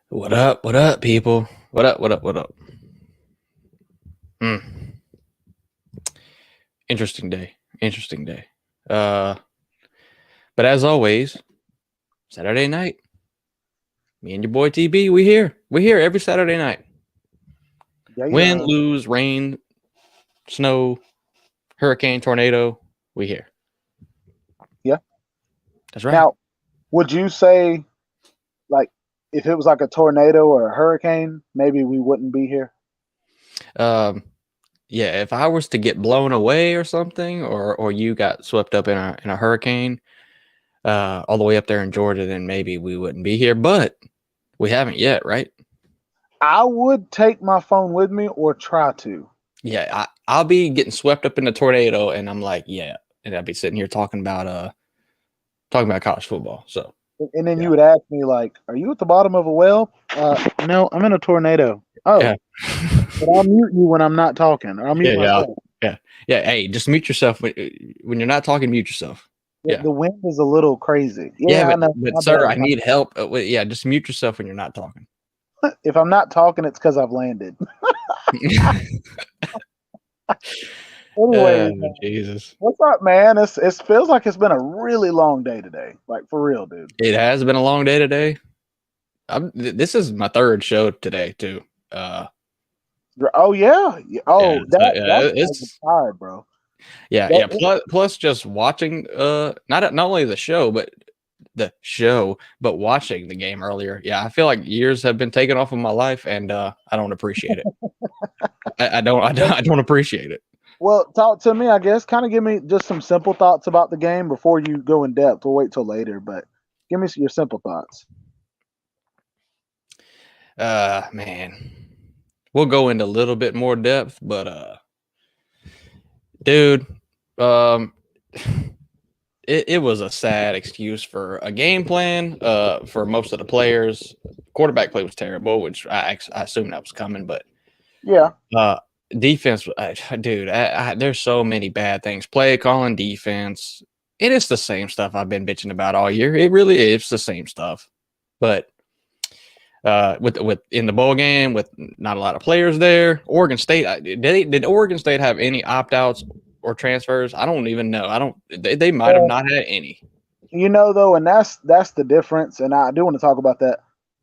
What up? What up, people? What up? What up? What up? Hmm. Interesting day. Interesting day. Uh, but as always, Saturday night, me and your boy TB, we here. We here every Saturday night. Yeah, Win, yeah. lose, rain, snow, hurricane, tornado, we here. Yeah. That's right. Now, would you say like if it was like a tornado or a hurricane, maybe we wouldn't be here? Um, yeah. If I was to get blown away or something, or you got swept up in a hurricane, all the way up there in Georgia, then maybe we wouldn't be here. But we haven't yet, right? I would take my phone with me or try to. Yeah, I'll be getting swept up in the tornado, and I'm like, yeah, and I'll be sitting here talking about college football. So And then yeah, you would ask me like, "Are you at the bottom of a well?" No, I'm in a tornado. yeah, Oh, but I'll mute you when I'm not talking, or I'll yeah, mute yeah, myself. yeah, yeah. Hey, just mute yourself when you're not talking. Mute yourself. Yeah, The wind is a little crazy. yeah, Yeah, I know. but My sir, I bad. need help. Yeah, just mute yourself when you're not talking. If I'm not talking, it's because I've landed. uh, Anyway, Jesus, what's up, man? It feels like it's been a really long day today. Like for real, dude. it has been a long day today. This is my third show today too. Oh yeah. Yeah, Oh, so, that's yeah, why you're tired, bro. yeah. That Plus just watching not only the show but watching the game earlier. Yeah, I feel like years have been taken off of my life, and I don't appreciate it. I don't appreciate it. well, talk to me. I guess kind of give me just some simple thoughts about the game before you go in depth. We'll wait till later, but give me your simple thoughts. Man, we'll go into a little bit more depth, but dude, um, it was a sad excuse for a game plan. For most of the players, quarterback play was terrible, which I assume that was coming, but Yeah. Uh, defense, dude, there's so many bad things. Play calling, defense. It is the same stuff I've been bitching about all year. It really is the same stuff. But with in the bowl game, with not a lot of players there, Oregon State did Oregon State have any opt outs or transfers? I don't even know. I don't. They might have Well, not had any. though, and that's the difference. And I do want to talk about that.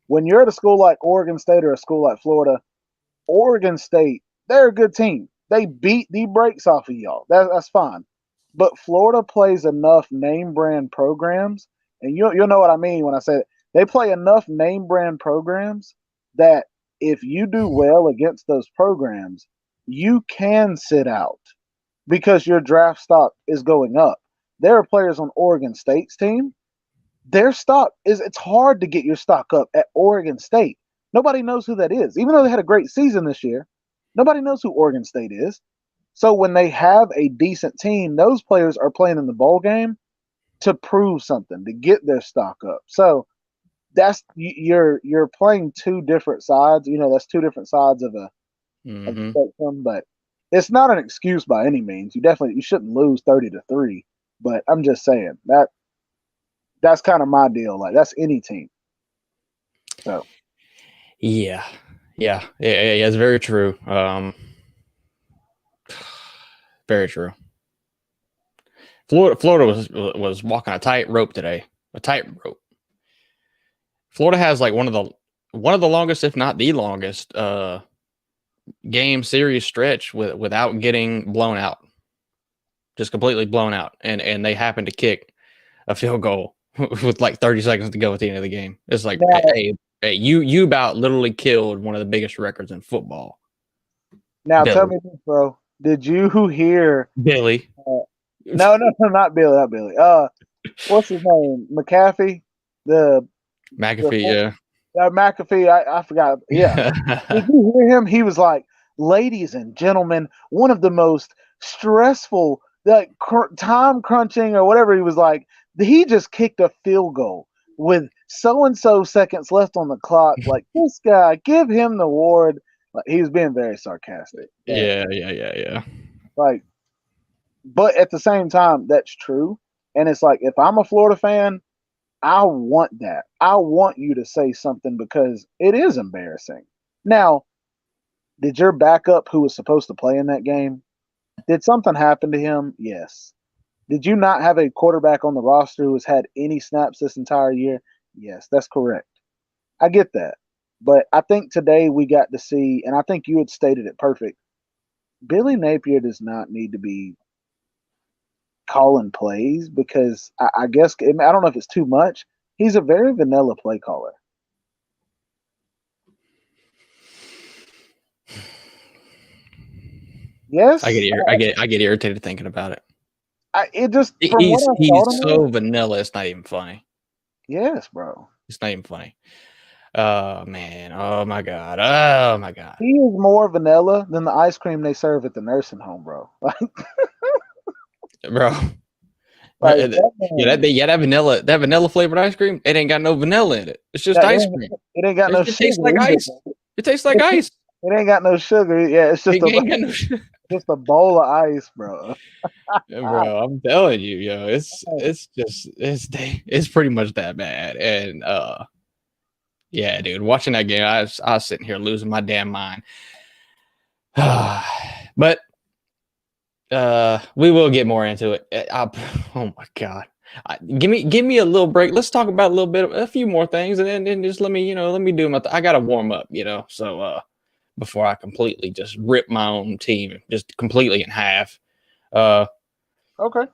When you're at a school like Oregon State or a school like Florida, Oregon State, they're a good team. They beat the brakes off of y'all. That's fine. But Florida plays enough name brand programs, and you'll know what I mean when I say it. They play enough name brand programs that if you do well against those programs, you can sit out because your draft stock is going up. There are players on Oregon State's team. Their stock is it's hard to get your stock up at Oregon State. Nobody knows who that is. Even though they had a great season this year, nobody knows who Oregon State is. So when they have a decent team, those players are playing in the bowl game to prove something, to get their stock up. So that's you're playing two different sides. That's two different sides of the Mm-hmm. spectrum, but it's not an excuse by any means. You shouldn't lose 30-3. But I'm just saying that's kind of my deal. Like that's any team. So Yeah, yeah. It's very true. Very true. Florida was walking a tightrope today. A tightrope. Florida has like one of the longest, if not the longest, game series stretch without getting blown out, just completely blown out, and they happen to kick a field goal with like 30 seconds to go at the end of the game. It's like, now, hey, you about literally killed one of the biggest records in football, now tell Billy. me this, bro. Did you hear? Billy Uh, no, no, no, not Billy, not Billy. What's his name? McAfee, the the McAfee, yeah. McAfee. I forgot. Yeah, did you hear him? He was like, "Ladies and gentlemen, one of the most stressful, like time crunching or whatever." He was like, he just kicked a field goal with so and so seconds left on the clock. Like this guy, give him the award. Like he was being very sarcastic, but Yeah. like, but at the same time, that's true. And it's like if I'm a Florida fan, I want that. I want you to say something because it is embarrassing. Now, did your backup who was supposed to play in that game, did something happen to him? Yes. Did you not have a quarterback on the roster who has had any snaps this entire year? Yes, that's correct. I get that. But I think today we got to see, and I think you had stated it perfect. Billy Napier does not need to be calling plays because I guess I don't know if it's too much. He's a very vanilla play caller. I Yes, get irritated thinking about it. it just from what I He's thought of so him. vanilla. It's not even funny. Yes, bro. It's not even funny. Oh man. Oh my god. Oh my god. He is more vanilla than the ice cream they serve at the nursing home, bro. Bro. Like That vanilla flavored ice cream, it ain't got no vanilla in it. It's just that, ice cream. it ain't got no It tastes sugar like either. ice. It tastes like ice. It ain't got no sugar. Yeah, it's just It ain't got no just a bowl of ice, bro. bro. I'm telling you, yo, it's pretty much that bad. And yeah, dude, watching that game, I was sitting here losing my damn mind. But we will get more into it. Oh my god. Give me a little break. Let's talk about a few more things, and then just let me do my. I gotta warm up, So before I completely just rip my own team just completely in half. Okay.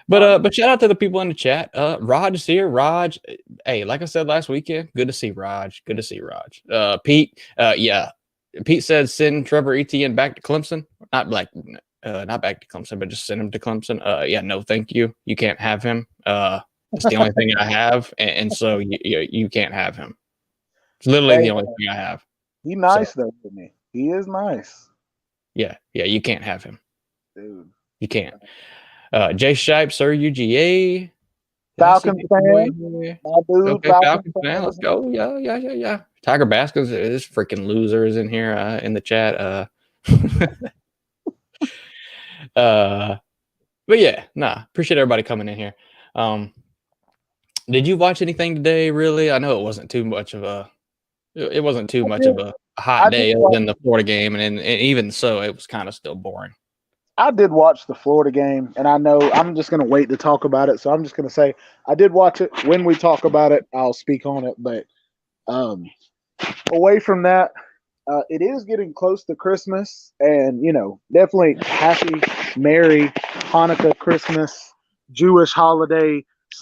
But shout out to the people in the chat. Raj is here. Raj, hey, like I said last weekend, good to see Raj. Good to see Raj. Pete, yeah. Pete said send Trevor Etienne back to Clemson. Not back to Clemson, but just send him to Clemson. Yeah, no, thank you. You can't have him. It's the only thing I have, and so you can't have him. It's literally the only thing I have. He's nice though, isn't he? He is nice. Yeah, you can't have him, dude. You can't. Jay Shipe, Sir UGA. Falcons fan. My dude, okay, Falcons fan. Let's go. Yeah. Tiger Baskins is freaking losers in here in the chat. But yeah, appreciate everybody coming in here. Did you watch anything today? Really? I know it wasn't too much of a hot day other than the Florida game, and even so, it was kind of still boring. I did watch the Florida game, and I know I'm just going to wait to talk about it. So I'm just going to say I did watch it. When we talk about it, I'll speak on it. But away from that, it is getting close to Christmas, and definitely happy, merry Hanukkah, Christmas, Jewish holiday /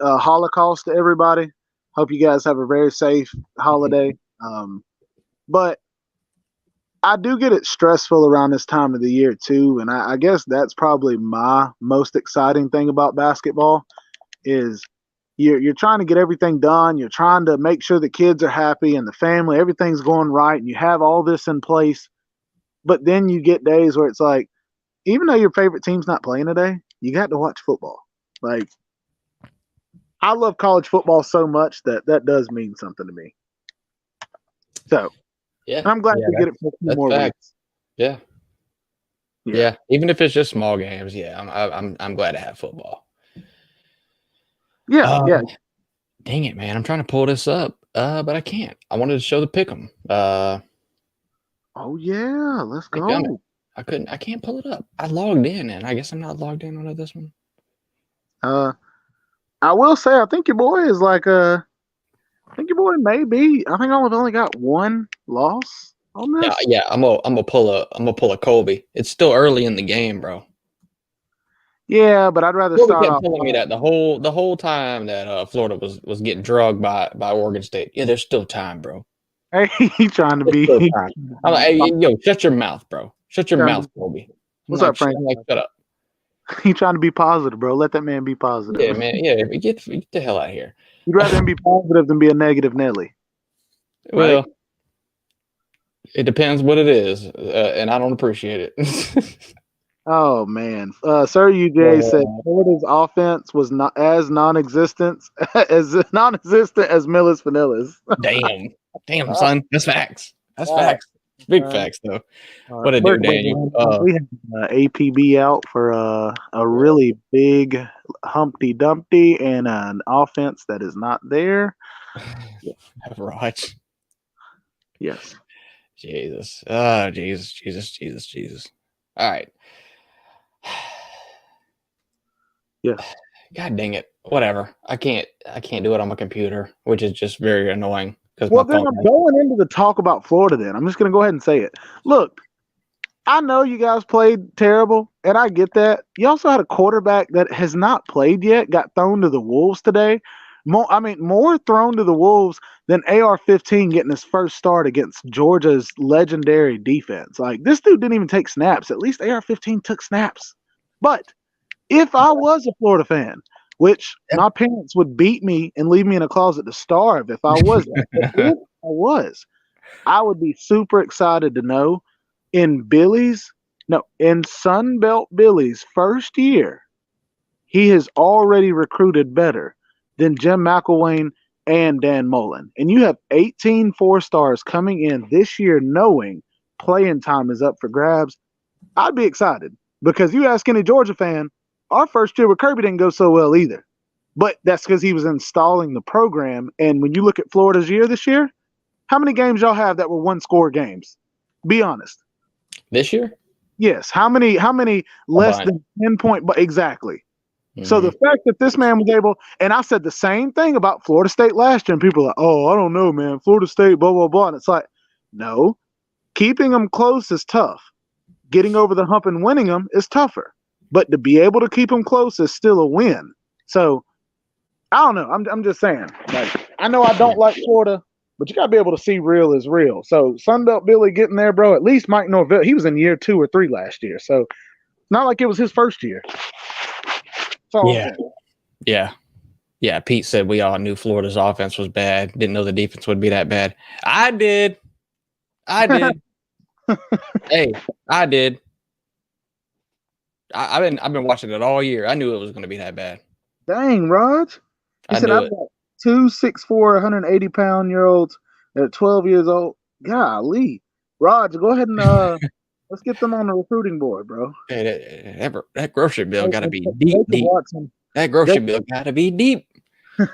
Holocaust to everybody. Hope you guys have a very safe holiday. But I do get it stressful around this time of the year too, and I guess that's probably my most exciting thing about basketball is you're trying to get everything done. You're trying to make sure the kids are happy and the family, everything's going right, and you have all this in place. But then you get days where it's like, even though your favorite team's not playing today, you got to watch football. Like, I love college football so much that does mean something to me. So, yeah, I'm glad to get it for a few more weeks. Yeah. Even if it's just small games, I'm glad to have football. Yeah. Dang it, man! I'm trying to pull this up, but I can't. I wanted to show the pick'em. Oh yeah, let's go. I couldn't. I can't pull it up. I logged in, and I guess I'm not logged in onto this one. I will say, I think your boy is like I think your boy may be. I think I've only got one loss on this. Yeah. I'm gonna pull a Colby. It's still early in the game, bro. Yeah, but I'd rather start kept off telling me that the whole time that Florida was getting drugged by Oregon State. Yeah, there's still time, bro. Hey, he trying to be. I'm like, hey, yo, shut your mouth, bro. Shut your mouth, Colby. What's up, Frank? Shut up. He trying to be positive, bro. Let that man be positive. Yeah, man. Yeah, get the hell out of here. You'd rather him be positive than be a negative Nelly. Well, right? It depends what it is, and I don't appreciate it. Oh man, Sir UJ said Florida's offense was not as non-existent as Miller's Vanillas. Damn, son, that's facts. That's facts. Big facts though. All right. What it do, Daniel? We have APB out for a really big Humpty Dumpty and an offense that is not there. Raj. Yes. Jesus. Oh, Jesus. All right. Yes. God dang it. Whatever. I can't do it on my computer, which is just very annoying because my Well, then phone. I'm going into the talk about Florida then. I'm just going to go ahead and say it. Look, I know you guys played terrible, and I get that. You also had a quarterback that has not played yet, got thrown to the Wolves today. More thrown to the Wolves than AR-15 getting his first start against Georgia's legendary defense. Like, this dude didn't even take snaps. At least AR-15 took snaps. But if I was a Florida fan, which my parents would beat me and leave me in a closet to starve if I was that. But if I was, I would be super excited to know in Sunbelt Billy's first year, he has already recruited better than Jim McElwain and Dan Mullen. And you have 18 4-stars coming in this year knowing playing time is up for grabs. I'd be excited because you ask any Georgia fan, our first year with Kirby didn't go so well either. But that's because he was installing the program. And when you look at Florida's year this year, how many games y'all have that were one-score games? Be honest. This year? Yes. How many less than 10 point? But exactly. Mm-hmm. So the fact that this man was able, and I said the same thing about Florida State last year, and people are like, oh, I don't know, man. Florida State, blah, blah, blah. And it's like, no, keeping them close is tough. Getting over the hump and winning them is tougher. But to be able to keep them close is still a win. So I don't know. I'm just saying. Like, I know I don't like Florida, but you got to be able to see real is real. So Sunbelt Billy getting there, bro. At least Mike Norvell, he was in year 2 or 3 last year. So not like it was his first year. Yeah. Pete said we all knew Florida's offense was bad. Didn't know the defense would be that bad. I did. Hey, I did. I've been watching it all year. I knew it was going to be that bad. Dang, Raj. He said I've got 2 6'4", 180-pound-year-olds that are 12 years old. Golly. Raj, go ahead and let's get them on the recruiting board, bro. Hey, that grocery bill got to be deep. That grocery bill got to be deep. What's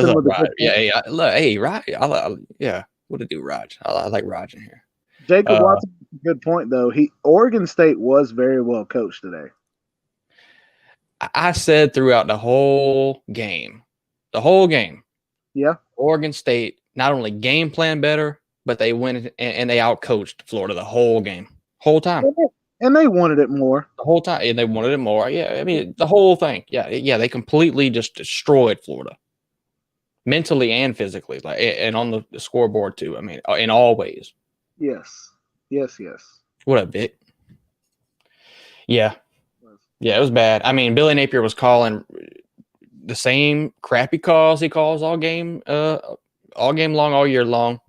up, Raj? Hey, Raj. What to do, Raj? I like Raj in here. Jacob Watson, good point though. Oregon State was very well coached today. I said throughout the whole game. Yeah. Oregon State not only game plan better, but they went and they outcoached Florida the whole time. And they wanted it more. The whole time. And they wanted it more. Yeah. I mean, the whole thing. Yeah. They completely just destroyed Florida. Mentally and physically. And on the scoreboard too. I mean, in all ways. Yes. What a bit. Yeah. Yeah, it was bad. I mean, Billy Napier was calling the same crappy calls he calls all game long, all year long.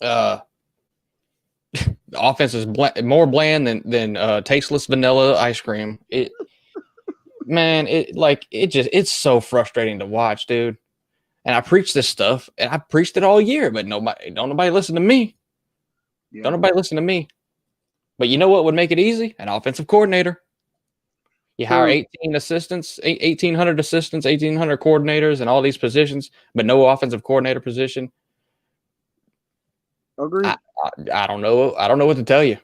The offense is more bland than tasteless vanilla ice cream. It's so frustrating to watch, dude. And I preach this stuff, and I preached it all year, but don't nobody listen to me. Yeah. Don't nobody listen to me. But you know what would make it easy? An offensive coordinator. You hire 1,800 assistants, 1,800 coordinators, and all these positions, but no offensive coordinator position. Agreed. I don't know. I don't know what to tell you.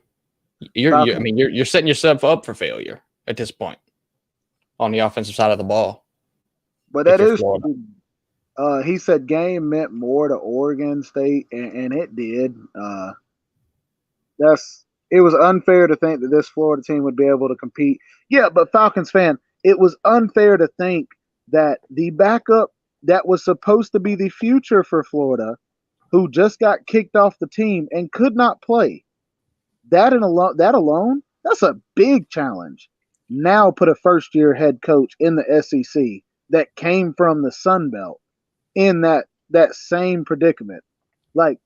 You're setting yourself up for failure at this point on the offensive side of the ball. But that is, he said game meant more to Oregon State, and it did. It was unfair to think that this Florida team would be able to compete. Yeah, but Falcons fan, it was unfair to think that the backup that was supposed to be the future for Florida, who just got kicked off the team and could not play, that alone, that's a big challenge. Now put a first-year head coach in the SEC that came from the Sun Belt in that same predicament. Like,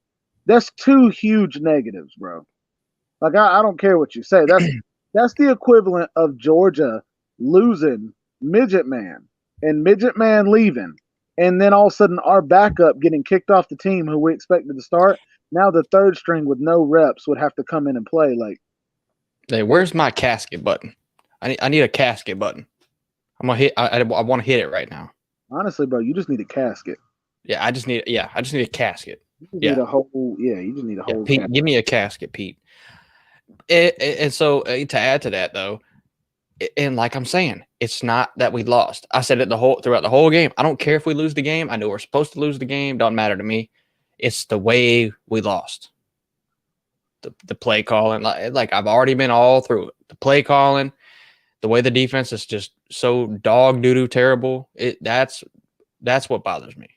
that's 2 huge negatives, bro. Like, I don't care what you say. That's the equivalent of Georgia losing Midget Man and Midget Man leaving, and then all of a sudden our backup getting kicked off the team who we expected to start. Now the third string with no reps would have to come in and play. Like, Hey, where's my casket button? I need a casket button. I'm gonna hit. I want to hit it right now. honestly, bro, you just need a casket. Yeah, I just need a casket. You just need Yeah, a whole. Yeah, you just need a yeah. whole Pete, casket. give me a casket, Pete. And so to add to that though, and like I'm saying, it's not that we lost. I said it throughout the whole game. I don't care if we lose the game. I know we're supposed to lose the game. Don't matter to me. It's the way we lost. The play calling, like I've already been all through it. The play calling, the way the defense is just so dog doo-doo terrible. That's what bothers me.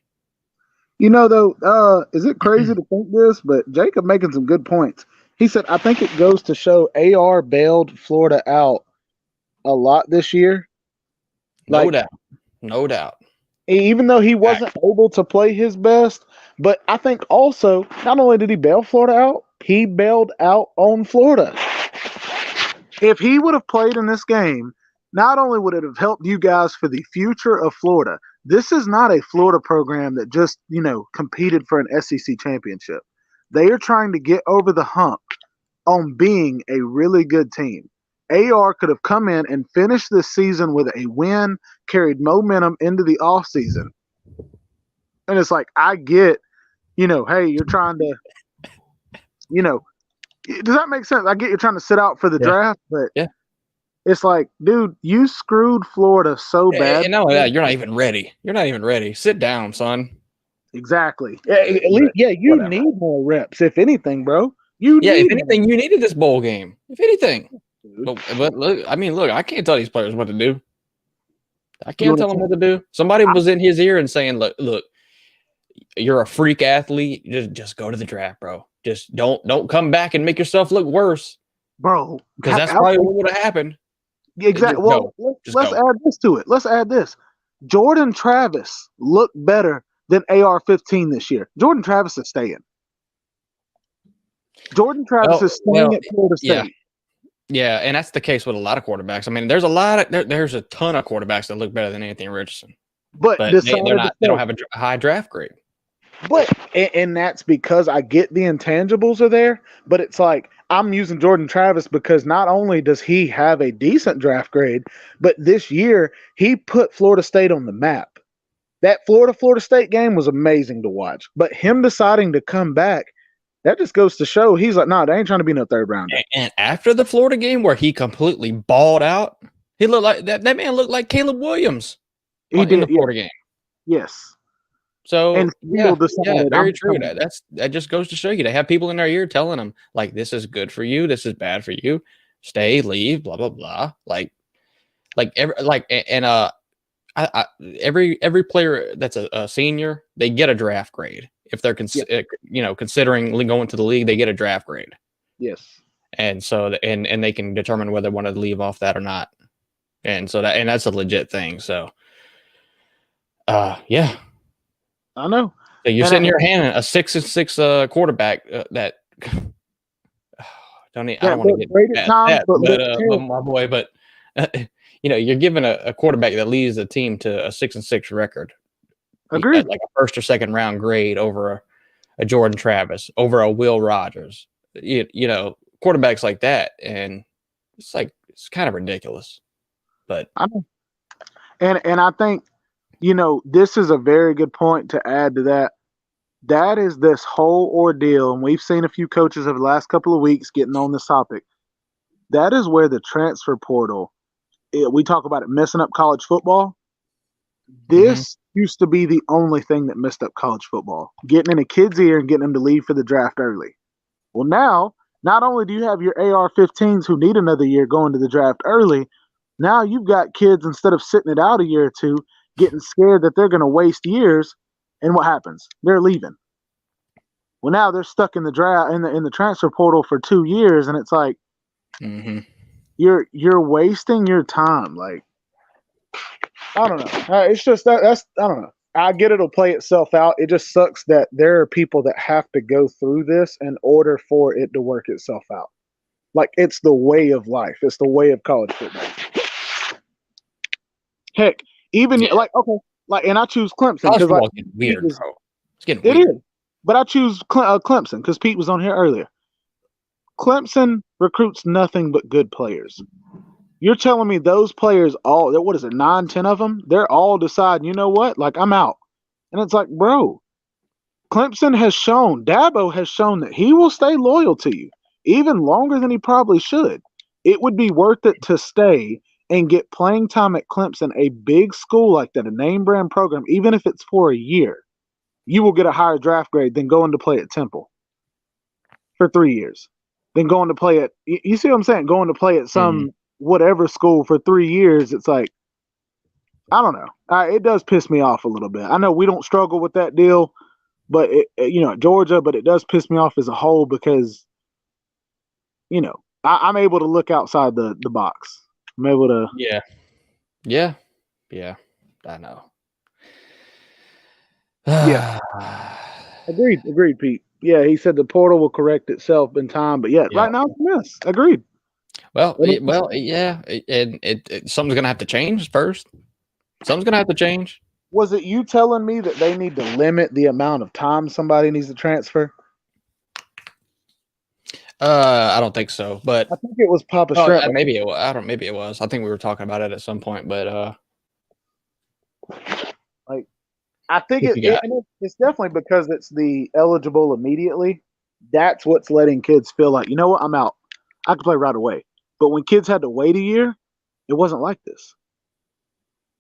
You know, though, is it crazy to think this? But Jacob making some good points. He said, I think it goes to show AR bailed Florida out a lot this year. No Like, doubt. No doubt. even though he wasn't able to play his best, but I think also, not only did he bail Florida out, he bailed out on Florida. If he would have played in this game, not only would it have helped you guys for the future of Florida, this is not a Florida program that just, competed for an SEC championship. They are trying to get over the hump on being a really good team. AR could have come in and finished this season with a win, carried momentum into the offseason. And it's like, I get, hey, you're trying to, does that make sense? I get you're trying to sit out for the draft, but yeah. It's like, dude, you screwed Florida so bad. And not only that, you're not even ready. You're not even ready. Sit down, son. Exactly. At least, you whatever. need more reps, if anything, bro. If anything, you needed this bowl game. If anything. But look, I can't tell these players what to do. I can't tell them what to do. Somebody was in his ear and saying, look, you're a freak athlete. Just go to the draft, bro. Just don't come back and make yourself look worse. Bro. Because that's probably what would have happened. Exactly. Well, let's add this to it. Let's add this. Jordan Travis looked better than AR-15 this year. Jordan Travis is staying. Jordan Travis is staying at Florida State. Yeah, and that's the case with a lot of quarterbacks. I mean, there's a ton of quarterbacks that look better than Anthony Richardson, but they don't have a high draft grade. But and that's because I get the intangibles are there, but it's like I'm using Jordan Travis because not only does he have a decent draft grade, but this year he put Florida State on the map. That Florida State game was amazing to watch. But him deciding to come back, that just goes to show he's like, they ain't trying to be no third rounder. And after the Florida game where he completely balled out, he looked like that man looked like Caleb Williams in the Florida game. Yes. So and very true. That just goes to show you they have people in their ear telling them like, this is good for you, this is bad for you, stay, leave, blah blah blah. Every player that's a senior, they get a draft grade if they're considering going to the league. They get a draft grade. Yes, and so and they can determine whether they want to leave off that or not. And so that's a legit thing. So, yeah. I know. So you're sitting here handing a 6-6 quarterback that I don't want to get but my boy. But you're giving a quarterback that leads the team to a 6-6 record. Agreed. Like a first or second round grade over a Jordan Travis, over a Will Rogers. Quarterbacks like that, and it's kind of ridiculous. But I know. And I think. This is a very good point to add to that. That is this whole ordeal, and we've seen a few coaches over the last couple of weeks getting on this topic. That is where the transfer portal, we talk about it messing up college football. This used to be the only thing that messed up college football, getting in a kid's ear and getting them to leave for the draft early. Well, now, not only do you have your AR-15s who need another year going to the draft early, now you've got kids, instead of sitting it out a year or two, getting scared that they're going to waste years, and what happens? They're leaving. Well, now they're stuck in the draft in the transfer portal for 2 years, and it's like you're wasting your time. Like, I don't know. It's just that's I don't know. I get it'll play itself out. It just sucks that there are people that have to go through this in order for it to work itself out. Like, it's the way of life. It's the way of college football. Heck. And I choose Clemson because weird, bro. It's getting weird. But I choose Clemson because Pete was on here earlier. Clemson recruits nothing but good players. You're telling me those players all, what is it, 9, 10 of them? They're all deciding, you know what? Like, I'm out. And it's like, bro, Clemson has shown, Dabo has shown that he will stay loyal to you even longer than he probably should. It would be worth it to stay and get playing time at Clemson, a big school like that, a name brand program, even if it's for a year. You will get a higher draft grade than going to play at Temple for 3 years. Then going to play at, you see what I'm saying? Going to play at some whatever school for 3 years, it's like, I don't know. It does piss me off a little bit. I know we don't struggle with that deal, but at Georgia, but it does piss me off as a whole because, I'm able to look outside the box. I'm able to. Yeah. I know. Yeah. Agreed, Pete. Yeah, he said the portal will correct itself in time, but right now it's a mess. Agreed. Well, yeah, and something's gonna have to change first. Something's gonna have to change. Was it you telling me that they need to limit the amount of time somebody needs to transfer? I don't think so, but I think it was Papa Shrimp. Maybe it was. Maybe it was. I think we were talking about it at some point, but I think it's definitely because it's the eligible immediately. That's what's letting kids feel like, you know what, I'm out. I can play right away. But when kids had to wait a year, it wasn't like this.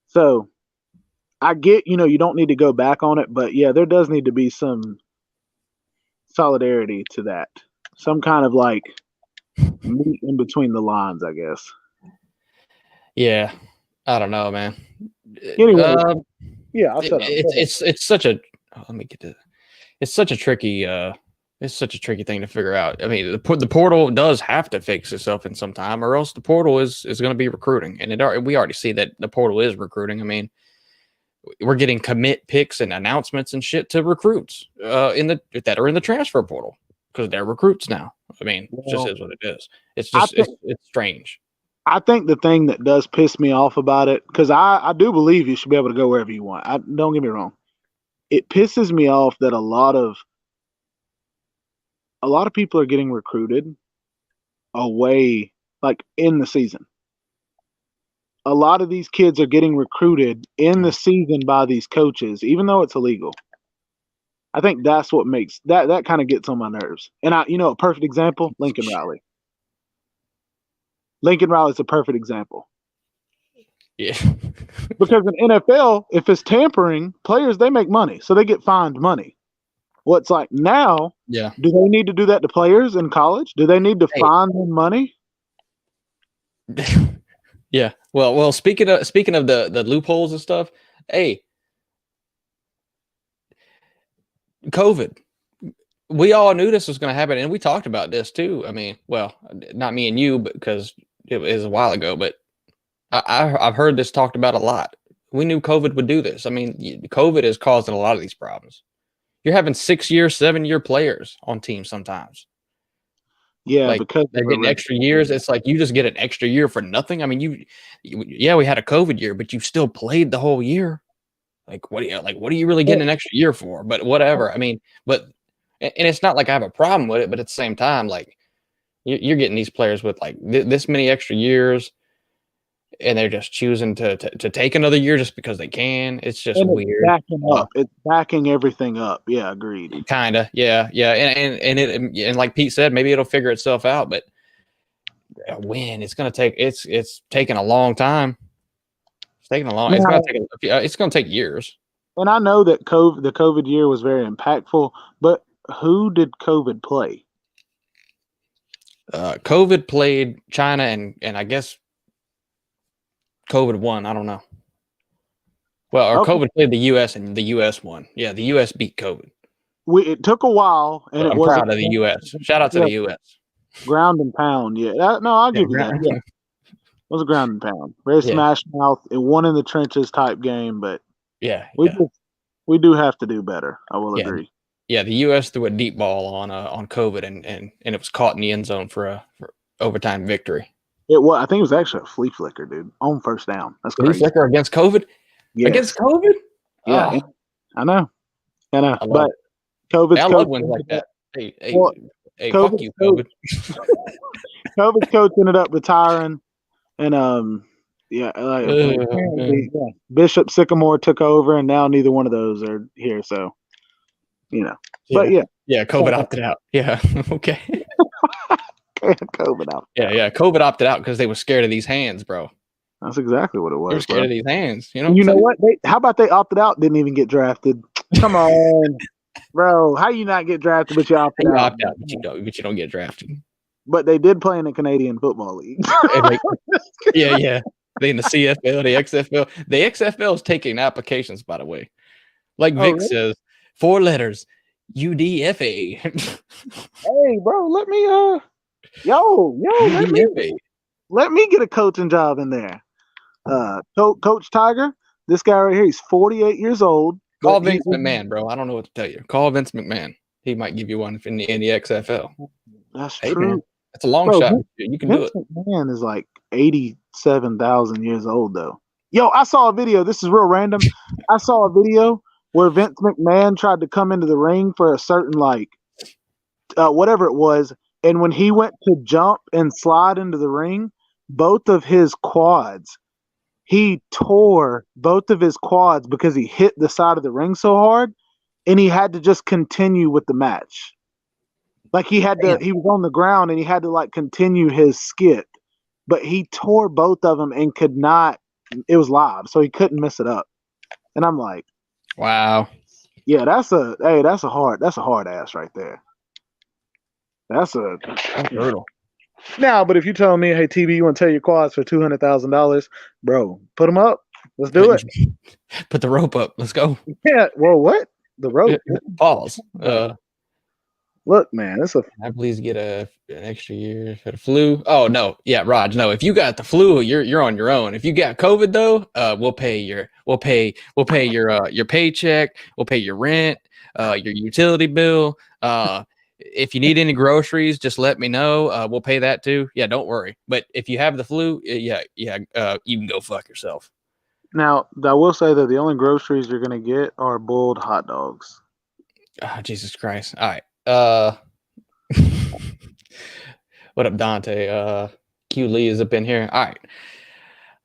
So I get, you don't need to go back on it, but yeah, there does need to be some solidarity to that. Some kind of like meat in between the lines, I guess. Yeah. I don't know, man. Anyway, yeah, I'll shut up. It's such a let me get to it's such a tricky thing to figure out. I mean, the portal does have to fix itself in some time, or else the portal is going to be recruiting, and we already see that the portal is recruiting. I mean, we're getting commit picks and announcements and shit to recruits that are in the transfer portal because they're recruits now. I mean, it just is what it is. It's just it's strange. I think the thing that does piss me off about it, because I do believe you should be able to go wherever you want. Don't get me wrong. It pisses me off that a lot of people are getting recruited away, like in the season. A lot of these kids are getting recruited in the season by these coaches, even though it's illegal. I think that's what makes that kind of gets on my nerves. And a perfect example, Lincoln Riley. Lincoln Riley is a perfect example. Yeah. Because in NFL, if it's tampering, players, they make money. So they get fined money. What's like now, do they need to do that to players in college? Do they need to fine them money? Yeah. Well, speaking of the loopholes and stuff, hey, COVID. We all knew this was going to happen, and we talked about this too. I mean, well, not me and you, but because it was a while ago, but I've heard this talked about a lot. We knew COVID would do this. I mean, COVID is causing a lot of these problems. You're having 6-year, 7-year players on teams sometimes. Yeah, because they're getting extra years. It's like you just get an extra year for nothing. I mean, we had a COVID year, but you still played the whole year. Like, what are you really getting an extra year for? But whatever. I mean, and it's not like I have a problem with it, but at the same time, like you're getting these players with like this many extra years, and they're just choosing to take another year just because they can. It's just weird. Backing up. It's backing everything up. Yeah, agreed. Kinda. Yeah. And like Pete said, maybe it'll figure itself out, but when it's gonna take it's taking a long time. It's taking a long. It's gonna take years. And I know that the COVID year was very impactful, but who did COVID play? COVID played China, and I guess COVID won. I don't know. Well, COVID played the U.S. and the U.S. won. Yeah, the U.S. beat COVID. It took a while, and I'm proud of the U.S. Shout out to the U.S. Ground and pound. Yeah, I'll give you that. Yeah. It was a ground and pound. Very smash mouth. It won in the trenches type game, but we do have to do better. I will agree. Yeah, the U.S. threw a deep ball on COVID, and it was caught in the end zone for overtime victory. I think it was actually a flea flicker, dude, on first down. That's crazy. Flea flicker against COVID? Yes. Against COVID? Yeah, I know. But COVID's I coach. love ones like that. Hey, Well, fuck COVID's you, coach. COVID. COVID's coach ended up retiring, and Man. Bishop Sycamore took over, and now neither one of those are here. So but Yeah, COVID opted out. Yeah, okay. COVID out. Yeah, COVID opted out because they were scared of these hands, bro. That's exactly what it was. They were scared of these hands. You know what? How about they opted out? Didn't even get drafted. Come on, bro. How you not get drafted but you opted out? Opt out, but you don't get drafted. But they did play in the Canadian Football League. Yeah. They in the CFL, the XFL. The XFL is taking applications, by the way. Like Vic says, 4 letters, UDFA. Hey, bro, let me let me get a coaching job in there. Coach Tiger, this guy right here, he's 48 years old. Call Vince McMahon, bro. I don't know what to tell you. Call Vince McMahon. He might give you one in the XFL. That's true. Man, that's a long shot. You can do it. McMahon is like 87,000 years old, though. Yo, I saw a video. This is real random. I saw a video where Vince McMahon tried to come into the ring for a certain whatever it was, and when he went to jump and slide into the ring, both of his quads, he tore both of his quads because he hit the side of the ring so hard, and he had to just continue with the match. Like he was on the ground and he had to continue his skit, but he tore both of them and could not. It was live, so he couldn't mess it up. And I'm like, wow, yeah, that's a hard ass right there. That's brutal. Now, but if you tell me, hey, TB, you want to tear your quads for $200,000, bro, put them up. Let's do it. Put the rope up. Let's go. Yeah. Well, what? The rope. Pause. Look, man, I please get an extra year for the flu. Oh no, yeah, Raj. No, if you got the flu, you're on your own. If you got COVID though, we'll pay your paycheck. We'll pay your rent, your utility bill. If you need any groceries, just let me know. We'll pay that too. Yeah, don't worry. But if you have the flu, you can go fuck yourself. Now, I will say that the only groceries you're gonna get are boiled hot dogs. Oh, Jesus Christ! All right. What up, Dante? Q Lee is up in here. All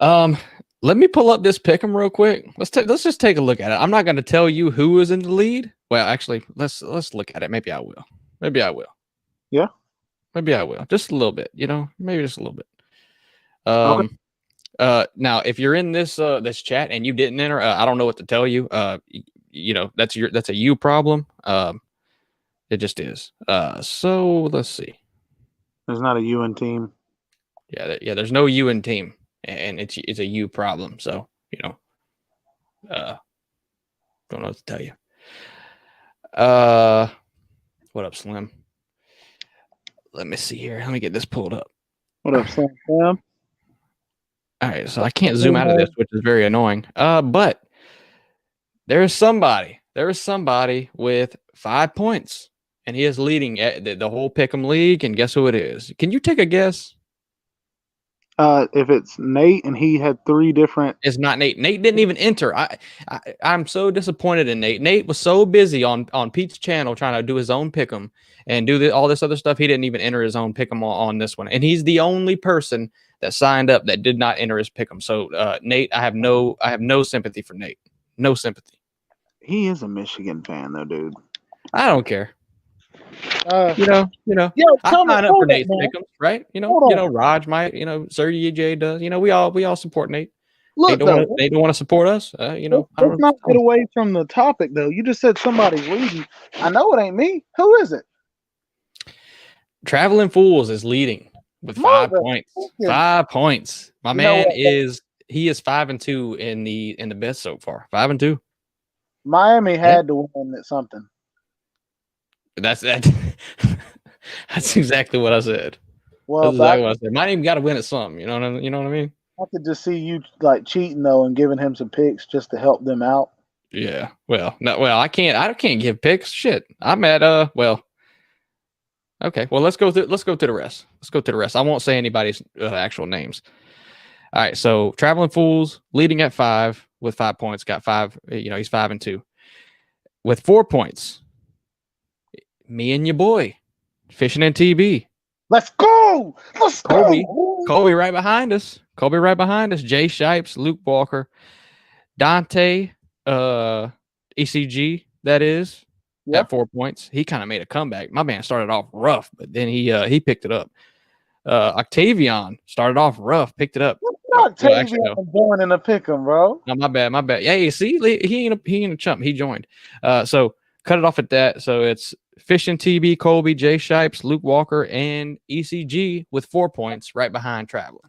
right. Let me pull up this pick'em real quick. Let's just take a look at it. I'm not going to tell you who is in the lead. Well, actually, let's look at it. Maybe I will. Yeah. Maybe I will. Just a little bit. Maybe just a little bit. Okay. Now, if you're in this chat and you didn't enter, I don't know what to tell you. That's a you problem. It just is. So let's see. There's not a UN team. Yeah. There's no UN team, and it's a you problem. So don't know what to tell you. What up, Slim? Let me see here. Let me get this pulled up. What up, Slim? All right, so I can't zoom out of this, which is very annoying. But there is somebody with 5 points. And he is leading the whole Pick'em League. And guess who it is? Can you take a guess? If it's Nate and he had 3 different. It's not Nate. Nate didn't even enter. I'm so disappointed in Nate. Nate was so busy on Pete's channel trying to do his own Pick'em and do all this other stuff. He didn't even enter his own Pick'em on this one. And he's the only person that signed up that did not enter his Pick'em. So Nate, I have no sympathy for Nate. No sympathy. He is a Michigan fan though, dude. I don't care. Yo, I sign up for Nate's Pick'ems, right? Raj might, Sir EJ does. We all support Nate. Look, they don't want to support us. Let's not get away from the topic though. You just said somebody's leading. I know it ain't me. Who is it? Traveling Fools is leading with 5 points. 5 points. My man is 5-2 in the best so far. 5-2. Miami had to win at something. That's exactly what I said. Well, that's exactly what I said. Might even got to win at something. You know what I mean? I could just see you cheating though and giving him some picks just to help them out. Yeah. Well, no. Well, I can't give picks. Shit. I'm at well. Okay. Well, let's go to the rest. I won't say anybody's actual names. All right. So Traveling Fools leading at 5 with 5 points. Got 5. He's 5-2 with 4 points. Me and your boy, Fishing and TB. Let's go. Let's Colby. go. Colby right behind us. Jay Shipes, Luke Walker, Dante, ECG, that is, Yeah. at 4 points. He kind of made a comeback. My man started off rough, but then he picked it up. Octavian started off rough, picked it up. Octavian actually, no. Joining the pick'em, bro. No, my bad. Yeah, you see, he ain't a chump. He joined. So cut it off at that. So it's Fishing TB, Colby, Jay Shipes, Luke Walker, and ECG with 4 points, right behind Traveling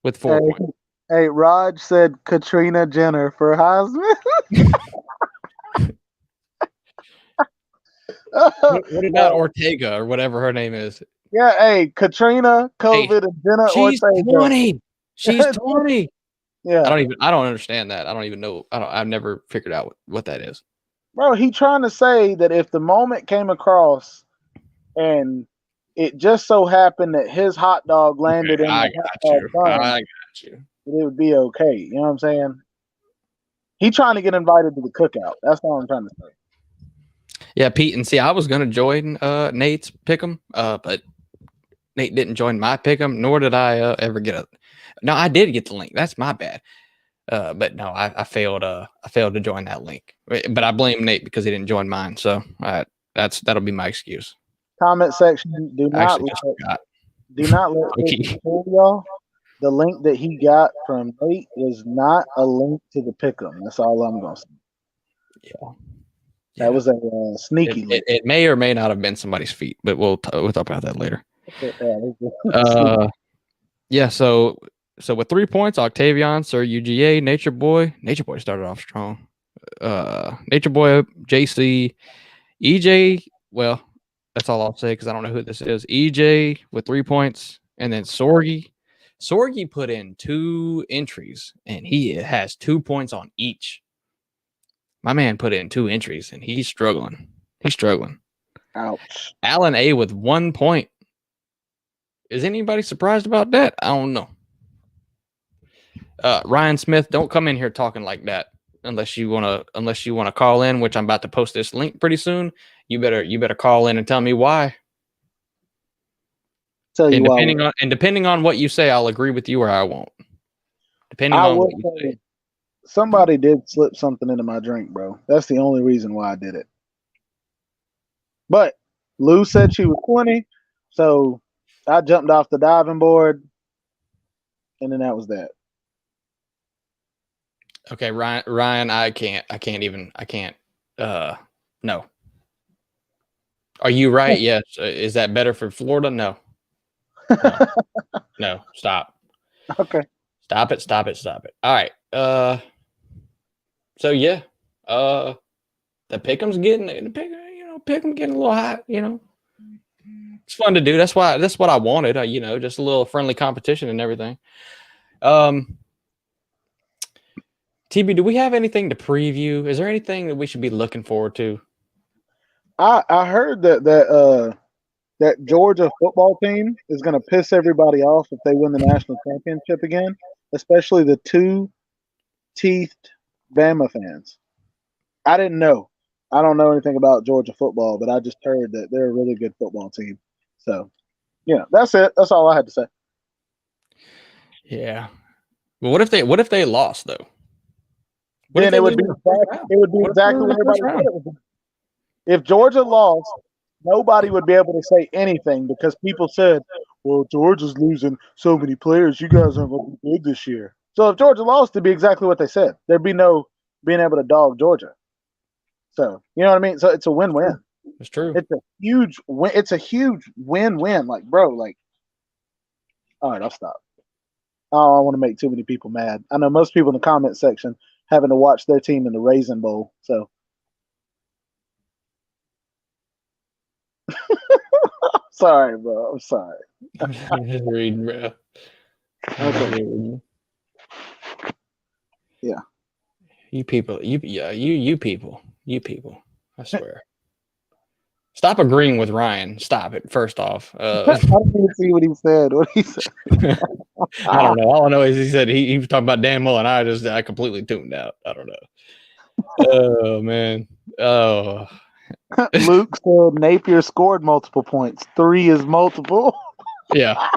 with 4 points. Hey, Raj said Katrina Jenner for Heisman. What about Ortega or whatever her name is? Yeah, hey, Katrina, COVID, and Jenna she's Ortega. 20. She's 20. Yeah. I don't understand that. I don't even know. I've never figured out what that is. Bro, he trying to say that if the moment came across and it just so happened that his hot dog landed in I got you. It would be okay. You know what I'm saying? He trying to get invited to the cookout. That's all I'm trying to say. Yeah, Pete, and see, I was gonna join Nate's pick'em, but Nate didn't join my pick'em, nor did I ever get it. No, I did get the link. That's my bad. But no, I failed. I failed to join that link. But I blame Nate because he didn't join mine. So that'll be my excuse. Comment section. Do not let Nate fool y'all. The link that he got from Nate was not a link to the pick'em. That's all I'm gonna say. Yeah. That was a sneaky link. It may or may not have been somebody's feet, but we'll talk about that later. Yeah. So with 3 points, Octavian, Sir UGA, Nature Boy started off strong. Nature Boy, JC, EJ. Well, that's all I'll say because I don't know who this is. EJ with 3 points, and then Sorgi. Sorgi put in 2 entries, and he has 2 points on each. My man put in 2 entries, and he's struggling. Ouch. Alan A with 1 point. Is anybody surprised about that? I don't know. Ryan Smith, don't come in here talking like that unless you wanna call in, which I'm about to post this link pretty soon. You better call in and tell me why. Depending on what you say, I'll agree with you or I won't. Depending on what you say. Somebody did slip something into my drink, bro. That's the only reason why I did it. But Lou said she was 20, so I jumped off the diving board, and then that was that. Okay, Ryan, I can't. No. Are you right? Yes. Is that better for Florida? No. No. Stop. Okay. Stop it. All right. So yeah. The pick'em's getting getting a little hot. It's fun to do. That's what I wanted. Just a little friendly competition and everything. TB, do we have anything to preview? Is there anything that we should be looking forward to? I heard that Georgia football team is going to piss everybody off if they win the national championship again, especially the 2-teethed Bama fans. I didn't know. I don't know anything about Georgia football, but I just heard that they're a really good football team. So, that's it. That's all I had to say. Yeah. Well, what if they lost though? Then it would be exactly what everybody said it was. If Georgia lost, nobody would be able to say anything because people said, well, Georgia's losing so many players. You guys aren't going to be good this year. So if Georgia lost, it'd be exactly what they said. There'd be no being able to dog Georgia. So, you know what I mean? So it's a win-win. It's true. It's a huge win. It's a huge win-win. Like, bro, all right, I'll stop. I don't want to make too many people mad. I know most people in the comment section having to watch their team in the Raisin Bowl. So, sorry, bro. I'm sorry. I'm just reading, bro. Okay. Yeah. You people. I swear. Stop agreeing with Ryan. Stop it. First off, I didn't even see what he said. What he said. I don't know. All I know is he said he was talking about Dan Mullen. I completely tuned out. I don't know. Oh man. Oh, Luke said Napier scored multiple points. 3 is multiple. Yeah.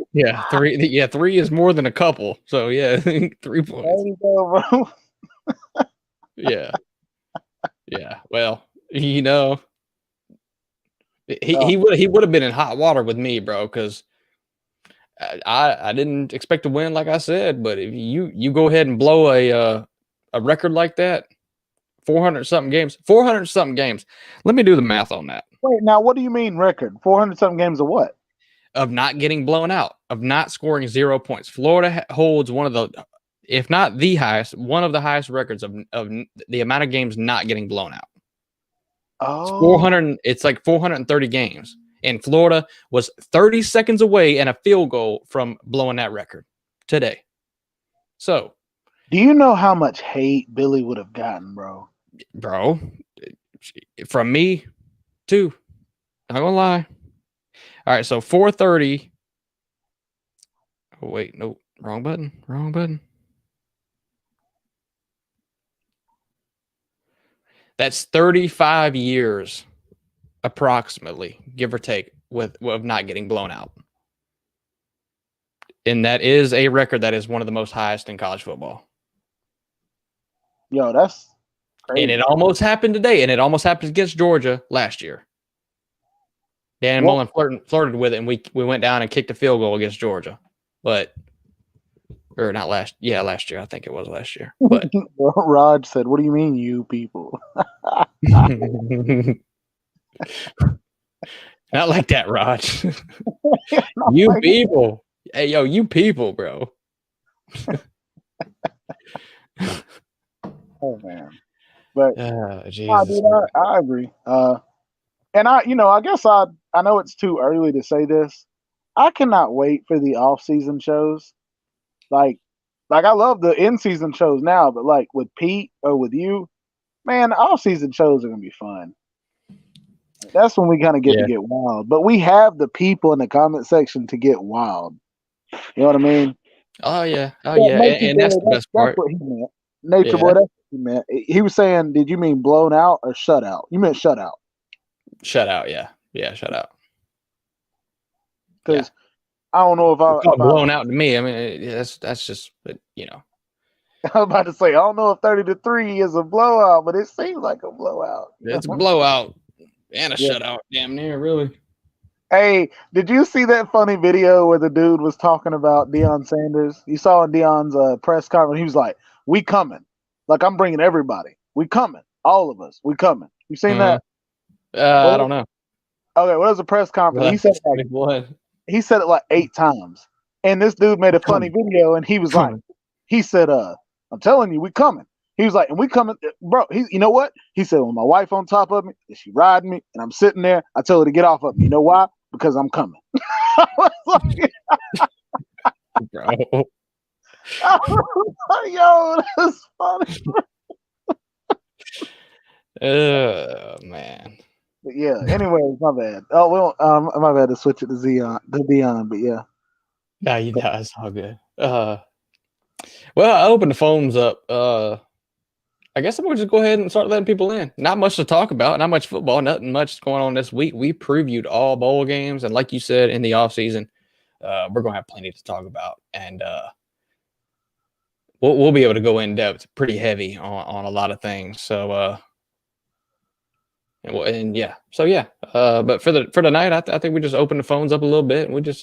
3. Yeah, 3 is more than a couple. So yeah, 3 There points. you go, bro. Yeah. Well, you know, he would have been in hot water with me, bro, because I didn't expect to win, like I said. But if you go ahead and blow a record like that, 400 something games, 400 something games. Let me do the math on that. Wait, now what do you mean record? 400 something games of what? Of not getting blown out, of not scoring 0 points. Florida holds one of the, if not the highest, one of the highest records of the amount of games not getting blown out. It's Oh, 400. It's like 430 games, and Florida was 30 seconds away and a field goal from blowing that record today. So, do you know how much hate Billy would have gotten, bro? bro, from me too. Not gonna lie. All right, so 430. Oh wait, no, wrong button. That's 35 years, approximately, give or take, with not getting blown out. And that is a record that is one of the most highest in college football. Yo, that's crazy. And it almost happened today, and it almost happened against Georgia last year. Dan Mullen flirted with it, and we went down and kicked a field goal against Georgia. But, or not last year. I think it was last year. But Raj said, "What do you mean, you people?" Not like that, Raj. You like people. That. Hey, yo, you people, bro. Oh man, but Jesus. I agree. And I guess I know it's too early to say this. I cannot wait for the off-season shows. Like I love the in-season shows now, but like with Pete or with you, man, off-season shows are gonna be fun. That's when we kind of get to get wild. But we have the people in the comment section to get wild. You know what I mean? Oh yeah. And that's the best part. That's what he meant. Nature Boy, that's what he meant. He was saying, did you mean blown out or shut out? You meant shut out. Shut out, yeah. Yeah, shut out. Because I don't know if I blown out to me. I mean, that's just, you know. I was about to say, I don't know if 30-3 is a blowout, but it seems like a blowout. It's a blowout and a shutout, damn near, really. Hey, did you see that funny video where the dude was talking about Deion Sanders? You saw in Deion's press conference, he was like, "We coming. Like, I'm bringing everybody. We coming. All of us. We coming." You seen that? I don't know. Okay, well, it was a press conference. He said it like 8 times. And this dude made a funny video, and he was like, he said, "I'm telling you, we coming." He was like, "And we coming, bro." You know what? He said, "When my wife on top of me, and she riding me, and I'm sitting there, I tell her to get off of me. You know why? Because I'm coming." Bro. Yo, that's funny. Man. But yeah. Anyways, my bad. Oh well, my bad to switch it to Dion, but yeah. No, it's all good. Well, I opened the phones up. I guess I'm gonna just go ahead and start letting people in. Not much to talk about, not much football, nothing much going on this week. We previewed all bowl games, and like you said, in the off season, we're gonna have plenty to talk about, and we'll be able to go in depth, pretty heavy on a lot of things. So, but for tonight, I think we just open the phones up a little bit, and we just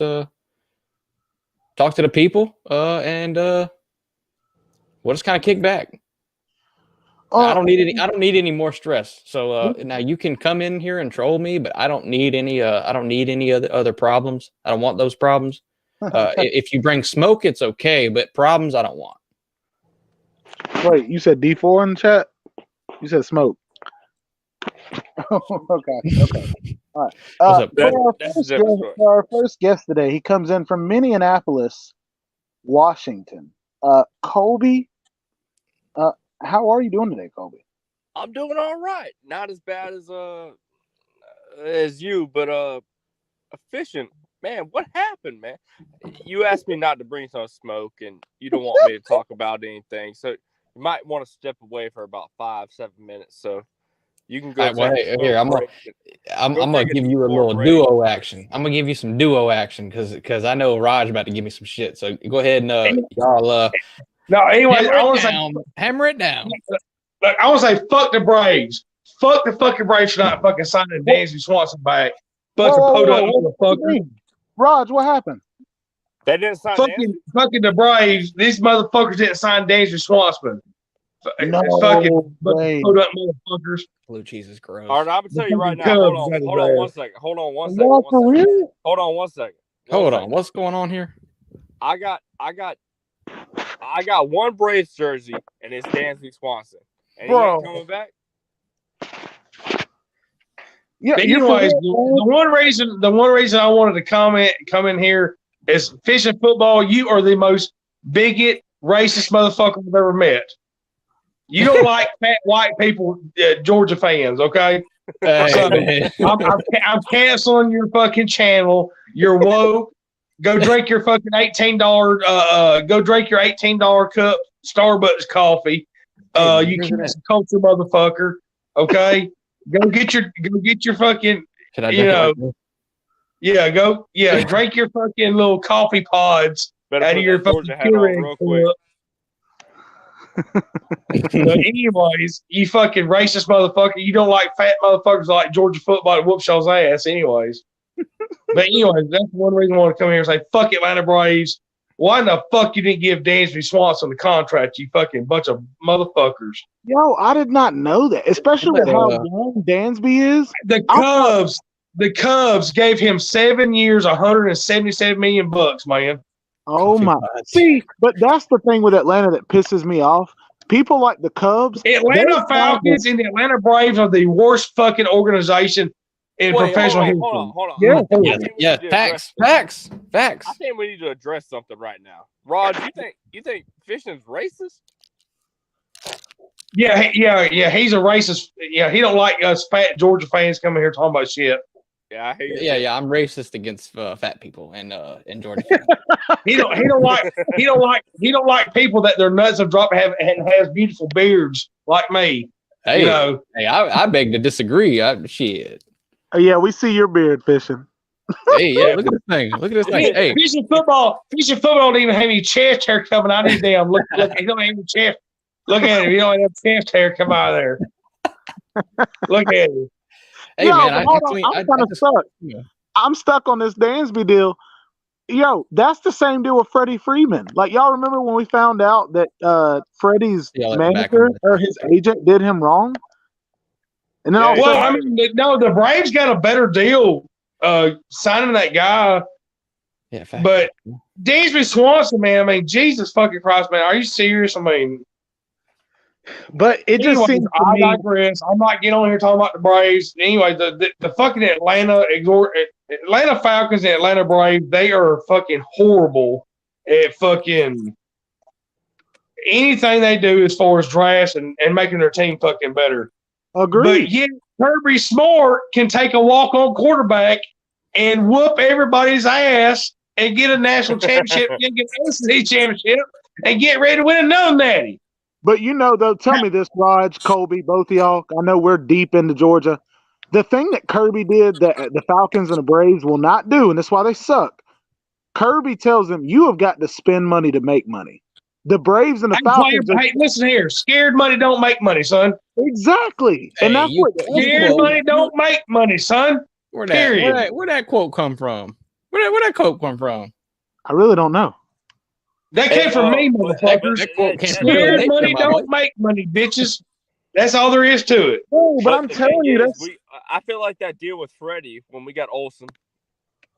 talk to the people, and we'll just kind of kick back. I don't need any more stress. So now you can come in here and troll me, but I don't need any other problems. I don't want those problems. If you bring smoke, it's okay, but problems I don't want. Wait, you said D4 in the chat? You said smoke. Okay. All right. For our first guest today, he comes in from Minneapolis, Washington. Colby, how are you doing today, Colby? I'm doing all right. Not as bad as you, but efficient. Man, what happened, man? You asked me not to bring some smoke, and you don't want me to talk about anything. So you might want to step away for about 5-7 minutes. So You can go. All right, well, take a here, smoke break. I'm Go gonna take a give you a D4 little break. duo action. I'm gonna give you some duo action because I know Raj about to give me some shit. So go ahead and y'all No, anyways, I want to say, hammer it down. look, I want to say, fuck the Braves. Fuck the fucking Braves for not fucking signing Dansby Swanson back. Fucking podunk motherfucker. Raj, what happened? They didn't sign Fucking the Braves. These motherfuckers didn't sign Dansby Swanson. No Fucking way. podunk motherfuckers. Blue cheese is gross. All right, I'm gonna tell you right now. Cubs Hold got his on one ass. second. Hold on one What, for second. real? Hold on one second. Hold on, what's going on here? I got one Braves jersey, and it's Dansby Swanson. And he ain't coming back. Yeah, But anyways, the one reason I wanted to come in here is fishing football. You are the most bigot, racist motherfucker I've ever met. You don't like fat white people, Georgia fans, okay? Hey, I'm canceling your fucking channel. You're woke. Go drink your fucking $18. Go drink your $18 cup Starbucks coffee. You cancel culture motherfucker. Okay, go get your fucking. Should I drink Drink your fucking little coffee pods Better out put of your that fucking Georgia hat on real quick. But anyways, you fucking racist motherfucker. You don't like fat motherfuckers like Georgia football that whoop y'all's ass, anyways. But anyways, that's one reason I want to come here and say, fuck Atlanta Braves. Why in the fuck you didn't give Dansby Swanson the contract, you fucking bunch of motherfuckers? Yo, I did not know that, especially with how young Dansby is. The Cubs gave him 7 years, $177 million, man. Oh my! See, but that's the thing with Atlanta that pisses me off. People like the Cubs, Atlanta Falcons, and the Atlanta Braves are the worst fucking organization in professional history. Hold on. Yeah, facts. I think we need to address something right now. Rod, you think fishing's racist? Yeah. He's a racist. Yeah, he don't like us fat Georgia fans coming here talking about shit. Yeah, I hate it. Yeah. I'm racist against fat people in Georgia. He don't like people that their nuts have dropped and has beautiful beards like me. Hey, you know. I beg to disagree. Shit. Yeah, we see your beard fishing. Hey, yeah, look at this thing. Hey, fishing football don't even have any chest hair coming out of his damn. Look, he don't have any chest. Look at him. He don't have chest hair come out of there. Look at him. Hey, man, I'm kind of stuck. Yeah. I'm stuck on this Dansby deal. Yo, that's the same deal with Freddie Freeman. Like, y'all remember when we found out that Freddie's manager or his agent did him wrong? And then the Braves got a better deal signing that guy. Yeah, but Dansby Swanson, man, I mean, Jesus fucking Christ, man, are you serious? I mean, but it just seems to me. I digress. I'm not getting on here talking about the Braves. Anyway, the fucking Atlanta Falcons and Atlanta Braves, they are fucking horrible at fucking anything they do as far as drafts and making their team fucking better. Agreed. But yet Kirby Smart can take a walk-on quarterback and whoop everybody's ass and get a national championship and get an SEC championship and get ready to win another natty. But though, tell me this, Raj, Colby, both of y'all. I know we're deep into Georgia. The thing that Kirby did that the Falcons and the Braves will not do, and that's why they suck. Kirby tells them, you have got to spend money to make money. The Braves and the Falcons. Hey, listen here. Scared money don't make money, son. Exactly. Hey, and that's what scared money don't make money, son. Where that quote come from? Where that quote come from? I really don't know. That came from me, motherfuckers. Scared money don't make money, bitches. That's all there is to it. Oh, but I'm telling you, I feel like that deal with Freddie when we got Olsen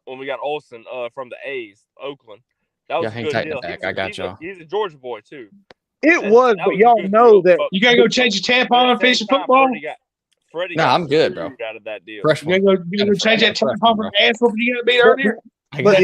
from the A's, Oakland. That was a good deal. I got y'all. He's a Georgia boy too. It was, but y'all know that you gotta go change your tampon and finish football. Freddie nah, I'm good, bro. Out of that deal. You gotta go change that tampon from ass whooping you gotta beat earlier. But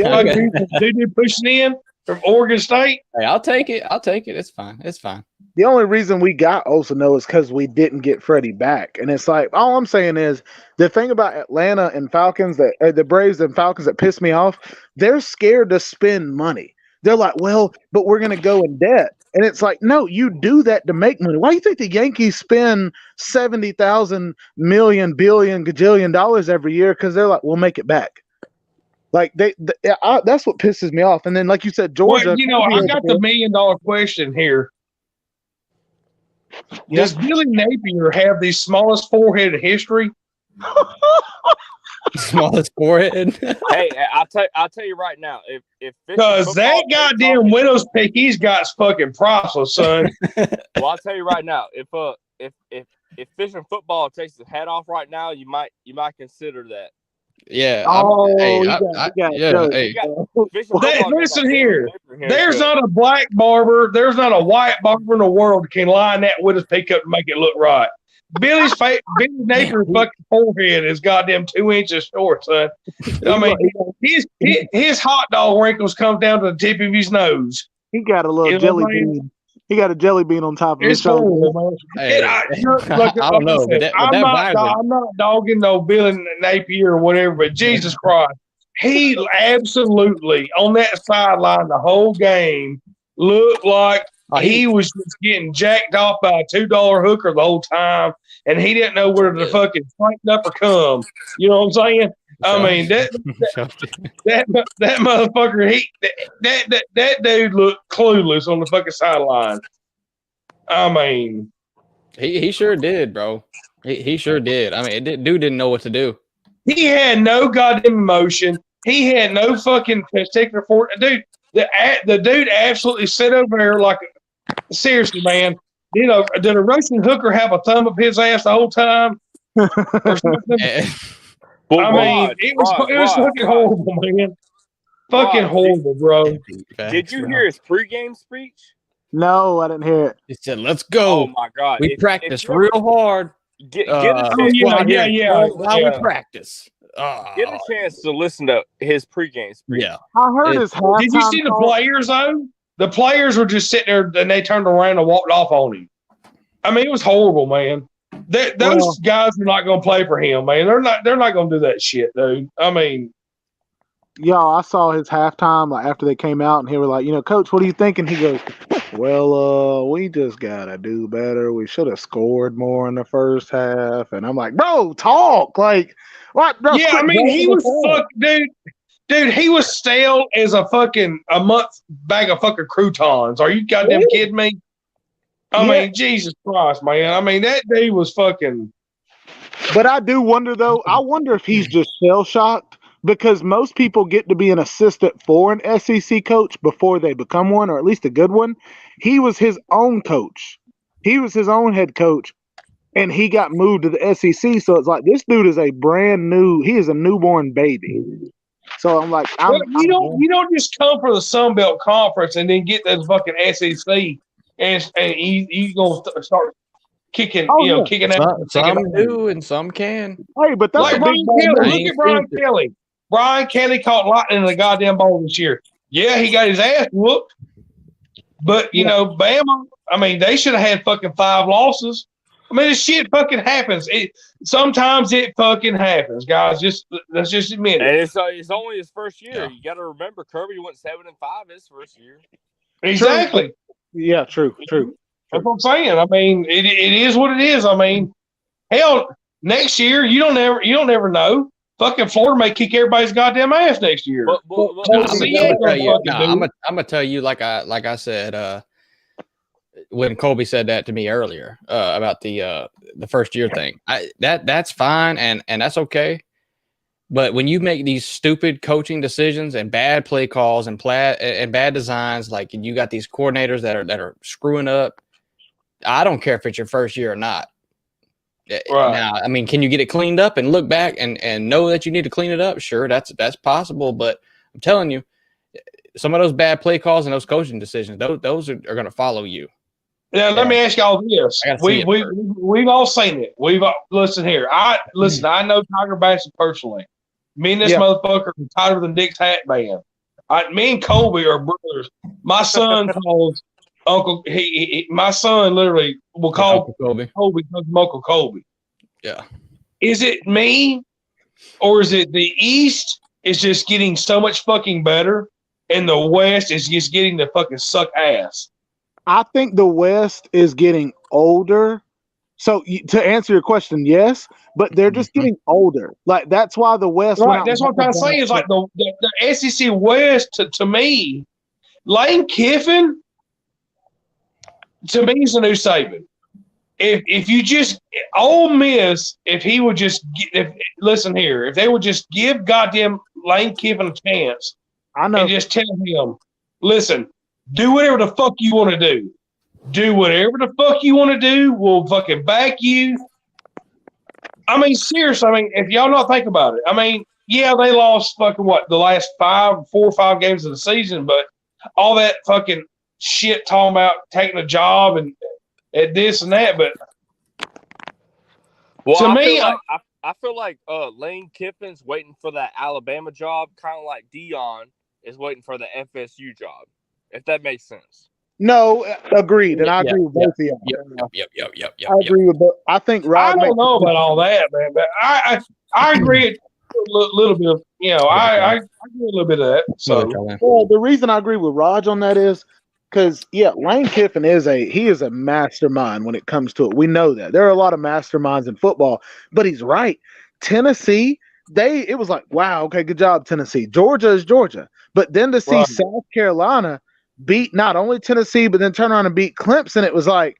dude pushing in from Oregon State. Hey, I'll take it. It's fine. The only reason we got Olsen though is because we didn't get Freddie back, and it's like all I'm saying is the thing about Atlanta and Falcons the Braves and Falcons that piss me off. They're scared to spend money. They're like, well, but we're gonna go in debt. And it's like, no, you do that to make money. Why do you think the Yankees spend 70,000 million, billion, gajillion dollars every year? Because they're like, we'll make it back. Like that's what pisses me off. And then, like you said, Georgia. Well, you know, I got the $1 million question here. Does Billy Napier have the smallest forehead in history? Smallest forehead. Hey, I'll tell you right now, if because that goddamn widow's peak he's got's fucking priceless, son. Well, I'll tell you right now, if fishing football takes his hat off right now, you might consider that. Yeah. Listen here. There's not a black barber, there's not a white barber in the world that can line that widow's peak up to make it look right. Billy Napier's fucking forehead is goddamn 2 inches short, son. I mean, his hot dog wrinkles come down to the tip of his nose. He got a little jelly bean. He got a jelly bean on top of his shoulder. I don't know. I'm not dogging no Billy Napier or whatever, but Jesus Christ, he absolutely on that sideline the whole game looked like he was just getting jacked off by a $2 hooker the whole time, and he didn't know whether to fucking crank up or come. You know what I'm saying? I mean that motherfucker. That dude looked clueless on the fucking sideline. I mean, he sure did, bro. He sure did. I mean, dude didn't know what to do. He had no goddamn emotion. He had no fucking particular for dude. The dude absolutely sat over there like, seriously, man. You know, did a Russian hooker have a thumb up his ass the whole time? Or something? I mean, it was fucking horrible, man. Fucking horrible, bro. Did you hear his pregame speech? No, I didn't hear it. He said, "Let's go." Oh my God, we practiced real hard. Get a chance. We practice. Get a chance to listen to his pregame speech. Yeah, I heard his halftime. Did you see the players though? The players were just sitting there, and they turned around and walked off on him. I mean, it was horrible, man. Those guys are not going to play for him, man. They're not going to do that shit, dude. I mean, I saw his halftime like after they came out, and he was like, Coach, what do you think? And he goes, well, we just gotta do better. We should have scored more in the first half. And I'm like, bro, talk like what? Bro, yeah, I mean, he was dude. Dude, he was stale as a month bag of fucking croutons. Are you goddamn kidding me? I mean, Jesus Christ, man. I mean, that dude was fucking. But I do wonder, though. I wonder if he's just shell-shocked because most people get to be an assistant for an SEC coach before they become one, or at least a good one. He was his own coach. He was his own head coach, and he got moved to the SEC. So it's like this dude is he is a newborn baby. So I'm like, you don't just come for the Sun Belt Conference and then get that fucking SEC and you gonna start kicking, kicking out. Some do and some can. Hey, but that's like Brian Kelly. Look at Brian Kelly. Brian Kelly caught lightning in the goddamn ball this year. Yeah, he got his ass whooped, but Bama. I mean, they should have had fucking 5 losses. I mean, this shit fucking happens. Sometimes it fucking happens, guys. Let's just admit it. And it's only his first year. Yeah. You got to remember, Kirby went 7-5 his first year. Exactly. True. Yeah, true. That's what I'm saying. I mean, it is what it is. I mean, hell, next year you don't ever know. Fucking Florida may kick everybody's goddamn ass next year. I'm gonna tell you, like I said. When Colby said that to me earlier about the first year thing, that's fine and that's okay. But when you make these stupid coaching decisions and bad play calls and bad designs, like you got these coordinators that are screwing up, I don't care if it's your first year or not. Right. Now, I mean, can you get it cleaned up and look back and know that you need to clean it up? Sure, that's possible. But I'm telling you, some of those bad play calls and those coaching decisions, those are going to follow you. Now, let me ask y'all this. We've all seen it. Listen here. I know Tiger Bassett personally. Me and this motherfucker are tighter than Dick's hat band. Me and Colby are brothers. My son calls Uncle. My son literally will call Colby Uncle Colby. Yeah. Is it me, or is it the East is just getting so much fucking better, and the West is just getting the fucking suck ass? I think the West is getting older. So to answer your question, yes, but they're just getting older. Like that's why the West went Right. out. That's what I'm trying to say. Is like the SEC West to me, Lane Kiffin to me is the new Saban. If you just Ole Miss, if he would just listen here, if they would just give goddamn Lane Kiffin a chance, I know. and just tell him, listen, do whatever the fuck you want to do. Do whatever the fuck you want to do. We'll fucking back you. I mean, seriously, I mean, if y'all not think about it, I mean, yeah, they lost fucking the last 4 or 5 games of the season, but all that fucking shit talking about taking a job and this and that, but to me, I feel like Lane Kiffin's waiting for that Alabama job, kind of like Dion is waiting for the FSU job, if that makes sense. No, agreed, and I agree with both of y'all. Yep. I agree with both. I think I don't know about all that, man, but I agree a little bit. I agree a little bit of that. So, well, the reason I agree with Raj on that is because Lane Kiffin is a mastermind when it comes to it. We know that there are a lot of masterminds in football, but he's right. Tennessee, it was like, wow, okay, good job, Tennessee. Georgia is Georgia, but then to see South Carolina beat not only Tennessee, but then turn around and beat Clemson, it was like,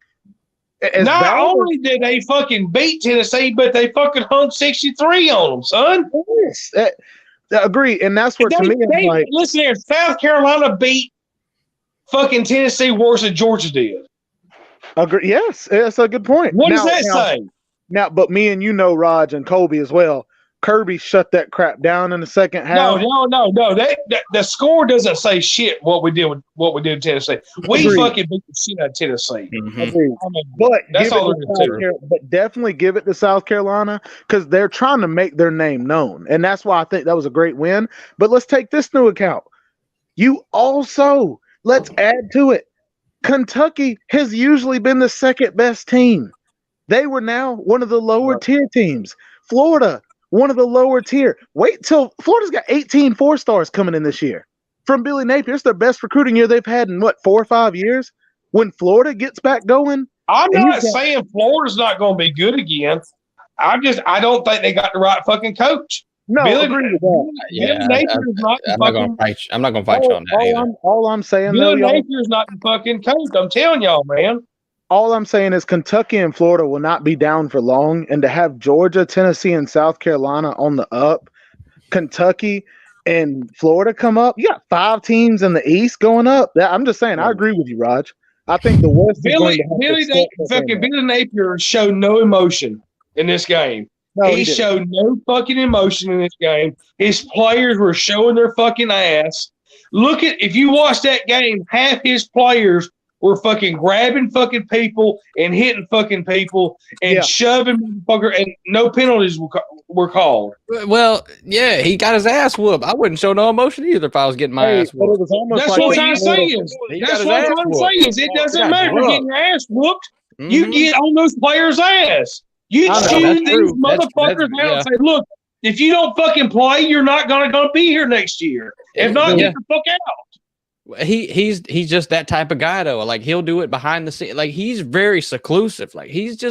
not only did they fucking beat Tennessee, but they fucking hung 63 on them, son. Yes, agree, and that's where to me, I'm like, listen here, South Carolina beat fucking Tennessee worse than Georgia did. Agree. Yes, that's a good point. What does that say? Now, but me and Raj and Colby as well. Kirby shut that crap down in the second half. No. The score doesn't say shit. What we did in Tennessee, we fucking beat the shit out of Tennessee. Mm-hmm. I mean, but that's all but definitely give it to South Carolina because they're trying to make their name known, and that's why I think that was a great win. But let's take this into account. Let's add to it. Kentucky has usually been the second best team. They were now one of the lower tier teams. Florida, one of the lower tier. Wait till Florida's got 18 4-stars coming in this year from Billy Napier. It's their best recruiting year they've had in 4 or 5 years. When Florida gets back going, I'm not saying Florida's not going to be good again. I don't think they got the right fucking coach. No, Billy, agree with that. I'm not going to fight you. I'm not going to fight you on that either. All I'm saying, Billy Napier's not the fucking coach. I'm telling y'all, man. All I'm saying is Kentucky and Florida will not be down for long, and to have Georgia, Tennessee, and South Carolina on the up, Kentucky and Florida come up. You got 5 teams in the East going up. I'm just saying, I agree with you, Raj. I think the West. Billy Napier showed no emotion in this game. No, he showed no fucking emotion in this game. His players were showing their fucking ass. If you watch that game, half his players were fucking grabbing fucking people and hitting fucking people and shoving motherfucker, and no penalties were called. Well, yeah, he got his ass whooped. I wouldn't show no emotion either if I was getting my ass whooped. That's what I'm trying to say is it doesn't matter if you're getting your ass whooped. Mm-hmm. You get on those players' ass. You choose these motherfuckers out and say, look, if you don't fucking play, you're not gonna be here next year. If not, get the fuck out. He's just that type of guy though. Like he'll do it behind the scenes. Like he's very seclusive. Like he's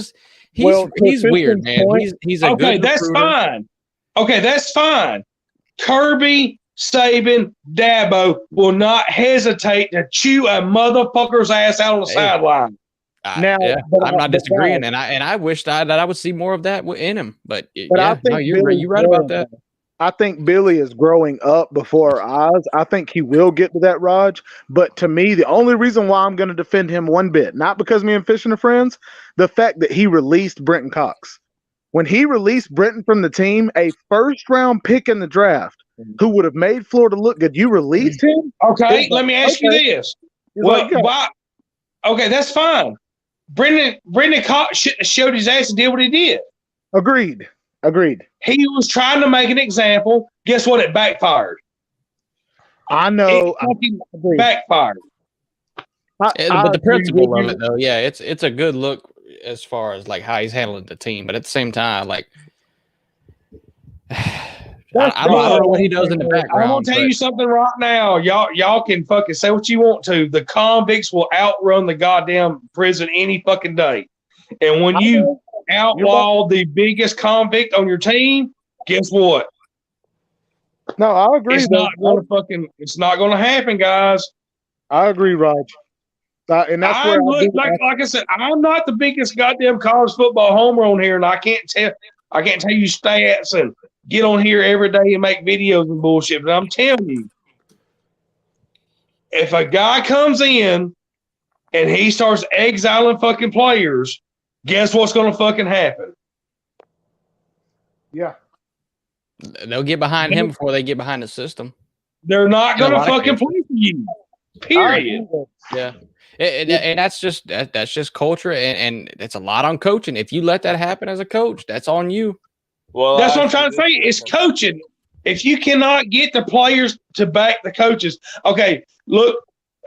weird, man. He's a good that's recruiter. Fine. Okay, that's fine. Kirby, Saban, Dabo will not hesitate to chew a motherfucker's ass out on the sideline. I'm not disagreeing, and I wish that I would see more of that in him. But I think you're right about that. I think Billy is growing up before our eyes. I think he will get to that, Raj. But to me, the only reason why I'm going to defend him one bit, not because me and Fishing are friends, the fact that he released Brenton Cox. When he released Brenton from the team, a first-round pick in the draft, who would have made Florida look good, you released him? Okay, let me ask you this. Well, why? Okay, that's fine. Brendan Cox shouldn't have showed his ass and did what he did. Agreed. He was trying to make an example. Guess what? It backfired. I know. It backfired. But the principle of it, though, yeah, it's a good look as far as like how he's handling the team. But at the same time, like I don't know what he does in the I'm background. gonna tell you something right now. Y'all can fucking say what you want to. The convicts will outrun the goddamn prison any fucking day. And when you outlaw the biggest convict on your team, guess what? No, I agree. It's not gonna happen, guys. I agree, Raj. And that's where like I said, I'm not the biggest goddamn college football homer on here, and I can't tell you stats and get on here every day and make videos and bullshit. But I'm telling you, if a guy comes in and he starts exiling fucking players, guess what's gonna fucking happen? Yeah. They'll get behind him before they get behind the system. They're not gonna fucking play for you. Period. Yeah. And that's just culture, and it's a lot on coaching. If you let that happen as a coach, that's on you. Well, that's what I'm trying to say. It's coaching. If you cannot get the players to back the coaches, okay. Look,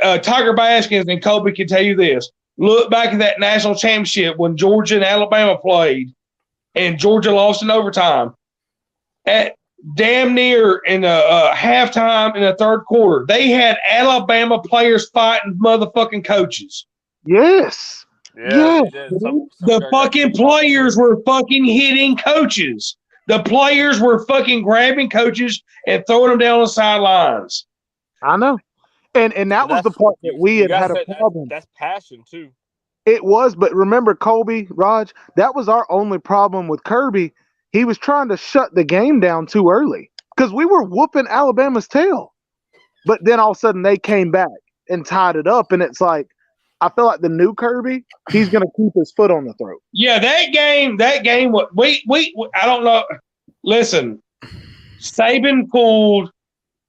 Tiger Baskins and Kobe can tell you this. Look back at that national championship when Georgia and Alabama played, and Georgia lost in overtime. At damn near in a halftime in the third quarter, they had Alabama players fighting motherfucking coaches. Yes. Yeah. The fucking players were fucking hitting coaches. The players were fucking grabbing coaches and throwing them down the sidelines. I know. And that was the part that we had a problem. That's passion, too. It was, but remember, Colby, Raj, that was our only problem with Kirby. He was trying to shut the game down too early because we were whooping Alabama's tail. But then all of a sudden they came back and tied it up. And it's like, I feel like the new Kirby, he's going to keep his foot on the throat. Yeah, that game, I don't know. Listen, Saban pulled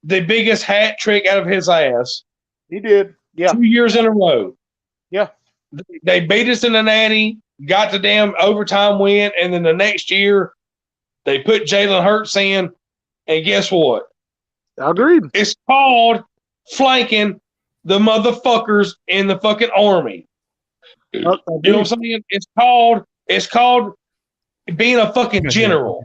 the biggest hat trick out of his ass. He did. Yeah. 2 years in a row. Yeah. They beat us in the Natty, got the damn overtime win, and then the next year they put Jalen Hurts in, and guess what? Agreed. It's called flanking the motherfuckers in the fucking army. You know what I'm saying? It's called being a fucking general.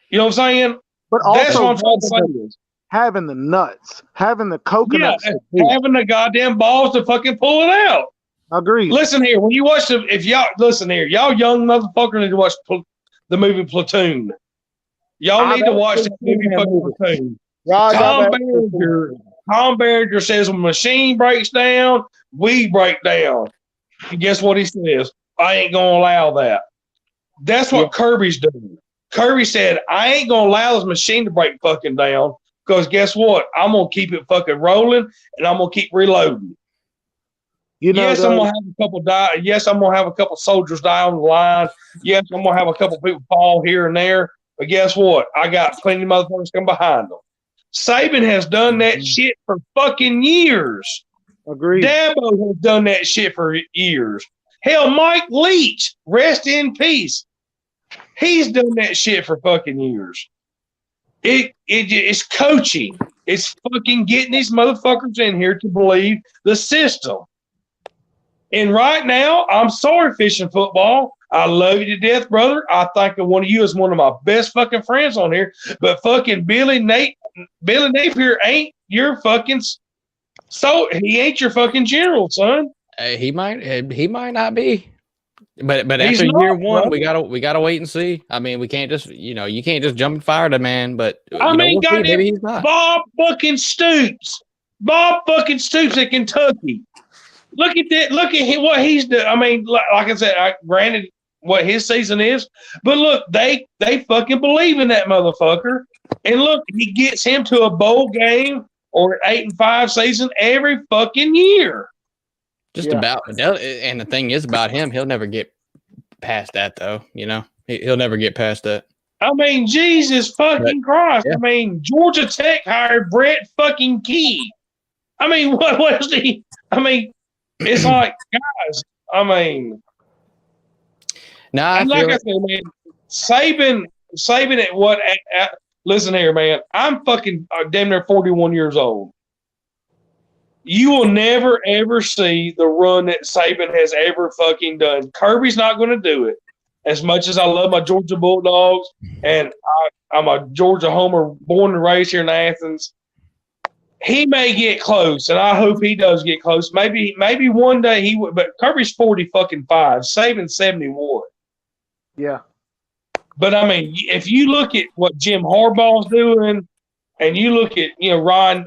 You know what I'm saying? But also, that's what I'm trying to say. Having the nuts, having the coconuts, having the goddamn balls to fucking pull it out. Agreed. Listen here, when you watch if y'all listen here, y'all young motherfuckers need to watch the movie Platoon. Y'all need to watch the movie fucking Platoon. Tom Berenger says when a machine breaks down, we break down. And guess what he says? I ain't gonna allow that. That's what Kirby's doing. Kirby said, I ain't gonna allow this machine to break fucking down because guess what? I'm gonna keep it fucking rolling and I'm gonna keep reloading. Yes, I'm gonna have a couple die. Yes, I'm gonna have a couple soldiers die on the line. Yes, I'm gonna have a couple people fall here and there. But guess what? I got plenty of motherfuckers come behind them. Saban has done that shit for fucking years. Agreed. Dabo has done that shit for years. Hell, Mike Leach, rest in peace. He's done that shit for fucking years. It's coaching. It's fucking getting these motherfuckers in here to believe the system. And right now, I'm sorry, Fishing Football. I love you to death, brother. I think of one of you as one of my best fucking friends on here. But fucking Billy Napier ain't your fucking he ain't your fucking general, son. He might not be. But after year one, bro, we gotta wait and see. I mean, we can't just you can't just jump and fire the man. But maybe he's not. Bob fucking Stoops at Kentucky. Look at that. Look at what he's doing. I mean, like I said, granted what his season is, but look, they fucking believe in that motherfucker. And look, he gets him to a bowl game or 8-5 season every fucking year. About, and the thing is about him, he'll never get past that, though. He'll never get past that. I mean, Jesus fucking Christ! Yeah. I mean, Georgia Tech hired Brett fucking Key. I mean, what was he? I mean, it's like, guys. I mean, I said, man, Saban at what? Listen here, man. I'm fucking damn near 41 years old. You will never, ever see the run that Saban has ever fucking done. Kirby's not going to do it. as much as I love my Georgia Bulldogs, and I'm a Georgia homer, born and raised here in Athens. He may get close, and I hope he does get close. Maybe one day he would. But Kirby's 40-5, Saban's 71. Yeah. But I mean, if you look at what Jim Harbaugh's doing, and you look at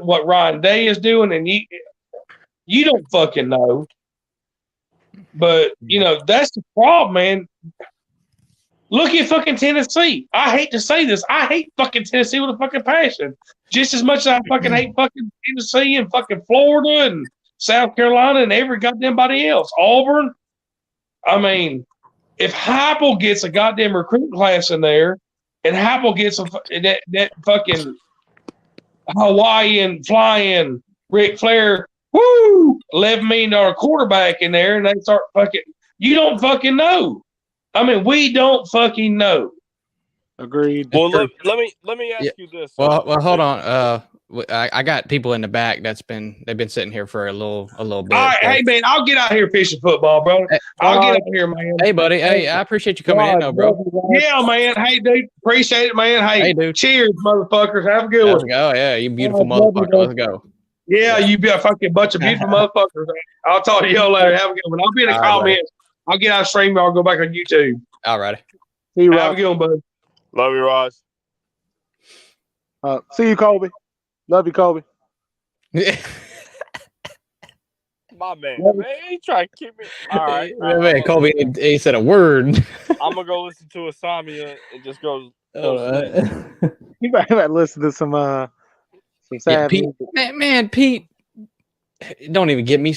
what Ryan Day is doing, and you don't fucking know. But that's the problem, man. Look at fucking Tennessee. I hate to say this. I hate fucking Tennessee with a fucking passion. Just as much as I fucking hate fucking Tennessee and fucking Florida and South Carolina and every goddamn body else. Auburn. I mean, if Heupel gets a goddamn recruit class in there, and Heupel gets that fucking Hawaiian flying Ric Flair, $11 million quarterback in there, and they start fucking, you don't fucking know. I mean, we don't fucking know. Agreed. Well, let me ask you this. Well, hold on. I got people in the back they've been sitting here for a little bit. All right, hey man, I'll get out here fishing football, bro. I'll get out here, man. Hey, buddy. Hey, I appreciate you coming in, though, bro. Yeah, man. Hey, dude, appreciate it, man. Hey, dude. Cheers, motherfuckers. Have a good one. Let's go. Yeah, you beautiful motherfucker. Let's go. Yeah, you be a fucking bunch of beautiful motherfuckers. Man. I'll talk to y'all later. Have a good one. I'll be in the comments. I'll get out of stream. I'll go back on YouTube. All right. See you, Have a good one, bud. Love you, Ross. See you, Kobe. Love you, Kobe. My man, he tried to keep me. All right. Man, Kobe, he said a word. I'm going to go listen to Asami and just go. You might listen to some sad Pete, music. man, Pete, don't get me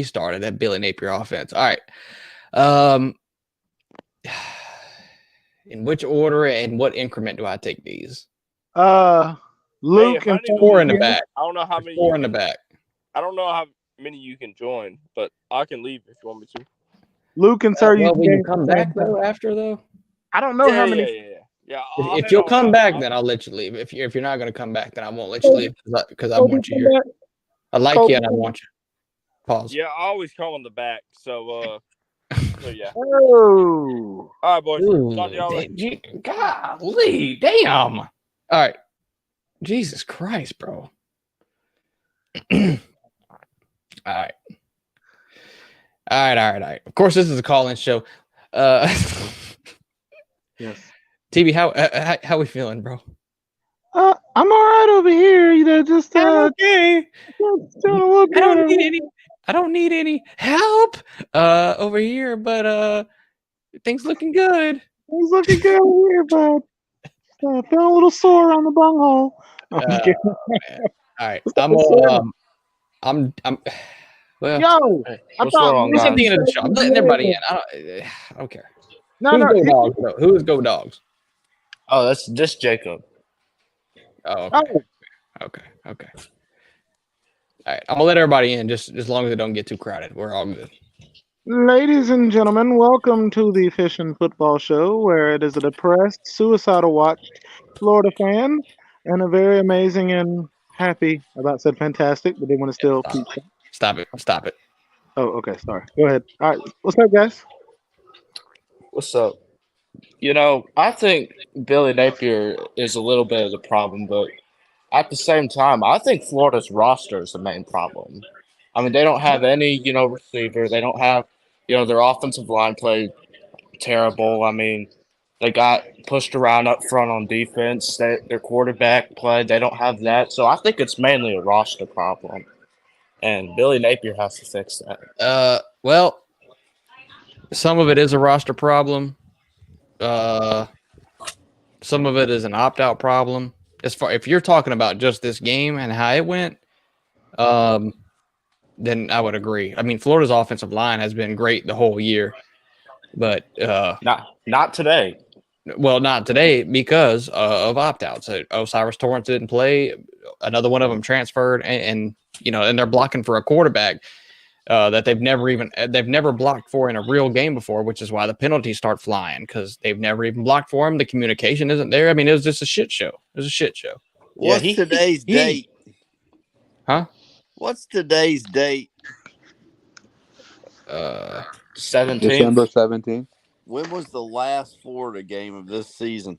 started. That Billy Napier offense. All right. In which order and what increment do I take these? Luke and 4 in the back. I don't know how many. 4 in the back. I don't know how many you can join, but I can leave if you want me to. Luke and Sir, will you come back though? I don't know how many. Yeah. If you'll come back, then I'll let you leave. If you're not going to come back, then I won't let you leave because I want you here. I like you and I want you. Pause. Yeah, I always come on the back. So yeah. Oh. All right, boys. Ooh, Talk to y'all later. golly, damn. All right. Jesus Christ, bro. All right. Of course, this is a call-in show. Yes. TV, how we feeling, bro? I'm all right over here. Just okay. I I don't need any help over here, but things looking good. It's looking good over here, but feeling a little sore on the bunghole. Man. All right, I'm well. Yo, Hey, I what's thought wrong, Who's guys? at the end of the show? I'm letting everybody in. I don't care. No, Who's Go Dogs, bro? Who's Go Dogs? Oh, that's just Jacob. Oh, okay. Okay. All right, I'm gonna let everybody in just as long as it don't get too crowded. We're all good. Ladies and gentlemen, welcome to the Fish and Football Show, where it is a depressed, suicidal watched Florida fan and a very amazing and happy, about said fantastic, but they want to still keep. Stop it. Oh, okay, sorry. Go ahead. All right, what's up, guys? What's up? I think Billy Napier is a little bit of the problem, but at the same time, I think Florida's roster is the main problem. I mean, they don't have any, receiver. They don't have, their offensive line play terrible. I mean, they got pushed around up front on defense. Their quarterback play, they don't have that. So I think it's mainly a roster problem. And Billy Napier has to fix that. Well, some of it is a roster problem. Some of it is an opt-out problem. If you're talking about just this game and how it went, then I would agree. I mean, Florida's offensive line has been great the whole year, but Not today. Well, not today because of opt-outs. Osiris Torrance didn't play. Another one of them transferred, and they're blocking for a quarterback that they've never blocked for in a real game before, which is why the penalties start flying because they've never even blocked for him. The communication isn't there. I mean, it was just a shit show. It was a shit show. What's today's date? Huh? What's today's date? 17th. December 17th. When was the last Florida game of this season?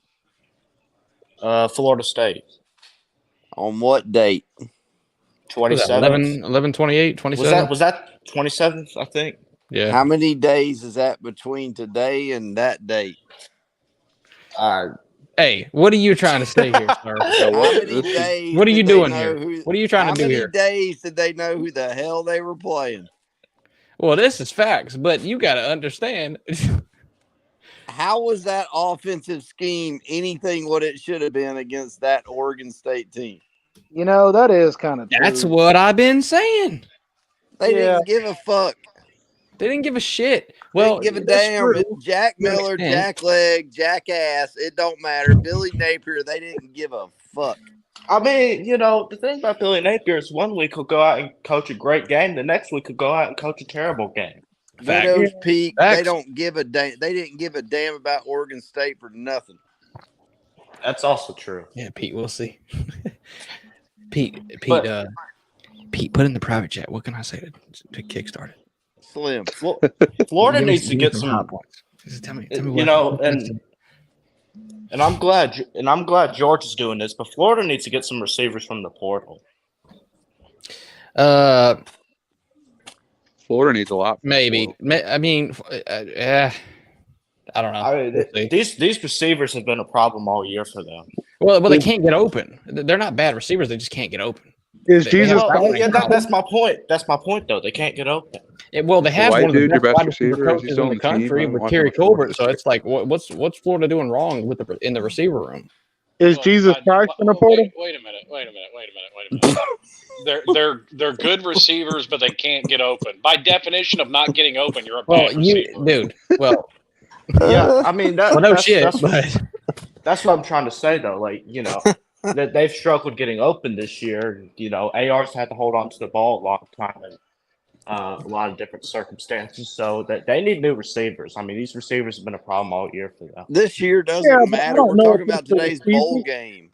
Florida State. On what date? 27th. 11/28, 27. Was that 27th? I think. Yeah. How many days is that between today and that date? Hey, what are you trying to say here, sir? How many days? What are you did they doing know here? What are you trying to do here? How many days did they know who the hell they were playing? Well, this is facts, but you got to understand. How was that offensive scheme anything what it should have been against that Oregon State team? You know, that is kind of true. That's what I've been saying. They didn't give a fuck. They didn't give a shit. Well, didn't give a damn. Jack Miller, Jack Leg, Jackass, it don't matter. Billy Napier, they didn't give a fuck. I mean, you know, the thing about Billy Napier is 1 week he'll go out and coach a great game. The next week he'll go out and coach a terrible game. Widow's Peak, they don't give a damn. They didn't give a damn about Oregon State for nothing. That's also true. Yeah, Pete, we'll see. Pete, put in the private chat. What can I say to kickstart it? Slim. Florida needs to get some hot points. Tell me you know, and I'm glad George is doing this, but Florida needs to get some receivers from the portal. Florida needs a lot. Maybe. I mean, I don't know. I mean, these receivers have been a problem all year for them. Well, they can't get open. They're not bad receivers. They just can't get open. Is Jesus? That's my point. That's my point, though. They can't get open. Well, they have one of the best wide receiver coaches coaches in the country with Terry Colbert. So it's like, what's Florida doing wrong in the receiver room? Is Jesus Christ in the portal? Wait a minute. They're good receivers, but they can't get open. By definition of not getting open, you're a bad receiver. Dude. Well, yeah. I mean, that's what I'm trying to say, though. Like, you know, that they've struggled getting open this year. You know, AR's had to hold on to the ball a long time and a lot of different circumstances. So that they need new receivers. I mean, these receivers have been a problem all year for them. This year doesn't matter. We're talking about today's bowl game.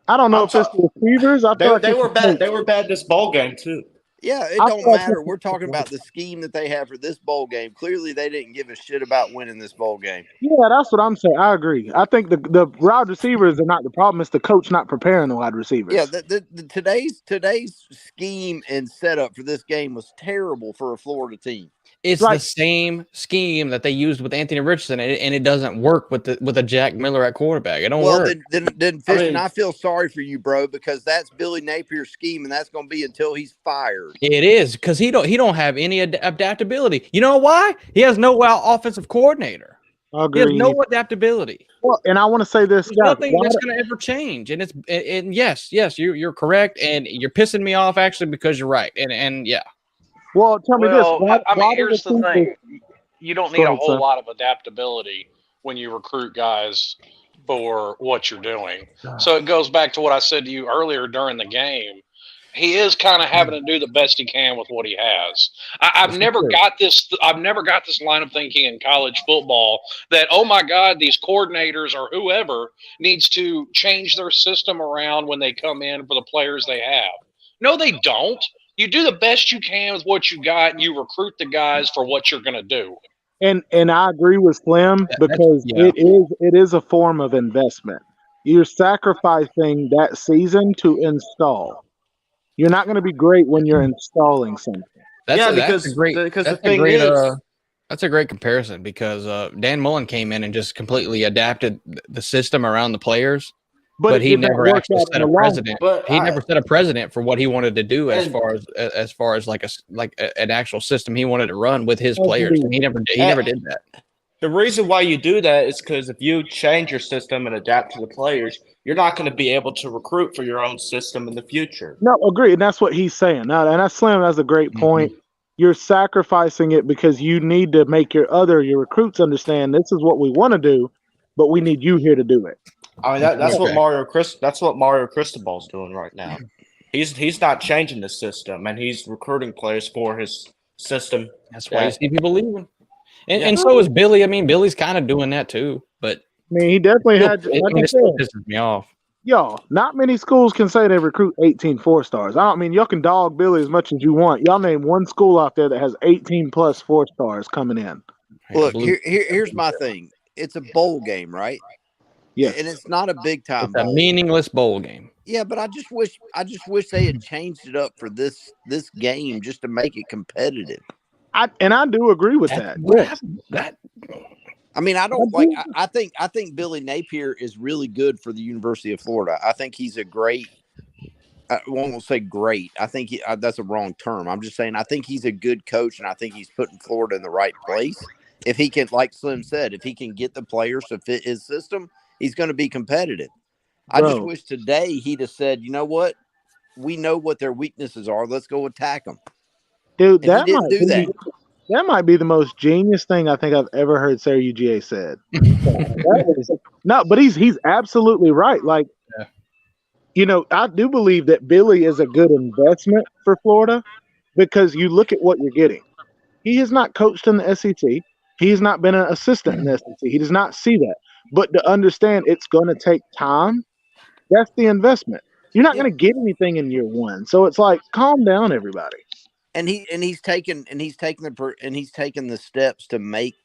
I don't know if it's the receivers. They were bad. They were bad this bowl game too. Yeah, it don't matter. We're talking about the scheme that they have for this bowl game. Clearly, they didn't give a shit about winning this bowl game. Yeah, that's what I'm saying. I agree. I think the wide receivers are not the problem. It's the coach not preparing the wide receivers. Yeah, today's scheme and setup for this game was terrible for a Florida team. It's the same scheme that they used with Anthony Richardson, and it doesn't work with a Jack Miller at quarterback. It don't work. Then Fishman, I feel sorry for you, bro, because that's Billy Napier's scheme, and that's going to be until he's fired. It is, because he don't have any adaptability. You know why? He has no offensive coordinator. He has no adaptability. Well, and I want to say this, nothing that's going to ever change. And yes, you're correct, and you're pissing me off actually because you're right. And yeah. Well, tell me this. Here's the thing. You don't need a whole lot of adaptability when you recruit guys for what you're doing. So it goes back to what I said to you earlier during the game. He is kind of having to do the best he can with what he has. I've never got this line of thinking in college football that, oh my God, these coordinators or whoever needs to change their system around when they come in for the players they have. No, they don't. You do the best you can with what you got, and you recruit the guys for what you're going to do. And I agree with Slim because it is a form of investment. You're sacrificing that season to install. You're not going to be great when you're installing something. That's a great comparison because Dan Mullen came in and just completely adapted the system around the players. But he never actually set a precedent. He never set a precedent for what he wanted to do as far as like an actual system he wanted to run with his players. And he never did that. The reason why you do that is because if you change your system and adapt to the players, you're not going to be able to recruit for your own system in the future. No, agree, and that's what he's saying. Now, and that's Slim. That's a great point. Mm-hmm. You're sacrificing it because you need to make your recruits understand this is what we want to do, but we need you here to do it. I mean that's what Mario Cristobal's doing right now. He's not changing the system, and he's recruiting players for his system. That's why you see people leaving, and so is Billy. I mean, Billy's kind of doing that too. But I mean, he definitely had. It still pisses me off. Y'all, not many schools can say they recruit 18 4-stars. I mean, y'all can dog Billy as much as you want. Y'all name one school out there that has 18 plus 4-stars coming in. Look, here's my thing. It's a bowl game, right? Yes. And it's not a big time It's a bowl. meaningless bowl game. Yeah, but I just wish they had changed it up for this game just to make it competitive. I do agree with that. Yes. I mean, I don't like. I think Billy Napier is really good for the University of Florida. I think he's a great. I won't say great. I think that's a wrong term. I'm just saying I think he's a good coach, and I think he's putting Florida in the right place. If he can, like Slim said, if he can get the players to fit his system, he's going to be competitive. I just wish today he'd have said, you know what? We know what their weaknesses are. Let's go attack them. Dude, and he didn't do that. That might be the most genius thing I think I've ever heard Sarah UGA said. No, but he's absolutely right. Like, I do believe that Billy is a good investment for Florida because you look at what you're getting. He has not coached in the SEC. He has not been an assistant in the SEC. He does not see that. But to understand it's going to take time, that's the investment. You're not going to get anything in year one. So it's like, calm down, everybody. And he's taken the steps to make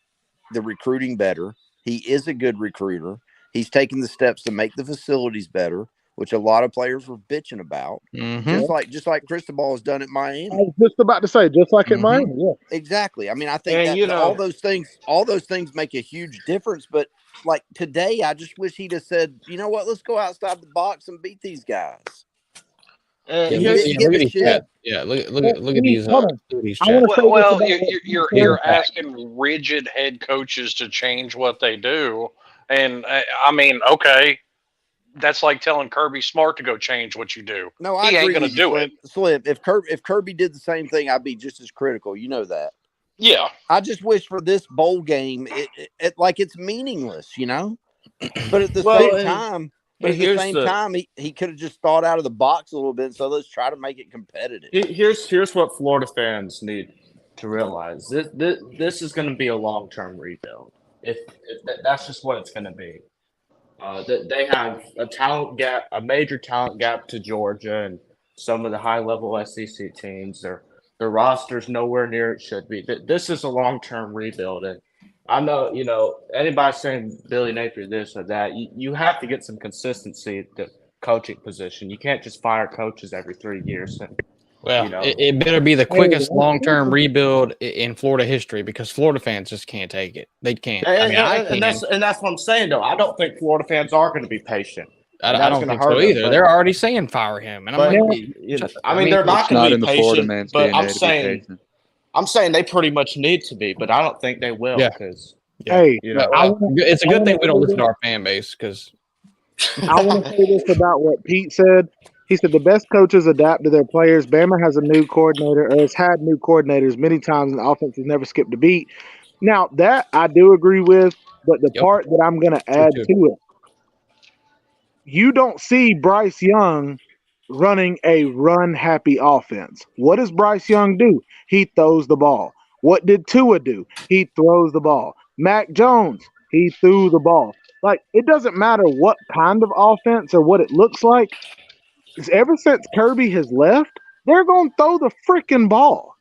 the recruiting better. He is a good recruiter. He's taken the steps to make the facilities better, which a lot of players were bitching about. Mm-hmm. Just like Cristobal has done at Miami. I was just about to say, just like at Miami. Yeah. Exactly. I mean, I think that all those things make a huge difference. But like today, I just wish he'd have said, you know what, let's go outside the box and beat these guys. Look at these stats. Yeah, look at these. Well, you're asking rigid head coaches to change what they do, and I mean, okay, that's like telling Kirby Smart to go change what you do. No, I agree. He ain't going to do it. Slim, if Kirby did the same thing, I'd be just as critical. You know that. Yeah. I just wish for this bowl game, it like it's meaningless, But at the same time. But at the same time, he could have just thought out of the box a little bit. So let's try to make it competitive. Here's what Florida fans need to realize: this is going to be a long-term rebuild. If that's just what it's going to be. They have a major talent gap to Georgia and some of the high-level SEC teams. Their roster's nowhere near it should be. This is a long-term rebuild, and I know, anybody saying Billy Napier this or that, you have to get some consistency at the coaching position. You can't just fire coaches every 3 years. And, it better be the quickest long-term rebuild in Florida history because Florida fans just can't take it. They can't. And that's what I'm saying, though. I don't think Florida fans are going to be patient. I don't think so either. They're already saying fire him. And I'm like, they're not going to be patient, but I'm saying they pretty much need to be, but I don't think they will. Yeah. Because it's a good thing we don't listen to our fan base because I want to say this about what Pete said. He said the best coaches adapt to their players. Bama has a new coordinator, or has had new coordinators many times, and the offense has never skipped a beat. Now, that I do agree with, but the part that I'm going to add to it, you don't see Bryce Young running a run-happy offense. What does Bryce Young do? He throws the ball. What did Tua do? He throws the ball. Mac Jones, he threw the ball. Like, it doesn't matter what kind of offense or what it looks like. Ever since Kirby has left, they're going to throw the freaking ball.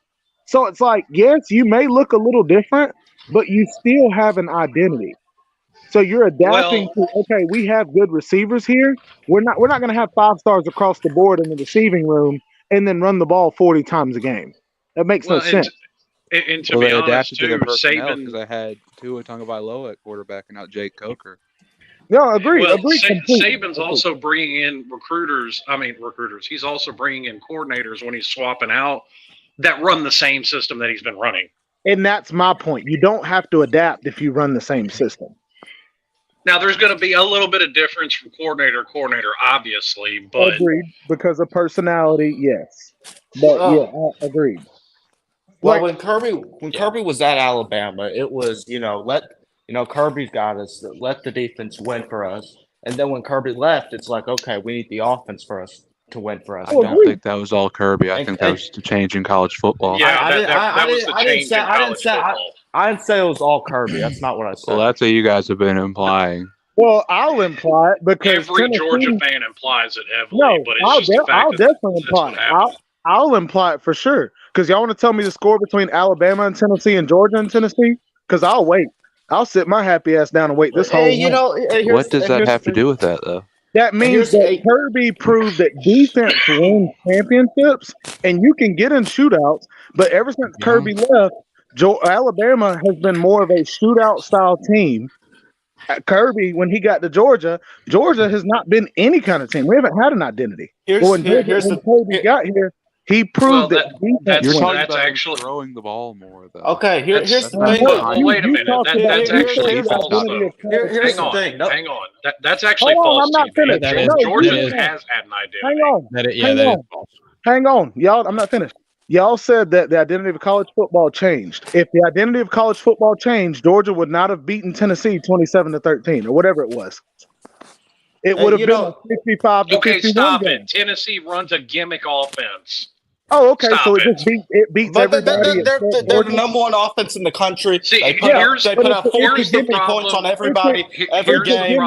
So it's like, yes, you may look a little different, but you still have an identity. So you're adapting to, okay, we have good receivers here. We're not going to have 5 stars across the board in the receiving room and then run the ball 40 times a game. That makes no sense. And to be honest, too, Saban, because I had Tua Tagovailoa at quarterback and not Jake Coker. No, agreed. Well, completely. Saban's also bringing in recruiters. He's also bringing in coordinators when he's swapping out that run the same system that he's been running. And that's my point. You don't have to adapt if you run the same system. Now, there's going to be a little bit of difference from coordinator to coordinator, obviously, but agreed because of personality, yes. But I agreed. Well, when Kirby was at Alabama, it was Kirby's got us. Let the defense win for us. And then when Kirby left, it's like, okay, we need the offense for us to win for us. I don't think that was all Kirby. I think that was the change in college football. Yeah, that was the change in college football. I didn't say it was all Kirby. That's not what I said. Well, that's what you guys have been implying. Well, I'll imply it because every Georgia fan implies it heavily. But it's I'll definitely imply it. I'll imply it for sure. Because y'all want to tell me the score between Alabama and Tennessee and Georgia and Tennessee? because I'll wait. I'll sit my happy ass down and wait this whole night. What does that have to do with that, though? That means that Kirby proved that defense wins championships, and you can get in shootouts. But ever since Kirby left, Alabama has been more of a shootout style team. Kirby, when he got to Georgia has not been any kind of team. We haven't had an identity. When Kirby got here, he proved that defense. You're talking that's about actually throwing the ball more, though. Okay, here's the thing. Well, wait a minute. That's actually false. Here's the thing. Hang on. That's actually false. I'm not finished. Georgia has had an identity. Hang on. Hang on, y'all. I'm not finished. Y'all said that the identity of college football changed. If the identity of college football changed, Georgia would not have beaten Tennessee 27-13 or whatever it was. It would have been a 55-51 Okay, stop game. it. Tennessee runs a gimmick offense. Oh, okay. Stop so it. it beats But everybody. they're the number one offense in the country. See, They put up 450 points on everybody every game.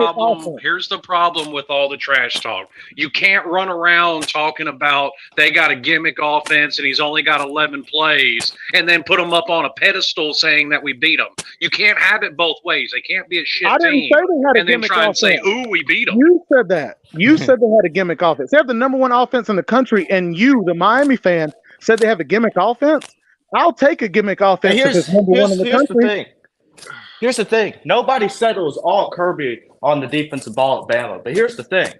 Here's the problem with all the trash talk. You can't run around talking about they got a gimmick offense and he's only got 11 plays and then put them up on a pedestal saying that we beat them. You can't have it both ways. They can't be a shit team and then try and say, ooh, we beat them. You said that. You said they had a gimmick offense. They have the number one offense in the country, and you, the Miami fan, said they have a gimmick offense. I'll take a gimmick offense if it's number one in the country. Here's the thing. Nobody said it was all Kirby on the defensive ball at Bama. But here's the thing.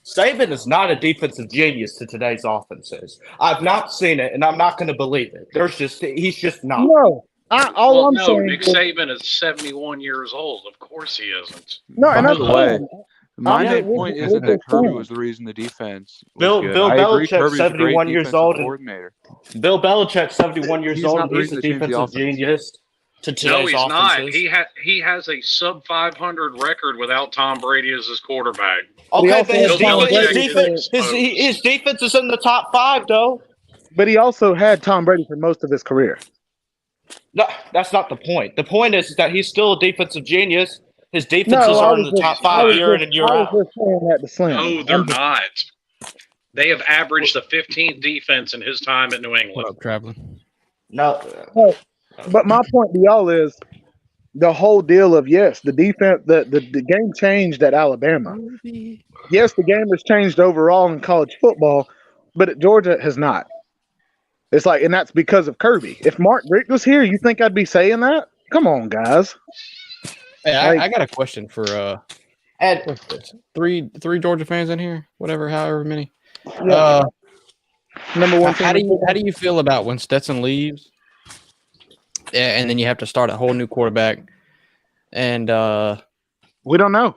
Saban is not a defensive genius to today's offenses. I've not seen it, and I'm not going to believe it. He's just not. No. I'm saying Nick Saban is 71 years old. Of course he isn't. No, and by the way, my main point isn't that Kirby was the reason the defense was good. Bill Belichick, 71 years old. Coordinator. Bill Belichick, 71 years old. He's He's a defensive genius to today's No, he's offenses. not. He has a sub 500 record without Tom Brady as his quarterback. Okay, but Belichick his defense is in the top 5, though. But he also had Tom Brady for most of his career. No, that's not the point. The point is that he's still a defensive genius. His defenses are in the top 5 year in and year out. No, they're not. They have averaged the 15th defense in his time at New England. What up, traveling? No. But my point to y'all is the whole deal of, yes, the defense, the game changed at Alabama. Yes, the game has changed overall in college football, but at Georgia it has not. It's like, and that's because of Kirby. If Mark Richt was here, you think I'd be saying that? Come on, guys. Hey, I got a question for three Georgia fans in here, however many. Yeah. Number one. How do you feel about when Stetson leaves, and then you have to start a whole new quarterback? And we don't know.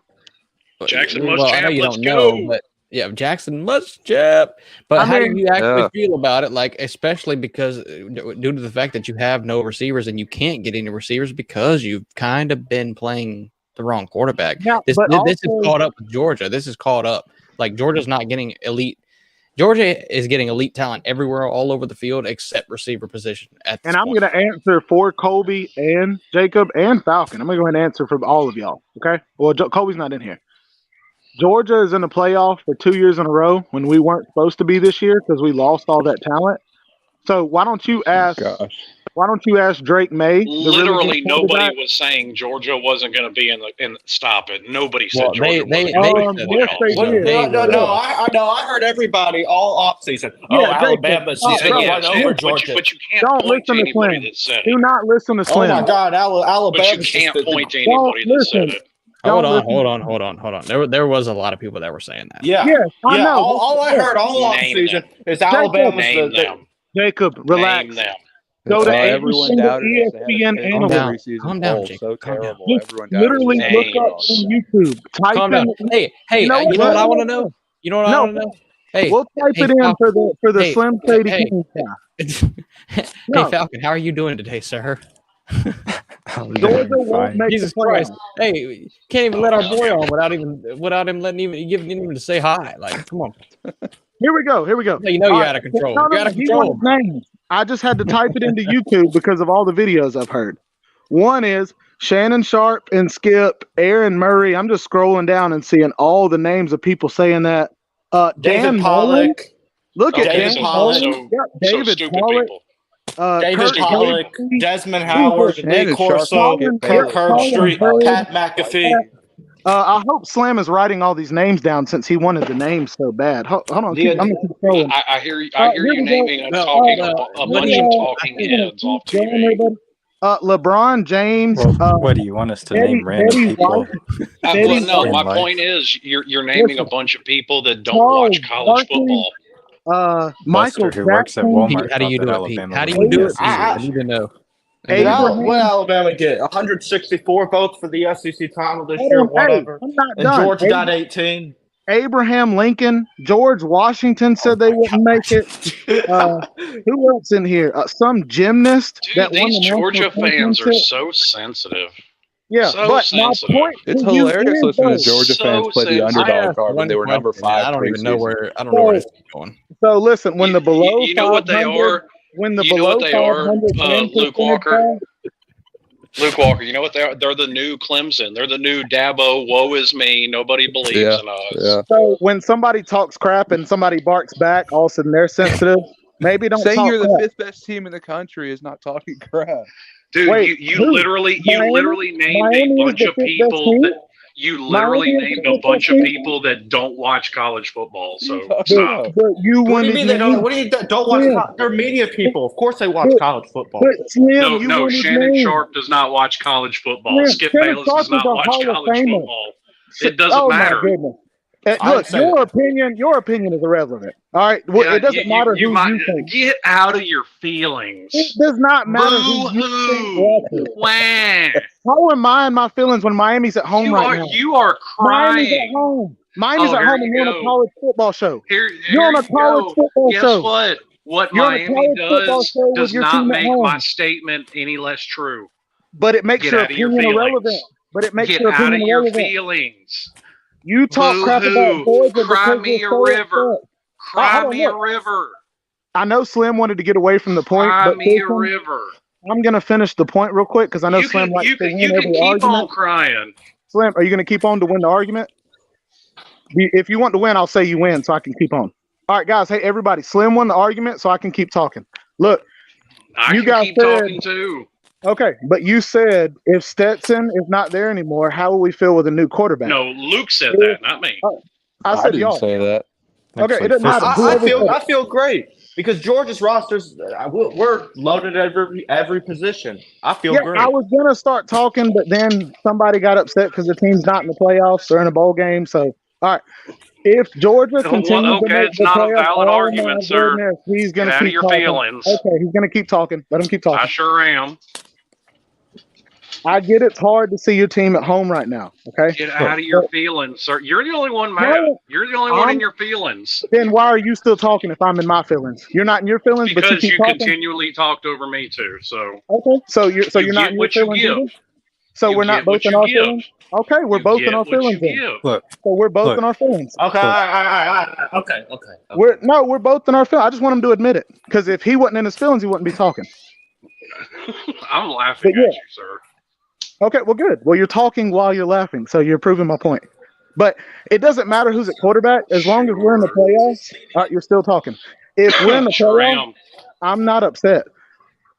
Jackson Muschamp, I know you don't know, but yeah, Jackson Muschamp. But how do you actually feel about it? Like, especially because due to the fact that you have no receivers and you can't get any receivers because you've kind of been playing the wrong quarterback. Yeah, this is caught up with Georgia. This is caught up. Like, Georgia's not getting elite. Georgia is getting elite talent everywhere, all over the field, except receiver position. And I'm going to answer for Colby and Jacob and Falcon. I'm going to go ahead and answer for all of y'all. Okay. Well, Colby's not in here. Georgia is in the playoff for 2 years in a row when we weren't supposed to be this year because we lost all that talent. So why don't you ask? Why don't you ask Drake May? Literally, nobody was saying Georgia wasn't going to be in the. Stop it! Nobody said Georgia wasn't. No, I heard everybody all offseason. Alabama's run over Georgia. But you can't point to anybody that said it. Do not listen to Slim. Oh my God, Alabama! But you can't point to anybody that said it. Hold on. There was a lot of people that were saying that. Yeah. I know. All I heard all offseason is Alabama. Jacob, relax. Go to everyone doubted ESPN analyst. Calm down, Jacob. Calm down. Literally look up on YouTube. Calm down. Hey, you know what I want to know? You know what I want to know? Hey, we'll type it in for the Slim Shady King guy. Hey, Falcon, how are you doing today, sir? Georgia won't make Jesus Christ! Hey, can't even let our boy on without him giving him to say hi. Like, come on. Here we go. Yeah, you know you're out of control. You're out of control. I just had to type it into YouTube because of all the videos I've heard. One is Shannon Sharp and Skip, Aaron Murray. I'm just scrolling down and seeing all the names of people saying that. Dan Pollock. Look at Dan Pollock. David Pollock. David Kurt Pollock, Hurd, Desmond Howard, Lee Shannon Corso, Sharp, Kirk Herbstreit, Colin Pat Hurd. McAfee. I hope Slam is writing all these names down since he wanted the names so bad. Hold on, I'm gonna keep scrolling. I hear you naming a bunch of talking heads off TV. LeBron James. What do you want us to name random people? My point is you're naming a bunch of people that don't watch college football. Michael Buster, who works at Jackson. Walmart, How do you thought do that it, Pete? Alabama How do would you win do the it, Pete? SEC. I need to know. What Alabama get? 164 votes for the SEC title this year, whatever. I'm not And done. Georgia got 18. Abraham Lincoln, George Washington said they wouldn't make it. Who else in here? Some gymnast. Dude, these Georgia fans are so sensitive. Yeah, so but sensitive. my point It's to you hilarious is, listening to Georgia so fans play the sensitive. underdog card when they were number 5. I don't even know preseason. where. I don't know where this is going. So listen, when the below You know what they 500 are? when the You know below what they are, 500 Luke Walker? Luke Walker, you know what they are? They're the new Clemson. They're the new Dabo. Woe is me. Nobody believes in us. Yeah. So when somebody talks crap and somebody barks back, all of a sudden they're sensitive. Maybe don't Saying talk you're the crap. 5th best team in the country is not talking crap. Dude, Wait, you who? literally Miami? named Miami a is bunch the of 5th best people team? that you literally Miami is named the a 5th bunch best of team? people that don't watch college football. So But- stop. But you What do you wanted mean they don't? names. What do you don't watch? Slim, They're media people. Of course they watch but- college football. but Slim, No, you no. wanted Shannon names. Sharp does not watch college football. Slim, Skip Shannon Bayless Sharp does is not a watch Hall of college Famer. football. It doesn't Oh matter. my goodness. I Look, didn't say your opinion is irrelevant. All right, well, Yeah, it doesn't matter who might you think. get out of your feelings. It does not matter who you think watches. Wah. How am I in my feelings when Miami's at home right now? You are Miami's at crying. home. Miami's Oh, at here home, you and you're on a go. college football show. Here You're on a you college go. football Guess show. what? What You're on a Miami college football does show with does your not team at make home. my statement any less true. But it makes Get your out of your opinion feelings. irrelevant. But it makes Get your out opinion of your irrelevant. feelings. You talk crap about Boo-hoo. Georgia Cry because me you're a so river. upset. Cry hold on, me a look. river. I know Slim wanted to get away from the point, Cry but me a Christian, river. I'm going to finish the point real quick because I know You Slim can likes you to can you win can every keep on argument. crying. Slim, are you going to keep on to win the argument? If you want to win, I'll say you win so I can keep on. All right, guys. Hey, everybody. Slim won the argument so I can keep talking. Look, I you can guys keep said, talking too. okay, but you said if Stetson is not there anymore, how will we feel with a new quarterback? No, Luke said that, not me. I said didn't y'all. say that. Okay, it doesn't matter. I feel great because Georgia's rosters. We're loaded at every position. I feel great. I was gonna start talking, but then somebody got upset because the team's not in the playoffs or in a bowl game. So, all right, if Georgia continues to make it's the not a playoffs, valid oh argument, my sir. goodness, he's Get gonna out of keep your talking. feelings. Okay, he's gonna keep talking. Let him keep talking. I sure am. I get it's hard to see your team at home right now. Okay, Get out of your feelings, sir. You're the only one mad. No, You're the only one in your feelings. Then why are you still talking if I'm in my feelings? You're not in your feelings, but you Because keep you talking. continually talked over me too. So Okay, so you're you not get in your what you feelings give. either? So You we're not get both what in you our give. feelings? Okay, we're You both get in our what you feelings then. give. Look, So we're both Look. in our feelings. Okay, okay. We're both in our feelings. I just want him to admit it. Because if he wasn't in his feelings, he wouldn't be talking. I'm laughing But yeah. at you, sir. Okay, well, good. Well, you're talking while you're laughing, so you're proving my point. But it doesn't matter who's at quarterback. As long as we're in the playoffs, you're still talking. If we're in the Sure playoffs, am. I'm not upset.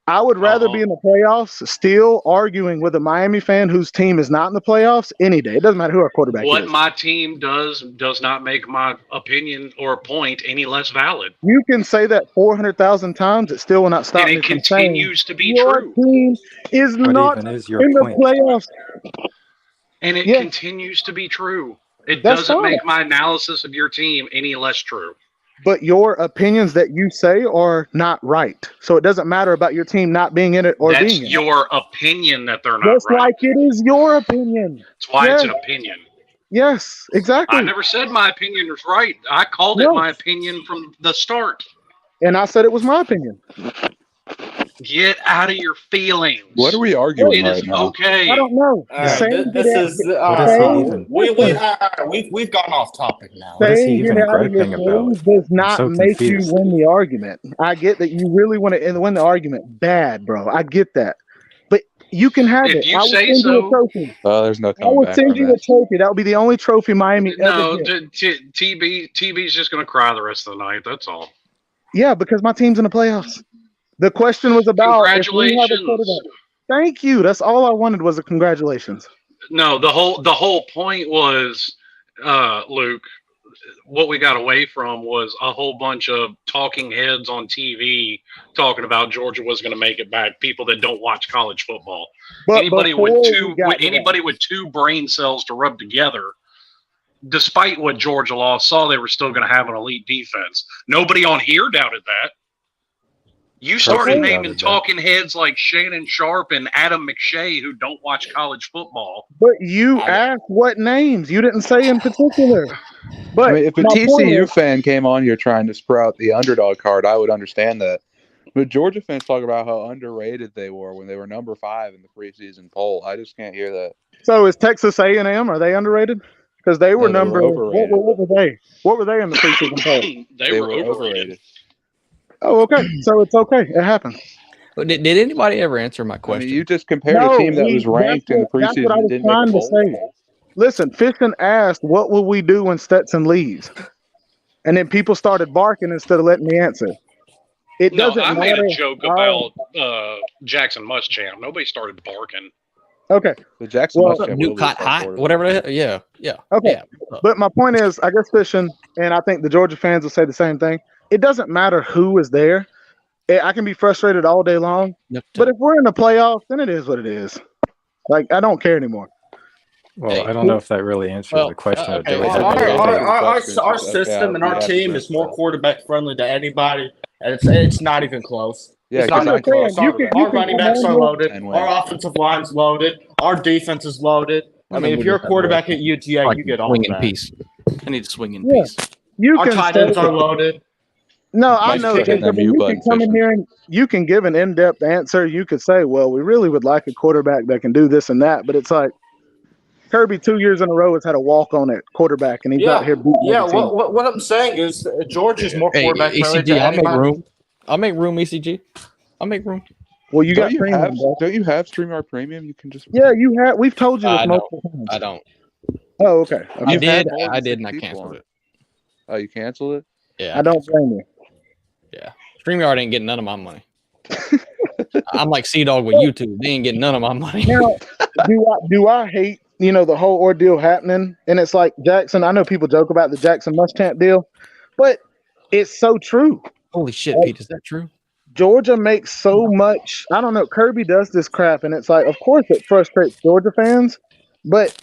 I would rather be in the playoffs still arguing with a Miami fan whose team is not in the playoffs any day. It doesn't matter who our quarterback What is. my team does not make my opinion or point any less valid. You can say that 400,000 times. It still will not stop And me it from saying continues to be your true. team is What not even is your in the point? playoffs. And it Yeah. continues to be true. It That's doesn't fine. make my analysis of your team any less true. But your opinions that you say are not right. So it doesn't matter about your team not being in it or That's being in it. your opinion that they're not Just right. like it is your opinion. That's why it's Yeah. an opinion. Yes, exactly. I never said my opinion was right. I called No. it my opinion from the start. And I said it was my opinion. Get out of your feelings. What are we arguing It right is now? okay. I don't know. All right, Saying this get is What is he even? we've gone off topic now. What is he saying even get out of your griping about? feelings does I'm not so make you confused. win the argument. I get that you really want to win the argument bad, bro. I get that. But you can have If it. you I will say send you a so. trophy. Oh, there's no I coming will back send from you a that. trophy. That will be the only trophy Miami No, ever gets. TB's just going to cry the rest of the night. That's all. Yeah, because my team's in the playoffs. The question was about if we have a Congratulations. quarterback. Thank you. That's all I wanted was a congratulations. No, the whole point was, Luke, what we got away from was a whole bunch of talking heads on TV talking about Georgia was going to make it back. People that don't watch college football. But Anybody before with two brain cells to rub together, despite what Georgia lost, saw they were still going to have an elite defense. Nobody on here doubted that. You started naming talking heads like Shannon Sharp and Adam McShay who don't watch college football. But you asked what names. You didn't say in particular. But I mean, if a my point TCU is- fan came on here trying to sprout the underdog card, I would understand that. But Georgia fans talk about how underrated they were when they were number 5 in the preseason poll. I just can't hear that. So is Texas A&M, are they underrated? Because they were No, they were overrated. What were they? What were they in the preseason poll? They were overrated. Oh, okay. So it's okay. It happens. But did anybody ever answer my I question? mean, you just compared a team that was ranked in the That's what I preseason and was didn't make trying a to bowl say. game. Listen, Fishman asked, what will we do when Stetson leaves? And then people started barking instead of letting me answer. It No, doesn't I matter. made a joke about Jackson Muschamp. Nobody started barking. Okay. The Jackson Well, Muschamp will Duke be the hot, starting hot, quarterback. whatever. Yeah. Okay. Yeah. But my point is, I guess Fishman, and I think the Georgia fans will say the same thing. It doesn't matter who is there. I can be frustrated all day long. But if we're in the playoffs, then it is what it is. Like, I don't care anymore. Well, I don't know if that really answers the question. Of do we have Our system and our team is more quarterback friendly than anybody, and it's not even close. Yeah, it's not even close. Our can running backs are come loaded. and win. Our offensive line's loaded. Our defense is loaded. I mean, if you're a quarterback at UGA, you get all swing of in that. peace. I need to swing in Yeah. peace. You Our can tight say- ends are loaded. No, I Nice know. kicking. Jacob, you can come in here and you can give an in-depth answer. You could say, well, we really would like a quarterback that can do this and that. But it's like Kirby 2 years in a row has had a walk-on at quarterback, and he's out here beating every team. What I'm saying is Georgia's more quarterback friendly ECG, than I'll make anybody. room. I'll make room, ECG. I'll make room. Well, you got Don't premium, bro. you have StreamYard Premium? You can just Yeah, you have. We've told you this I multiple times. I don't. Oh, okay. I You've had did, more than and 6 I people canceled on. it. Oh, you canceled it? Yeah, I don't blame you. Yeah, StreamYard ain't getting none of my money. I'm like Dog with YouTube. They ain't getting none of my money. Now, do I hate the whole ordeal happening? And it's like Jackson. I know people joke about the Jackson Muschamp deal, but it's so true. Holy shit, Pete, is that true? Georgia makes so much. I don't know. Kirby does this crap, and it's like, of course, it frustrates Georgia fans, but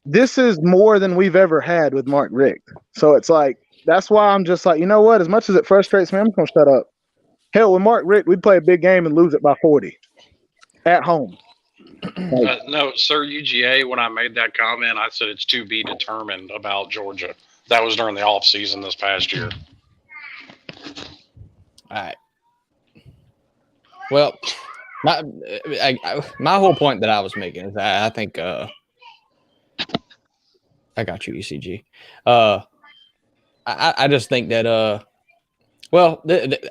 this is more than we've ever had with Mark Richt. So it's like, that's why I'm just like, you know what? As much as it frustrates me, I'm going to shut up. Hell, with Mark Richt, we'd play a big game and lose it by 40 at home. No, sir, UGA, when I made that comment, I said it's to be determined about Georgia. That was during the offseason this past year. All right. Well, my whole point that I was making is I think I got you, ECG. I just think that I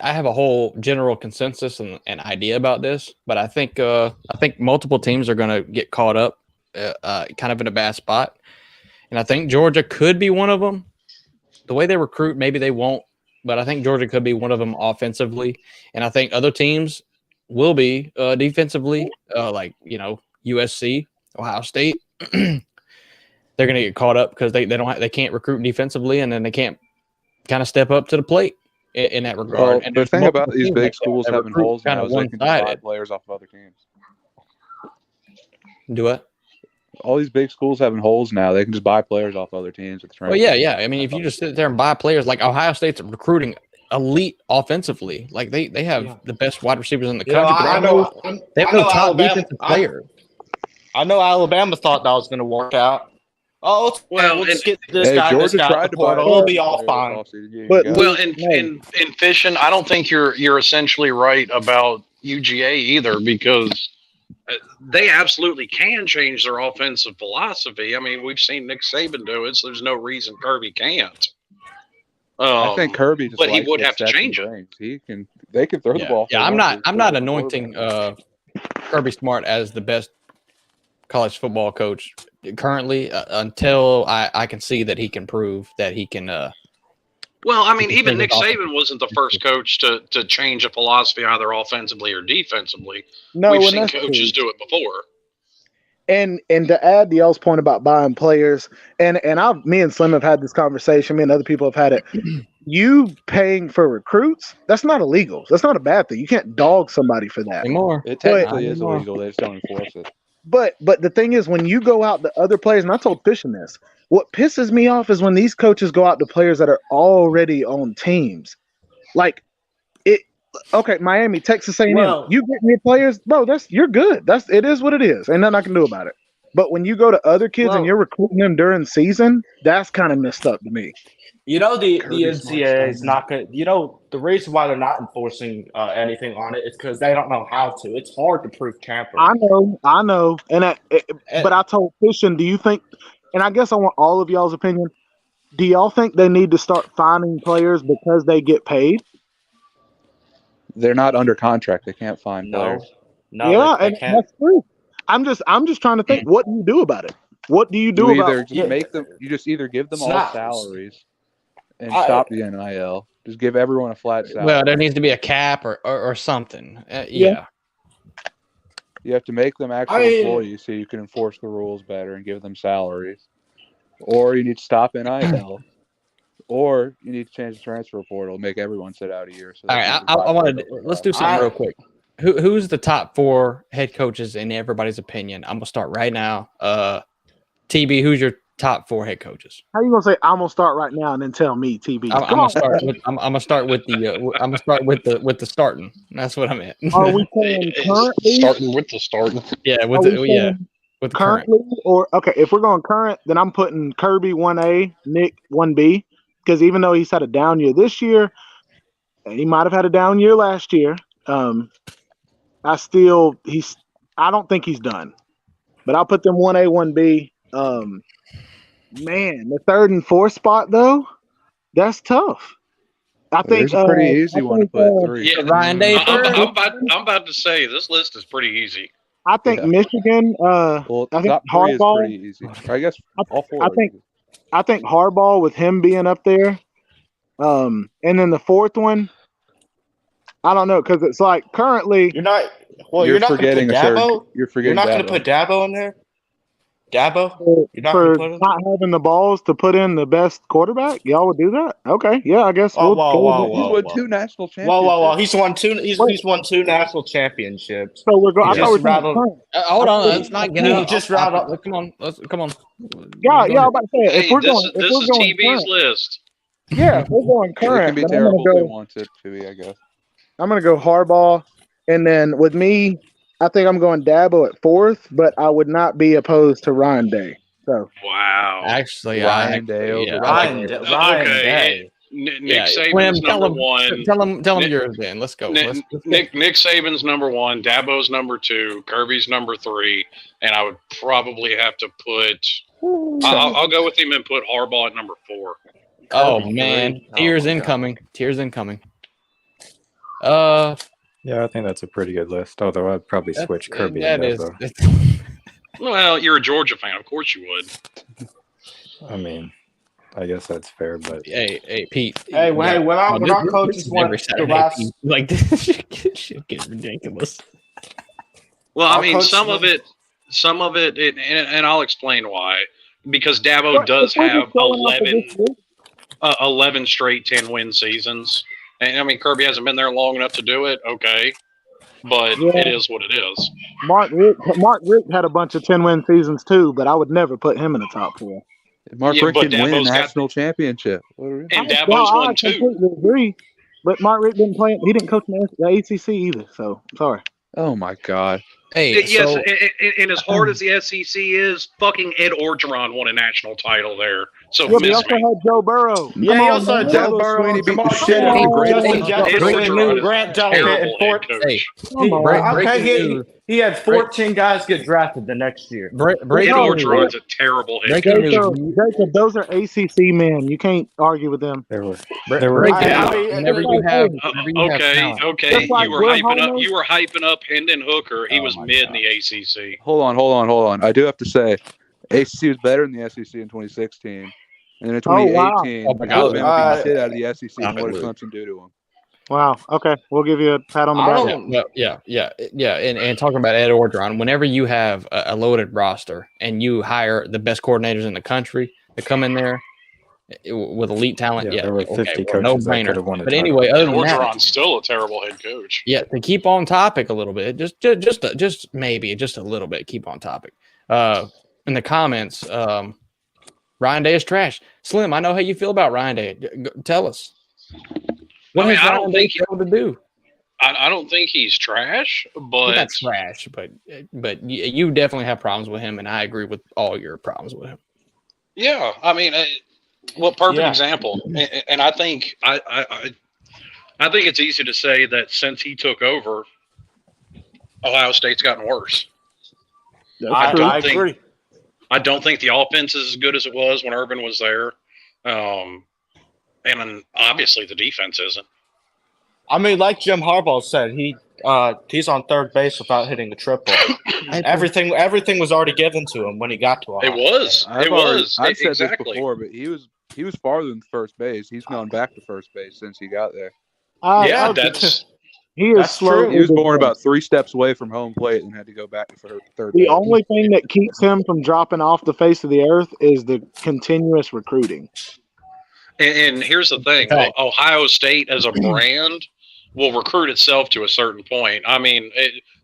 have a whole general consensus and idea about this, but I think multiple teams are going to get caught up kind of in a bad spot, and I think Georgia could be one of them. The way they recruit, maybe they won't, but I think Georgia could be one of them offensively, and I think other teams will be defensively, like USC, Ohio State. They're going to get caught up because they can't recruit defensively, and then they can't kind of step up to the plate in that regard. Well, and the thing multiple about these teams big like that schools that having recruit holes kind now of is they can just buy one-sided. players off of other teams. Do what? All these big schools having holes now, they can just buy players off other teams. Well, yeah. I mean, if you just sit there and buy players, like Ohio State's recruiting elite offensively, like they have the best wide receivers in the country. They have no top defensive player. I know Alabama thought that was going to work out. Oh, we'll just get this guy, Georgia this guy tried at the to buy portal. It'll be all fine. Well, in fishing, I don't think you're essentially right about UGA either, because they absolutely can change their offensive philosophy. I mean, we've seen Nick Saban do it, so there's no reason Kirby can't. I think Kirby just but he likes would what have to Stetson change it. brings. They can throw the ball. Yeah, I'm not anointing Kirby Smart as the best college football coach currently until I can see that he can prove that he can Well, I mean, even Nick Saban wasn't the first coach to change a philosophy either offensively or defensively. No, We've and seen that's coaches true. do it before. And to add to y'all's point about buying players, and me and Slim have had this conversation. Me and other people have had it. You paying for recruits, that's not illegal. That's not a bad thing. You can't dog somebody for that. Anymore. It technically is illegal. They just don't enforce it. But the thing is, when you go out to other players, and I told Fishing this, what pisses me off is when these coaches go out to players that are already on teams. Like it. Okay, Miami, Texas A&M. Well- you get me players, bro. You're good. It is what it is. Ain't nothing I can do about it. But when you go to other kids and you're recruiting them during season, that's kind of messed up to me. You know, the NCAA is not going to, you know, the reason why they're not enforcing anything on it is because they don't know how to. It's hard to prove tampering. I know. But I told Fishing, do you think, and I guess I want all of y'all's opinion, do y'all think they need to start fining players because they get paid? They're not under contract. They can't find players. No, yeah, they and can't. that's true. I'm just trying to think, what do you do about it? What do you do You about either just make them. You just either give them all salaries and stop the NIL. Just give everyone a flat salary. Well, there needs to be a cap or something. Yeah. You have to make them actual employees so you can enforce the rules better and give them salaries. Or you need to stop NIL. Or you need to change the transfer portal, make everyone sit out a year. So all right, I wanted to, let's do something real quick. Who's the top 4 head coaches in everybody's opinion? I'm gonna start right now. TB, who's your top 4 head coaches? How you gonna say I'm gonna start right now and then tell me, TB? I'm gonna start with the starting. That's what I meant. Are we saying currently? Starting with the starting. Yeah, with the current. Or okay, if we're going current, then I'm putting Kirby 1A, Nick 1B, because even though he's had a down year this year, and he might have had a down year last year, I don't think he's done. But I'll put them 1A, 1B. Man, the 3rd and 4th spot though, that's tough. I think there's a pretty easy one to put 3. Yeah, Ryan Day. I'm about to say this list is pretty easy. I think Michigan. I think top 3 is pretty easy. I guess all 4. I think Harbaugh with him being up there, and then the 4th one. I don't know because it's like currently you're not forgetting Dabo. You're not going to put Dabo in there. Dabo, you're not going to put him? Not having the balls to put in the best quarterback. Y'all would do that? Okay, yeah, I guess. He's won 2 national championships. Whoa! He's won 2 national championships. So we're going. hold on, let's not get out. Just round up. Come on. Yeah, I'm about to say Hey, this is TB's list. Yeah, we're going current. It can be terrible if they want it to be, I guess. I'm going to go Harbaugh, and then with me, I think I'm going Dabo at 4th, but I would not be opposed to Ryan Day. So wow, actually, Ryan Day. Ryan Day. Nick Saban's number 1. Tell him yours then. Let's go. Nick Saban's number 1. Dabo's number 2. Kirby's number 3. And I would probably have to put. I'll go with him and put Harbaugh at number 4. Oh man, tears incoming. Yeah, I think that's a pretty good list. Although I'd probably switch Kirby. Well, you're a Georgia fan, of course you would. I mean, I guess that's fair, but hey, Pete. Hey, when our coaches want the last, like this shit get ridiculous. Well, I mean, some of it, and I'll explain why. Because Dabo does have 11 straight 10-win seasons. And I mean, Kirby hasn't been there long enough to do it. Okay. But it is what it is. Mark Richt had a bunch of 10-win seasons too, but I would never put him in the top 4. Mark Richt didn't win a national championship. And Dabo's won 2. I completely agree. But Mark Richt didn't play. He didn't coach in the ACC either. So sorry. Oh my God. Hey, yes, and as hard as the SEC is, fucking Ed Orgeron won a national title there. So we also had Joe Burrow. Yeah, he also had Joe Burrow. He beat the shit out of Grant Delpit. He had 14 guys get drafted the next year. Ed Orgeron's a terrible head coach. Jacob, those are ACC men. You can't argue with them. They were. Whenever you have okay. You were hyping up Hendon Hooker. He was mid in the ACC. Hold on. I do have to say, ACC was better than the SEC in 2016. And then in Oh, wow. 2018, Oh, my God. Alabama beat the shit out of the SEC. And what did Absolutely. Clemson do to them? Wow. Okay, we'll give you a pat on the I back. don't. Yeah. And talking about Ed Orgeron, whenever you have a loaded roster and you hire the best coordinators in the country to come in there with elite talent, Yeah, there were 50 coaches no that could brainer. have won a But title. anyway, other And than that, Orgeron's still a terrible head coach. yeah, to keep on topic a little bit, just maybe just a little bit, keep on topic. In the comments, Ryan Day is trash. Slim, I know how you feel about Ryan Day. Tell us. What has Ryan Day failed to do? I don't think he's trash, but He's not trash, but you definitely have problems with him, and I agree with all your problems with him. yeah, I mean, perfect example. And I think I think it's easy to say that since he took over, Ohio State's gotten worse. I agree. I don't think the offense is as good as it was when Urban was there, and then obviously the defense isn't. I mean, like Jim Harbaugh said, he's on third base without hitting a triple. Everything was already given to him when he got to Ohio. I've said this before, but he was farther than first base. He's gone back to first base since he got there. He is slow. He was born about 3 steps away from home plate and had to go back to third The base. only thing that keeps him from dropping off the face of the earth is the continuous recruiting. And here's the thing: Ohio State as a brand will recruit itself to a certain point. I mean,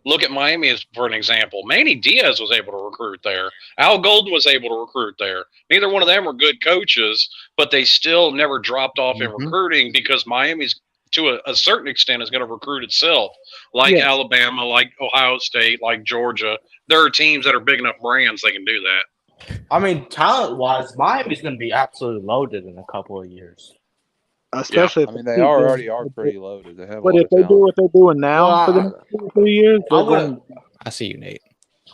look at Miami as for an example. Manny Diaz was able to recruit there. Al Golden was able to recruit there. Neither one of them were good coaches, but they still never dropped off in recruiting because Miami's, to a certain extent, is going to recruit itself. Like Alabama, like Ohio State, like Georgia. There are teams that are big enough brands they can do that. I mean, talent-wise, Miami's going to be absolutely loaded in a couple of years. Especially, I mean, they already are pretty loaded. They have but if they do what they're doing now for the next 2 or 3 years, I see you, Nate.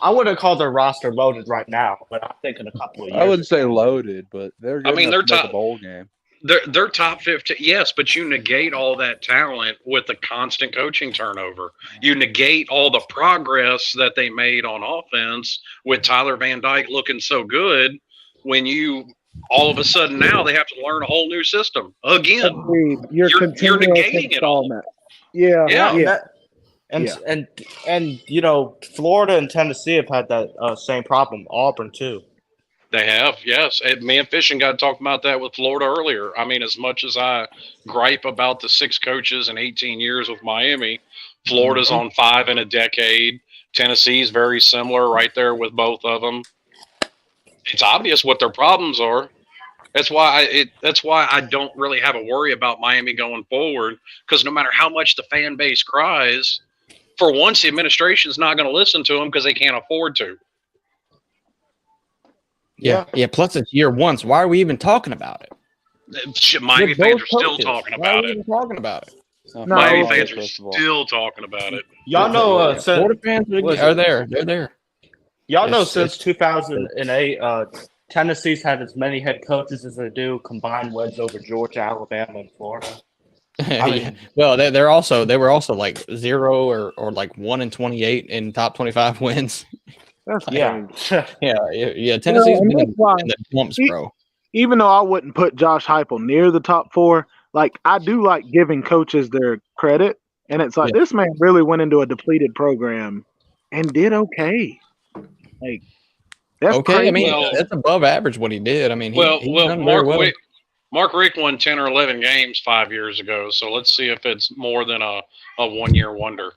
I wouldn't call their roster loaded right now, but I think in a couple of years. I wouldn't say loaded, but they're good enough to make a bowl game. They're top 15, yes, but you negate all that talent with the constant coaching turnover. You negate all the progress that they made on offense with Tyler Van Dyke looking so good when you all of a sudden now they have to learn a whole new system again. Agreed. You're negating it all. And you know, Florida and Tennessee have had that same problem. Auburn too. They have, yes. And me and Fishing got talked about that with Florida earlier. I mean, as much as I gripe about the 6 coaches in 18 years with Miami, Florida's on 5 in a decade. Tennessee's very similar right there with both of them. It's obvious what their problems are. That's why I don't really have a worry about Miami going forward, because no matter how much the fan base cries, for once the administration's not going to listen to them because they can't afford to. Yeah. Plus, it's year 1. So why are we even talking about it? Miami fans are still talking about it. Talking about it. Miami fans are still talking about it. Y'all know, Florida fans are there. They're there. Y'all know since 2008, Tennessee's had as many head coaches as they do combined wins over Georgia, Alabama, and Florida. I mean, well, they were also like 0 or like 1-28 in top 25 wins. Yeah. Tennessee's been in the dumps, bro. Even though I wouldn't put Josh Heupel near the top 4, like I do like giving coaches their credit, and it's like this man really went into a depleted program and did okay. Like that's okay. crazy. I mean, that's above average what he did. I mean, Mark Richt won 10 or 11 games 5 years ago, so let's see if it's more than a 1-year wonder.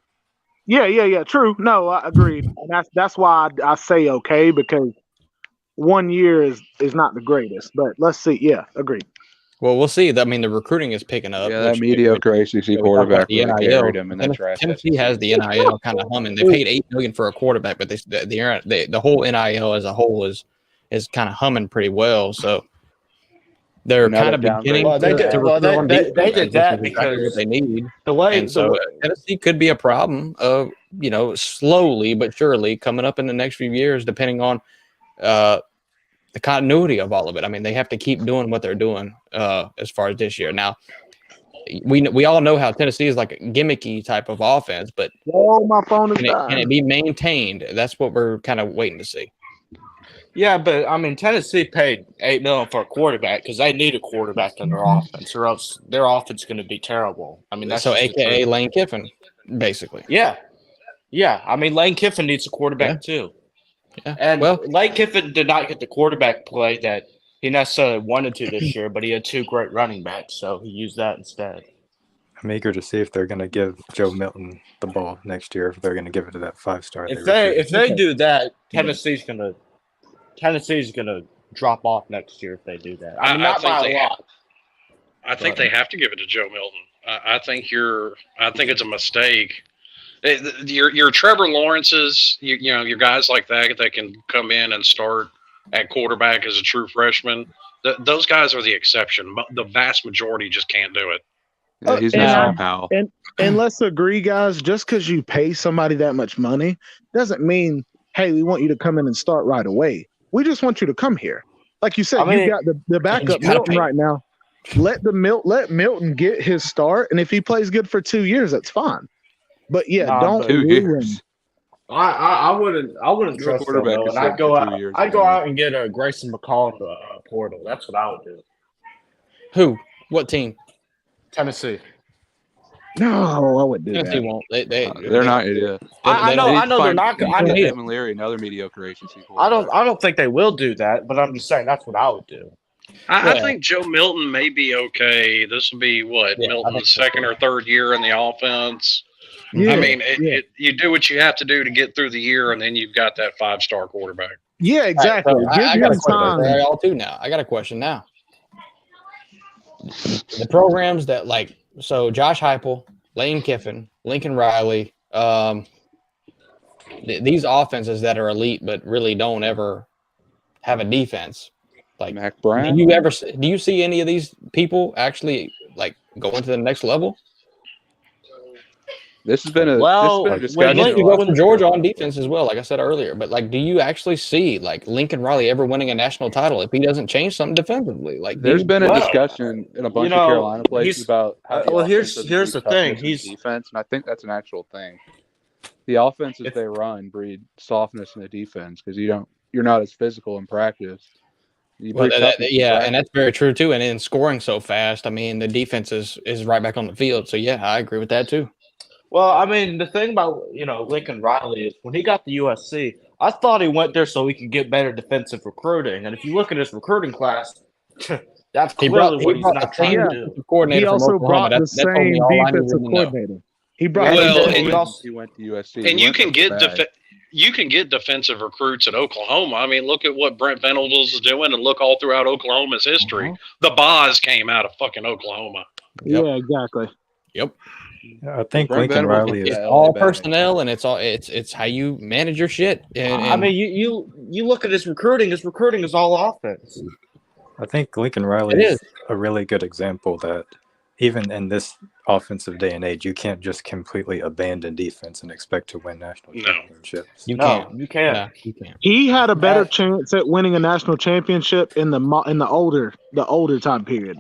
Yeah. True. No, I agreed. And that's why I say okay, because 1 year is not the greatest. But let's see. Yeah, agreed. Well, we'll see. I mean, the recruiting is picking up. Yeah, that mediocre ACC quarterback really carried him in that trash. Tennessee has the NIL kind of humming. They paid $8 million for a quarterback, but the whole NIL as a whole is kind of humming pretty well. So they're kind of beginning. Well, they did that because they need Tennessee could be a problem. Slowly but surely coming up in the next few years, depending on the continuity of all of it. I mean, they have to keep doing what they're doing as far as this year. Now, we all know how Tennessee is like a gimmicky type of offense, but my phone is can it be maintained? That's what we're kind of waiting to see. Yeah, but I mean, Tennessee paid $8 million for a quarterback because they need a quarterback in their offense, or else their offense is going to be terrible. I mean, that's So, just the AKA truth. Lane Kiffin, basically. Yeah. I mean, Lane Kiffin needs a quarterback too. Yeah. And Well, Lane Kiffin did not get the quarterback play that he necessarily wanted to this year, but he had 2 great running backs, so he used that instead. I'm eager to see if they're going to give Joe Milton the ball next year. If they're going to give it to that 5-star. If they do that, Tennessee's gonna drop off next year if they do that. I mean, not by a lot. I think they have to give it to Joe Milton. I think it's a mistake. Your Trevor Lawrence's, you know, your guys like that can come in and start at quarterback as a true freshman. Those guys are the exception. The vast majority just can't do it. Yeah, he's not Sam Howell. And let's agree, guys, just because you pay somebody that much money doesn't mean, hey, we want you to come in and start right away. We just want you to come here. Like you said, you got the backup Milton right now. Let Milton get his start, and if he plays good for 2 years, that's fine. But don't 2 years. I wouldn't trust him though, and I'd go out and get a Grayson McCall in the portal. That's what I would do. Who? What team? Tennessee. No, I wouldn't do Tennessee that. won't. They're not. Yeah. I know they're not. I know Edmund Leary, another mediocre agency. I don't think they will do that, but I'm just saying that's what I would do. I think Joe Milton may be okay. This will be Milton's second or third year in the offense. Yeah, I mean, you do what you have to do to get through the year, and then you've got that 5-star quarterback. Yeah, exactly. I got a question y'all too now. I got a question now. The programs that so Josh Heupel, Lane Kiffin, Lincoln Riley, these offenses that are elite but really don't ever have a defense. Like Mac Brown. Do you see any of these people actually going to the next level? This has been a discussion. You go from Georgia on defense as well, like I said earlier. But do you actually see Lincoln Riley ever winning a national title if he doesn't change something defensively? There's been a discussion in a bunch of Carolina places about how here's the thing. He's defense, and I think that's an actual thing. The offenses they run breed softness in the defense because you're not as physical in practice. And that's very true too. And in scoring so fast, I mean, the defense is right back on the field. So yeah, I agree with that too. Well, I mean, the thing about Lincoln Riley is when he got to USC, I thought he went there so he could get better defensive recruiting. And if you look at his recruiting class, that's clearly what he's not trying to do. He also brought the same defensive coordinator. He brought. He went to USC, and you can get defensive recruits at Oklahoma. I mean, look at what Brent Venables is doing, and look all throughout Oklahoma's history. The Boz came out of fucking Oklahoma. Yep. Yeah, exactly. Yep. I think Lincoln Riley is all personnel, and it's how you manage your shit. And I mean, you look at his recruiting. His recruiting is all offense. I think Lincoln Riley is a really good example that even in this offensive day and age, you can't just completely abandon defense and expect to win national championships. You can't. He had a better chance at winning a national championship in the older time period.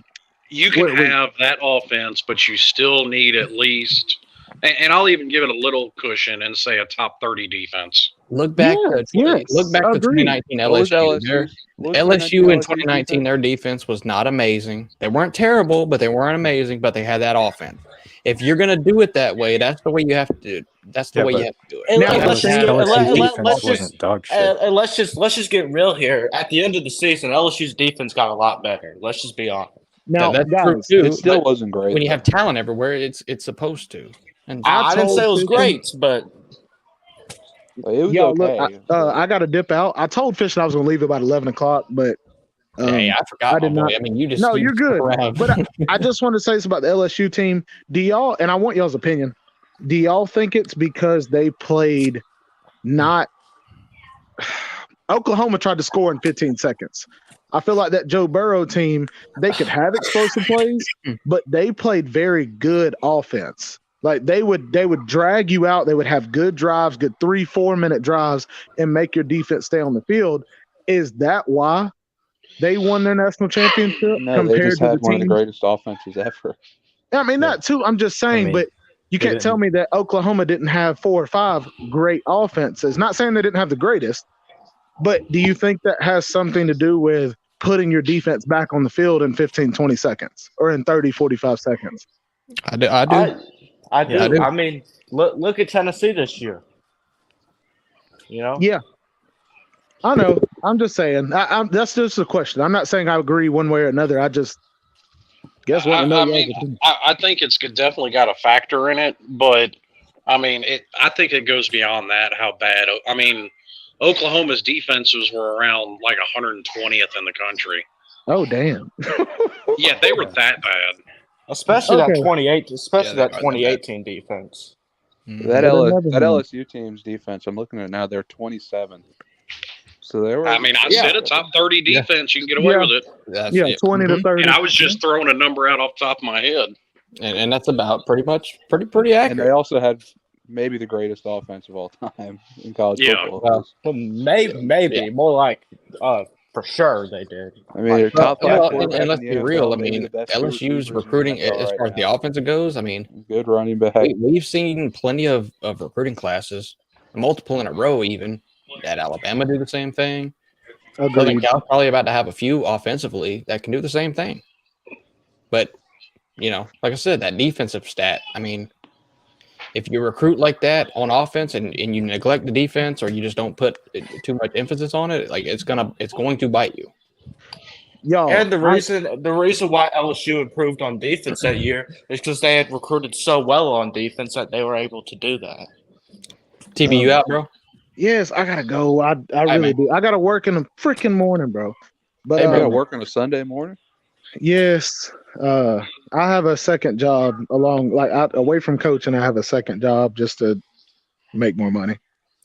You can have that offense, but you still need at least, and I'll even give it a little cushion and say a top 30 defense. Look back to 2019 LSU. LSU in 2019, their defense was not amazing. They weren't terrible, but they weren't amazing. But they had that offense. If you're going to do it that way, that's the way you have to do it. That's the way you have to do it. Let's just get real here. At the end of the season, LSU's defense got a lot better. Let's just be honest. Now, that's true too. It still wasn't great. When you have talent everywhere, it's supposed to. And I didn't say it was great, but it was okay. Look, I got to dip out. I told Fish that I was going to leave about 11 o'clock, but hey, I forgot. I did not. I mean, you just you're good. But I just want to say this about the LSU team. Do y'all? And I want y'all's opinion. Do y'all think it's because they played not? Oklahoma tried to score in 15 seconds. I feel like that Joe Burrow team, they could have explosive plays, but they played very good offense. Like they would drag you out. They would have good drives, good 3-4 minute drives, and make your defense stay on the field. Is that why they won their national championship? No, they just had one of the greatest offenses ever. I mean, that too. I'm just saying, but you can't tell me that Oklahoma didn't have 4 or 5 great offenses. Not saying they didn't have the greatest, But do you think that has something to do with putting your defense back on the field in 15, 20 seconds or in 30, 45 seconds? I do. I do. I do. I mean, look at Tennessee this year. You know? Yeah. I know. I'm just saying. That's just a question. I'm not saying I agree one way or another. I just guess what? I think it's definitely got a factor in it, but I mean, I think it goes beyond that. How bad? I mean, Oklahoma's defenses were around like 120th in the country. Oh, damn. Yeah, they were that bad. Especially that 2018 defense. That LSU team's defense, I'm looking at now, they're 27th. So they were. I mean, I said a top 30 defense. You can get away with it. 20 to 30. And I was just throwing a number out off the top of my head. And that's about pretty accurate. And they also had maybe the greatest offense of all time in college football. Well, maybe more like for sure they did. I mean, they're top 5. And let's be real. I mean, LSU's recruiting as far as the offensive goes. I mean, good running back. We've seen plenty of recruiting classes, multiple in a row, even at Alabama do the same thing. Southern Cal's probably about to have a few offensively that can do the same thing. But like I said, that defensive stat. I mean, if you recruit like that on offense and you neglect the defense or you just don't put too much emphasis on it, like it's going to bite you. And the reason why LSU improved on defense that year is because they had recruited so well on defense that they were able to do that. TB, you out, bro? Yes, I gotta go. I really do. I gotta work in the freaking morning, bro. But you gotta work on a Sunday morning? Yes. I have a second job away from coaching. I have a second job just to make more money.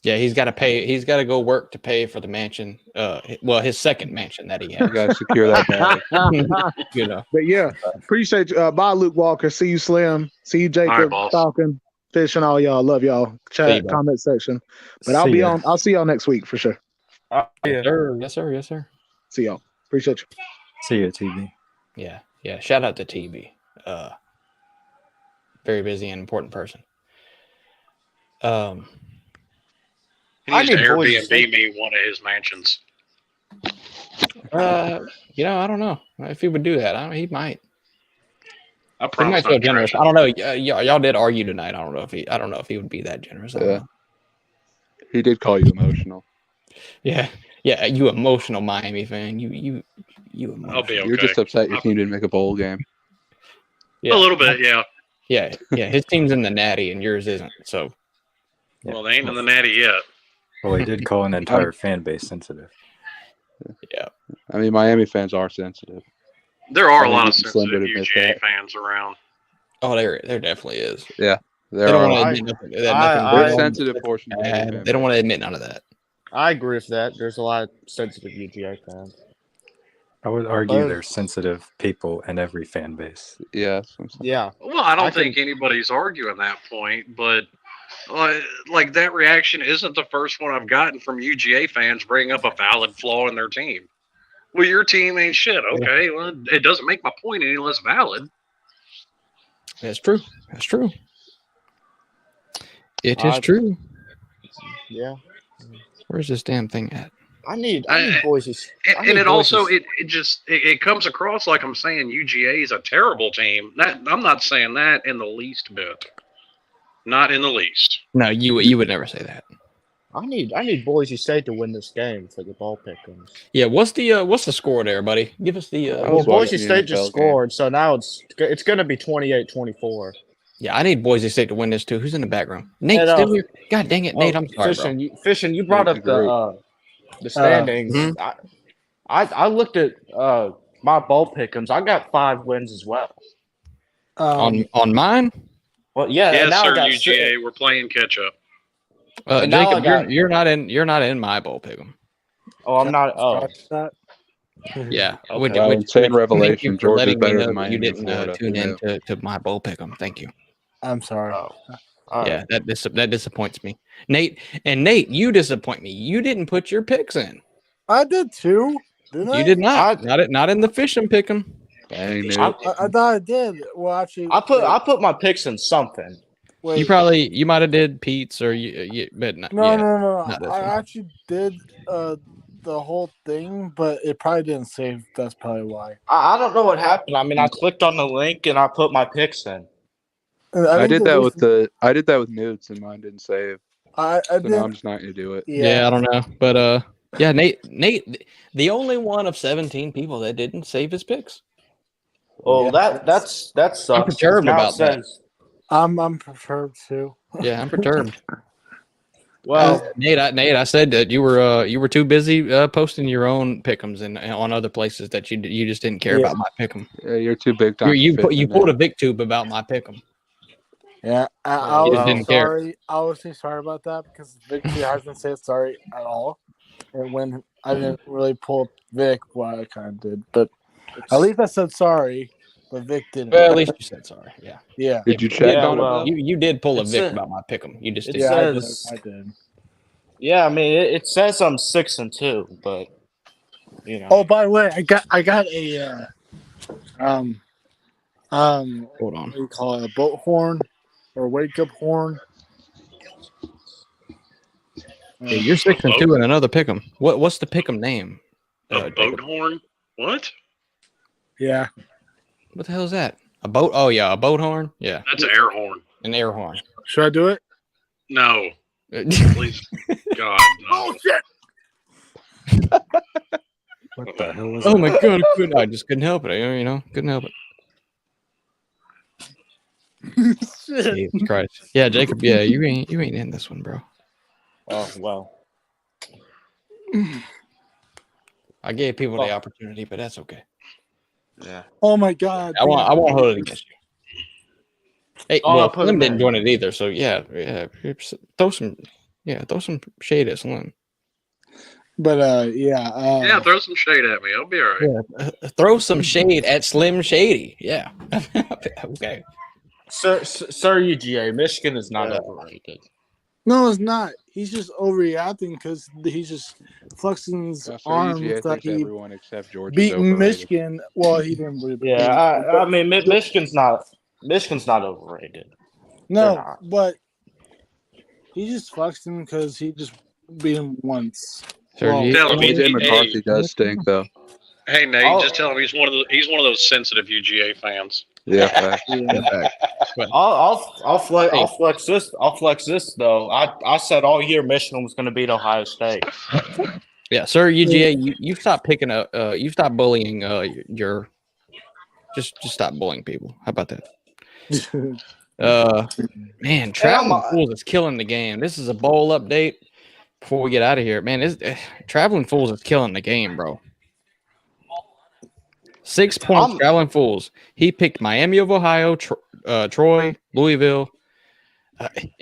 Yeah, he's got to pay. He's got to go work to pay for the mansion. His second mansion that he has. You got to secure that bag. But yeah, appreciate you. Bye, Luke Walker. See you, Slim. See you, Jacob. Falcon, Fish, and all y'all. Love y'all. Chat, comment section. But I'll see y'all next week for sure. Yes, sir. Yes, sir. See y'all. Appreciate you. See you, TB. Yeah. Shout out to TB. Very busy and important person. He needs to Airbnb me one of his mansions. I don't know if he would do that. He might. I promise. He might feel generous. I don't know. Y'all did argue tonight. I don't know if he would be that generous. He did call you emotional. Yeah. You emotional Miami fan. You emotional. I'll be okay. You're just upset your team didn't make a bowl game. Yeah. A little bit, yeah. Yeah. His team's in the Natty and yours isn't. So. Well, they ain't in the Natty yet. Well, he did call an entire fan base sensitive. Yeah. I mean, Miami fans are sensitive. There are a lot of sensitive UGA fans around. Oh, there definitely is. Yeah. They don't want to admit nothing. They're sensitive portion. They don't want to admit none of that. I agree with that. There's a lot of sensitive UGA fans. I would argue there's sensitive people in every fan base. Yeah. Well, I don't think anybody's arguing that point, but like that reaction isn't the first one I've gotten from UGA fans bringing up a valid flaw in their team. Well, your team ain't shit. Okay, well, it doesn't make my point any less valid. That's true. It is true. Yeah. Where's this damn thing at? I need Boise. And it also it comes across like I'm saying UGA is a terrible team. I'm not saying that in the least bit. Not in the least. No, you would never say that. I need Boise State to win this game for the ball pickings. Yeah, what's the score there, buddy? Give us the. Boise State just scored, so now it's going to be 28-24. Yeah, I need Boise State to win this too. Who's in the background? Nate, still here? God dang it, Nate! I'm sorry, Fishing, you brought up the standings. I looked at my ball pick'ems. I got 5 wins as well. On mine. Well, yeah. Yes, now sir. UGA, we're playing catch up. Jacob, you're not in my bowl pick'em. Oh, I'm not. Oh, yeah. Okay. I would say in Revelation, Georgia's better than Miami. You didn't tune in to my bowl pick'em. Thank you. I'm sorry. Yeah, that disappoints me. Nate, you disappoint me. You didn't put your picks in. I did too. Didn't I? You did not. Not in the fishing pick'em. Dang, dude. I thought I did. Well, actually, I put my picks in something. Wait. You might have did Pete's or but not, no. Not I actually did the whole thing, but it probably didn't save. That's probably why. I don't know what happened. I mean, I clicked on the link and I put my picks in. I did that with Newts and mine didn't save. I So did. now I'm just not gonna do it. Yeah, I don't know, but yeah, Nate, the only one of 17 people that didn't save his picks. Well, that sucks. I'm perturbed Now it about that. says- I'm perturbed too. Yeah, I'm perturbed. Well, Nate, I said that you were too busy posting your own pick'ems and on other places that you just didn't care about my pick'em. Yeah, you're too big time. You pulled a Vic tube about my pick'em. Yeah, I You was didn't care. sorry. I was sorry about that because Victory hasn't said sorry at all. And when I didn't really pull Vic, well, I kind of did, but at least I said sorry. But Vic didn't. Well, at least you said sorry. Yeah. Yeah. Did you check Yeah, on it? well, though? You did pull a It Vic said- about my pick'em. You just it did. Yeah, says- I did. yeah, I mean, it says I'm 6-2, but you know. Oh, by the way, I got a Hold on. what do you call it? A boat horn or wake up horn. Yeah, you're 6-2 in another pick'em. What's the pick'em name? A boat horn? What? Yeah. What the hell is that? A boat? Oh yeah, a boat horn. Yeah, That's an air horn. an air horn. Should I do it? No. Please. God, no. Shit! What the hell is Oh that? my god, I just couldn't help it. You know, couldn't help it. Shit. Jesus Christ. Yeah, Jacob. Yeah, you ain't in this one, bro. Oh well. I gave people the opportunity, but that's okay. Yeah. Oh my god. I won't hold it against you. Hey, Oh, I'll well, put Slim him didn't in. join it either, so yeah. Throw some shade at Slim. But yeah. Yeah, throw some shade at me. I'll be all right. Throw some shade at Slim Shady. Yeah. Okay. Sir UGA, Michigan is not overrated. No, it's not. He's just overreacting because he's just flexing his So arms UGA that thinks he everyone except Georgia beat overrated. Michigan. Well, he didn't. Yeah, I mean, Michigan's not overrated. They're No, not. but he's just flexing because he just beat him once. Sergi. Tell him BJ McCarthy does stink though. Hey Nate, I'll- just tell him he's one of those sensitive UGA fans. Yeah, fact. I'll flex this. I'll flex this though. I said all year Michigan was going to beat Ohio State. Yeah, sir, UGA, you stop picking up. You stop bullying. Your just stop bullying people. How about that? Man, Traveling Fools is killing the game. This is a bowl update before we get out of here. Man, Traveling Fools is killing the game, bro. 6 points, Traveling Fools. He picked Miami of Ohio, Troy, Louisville,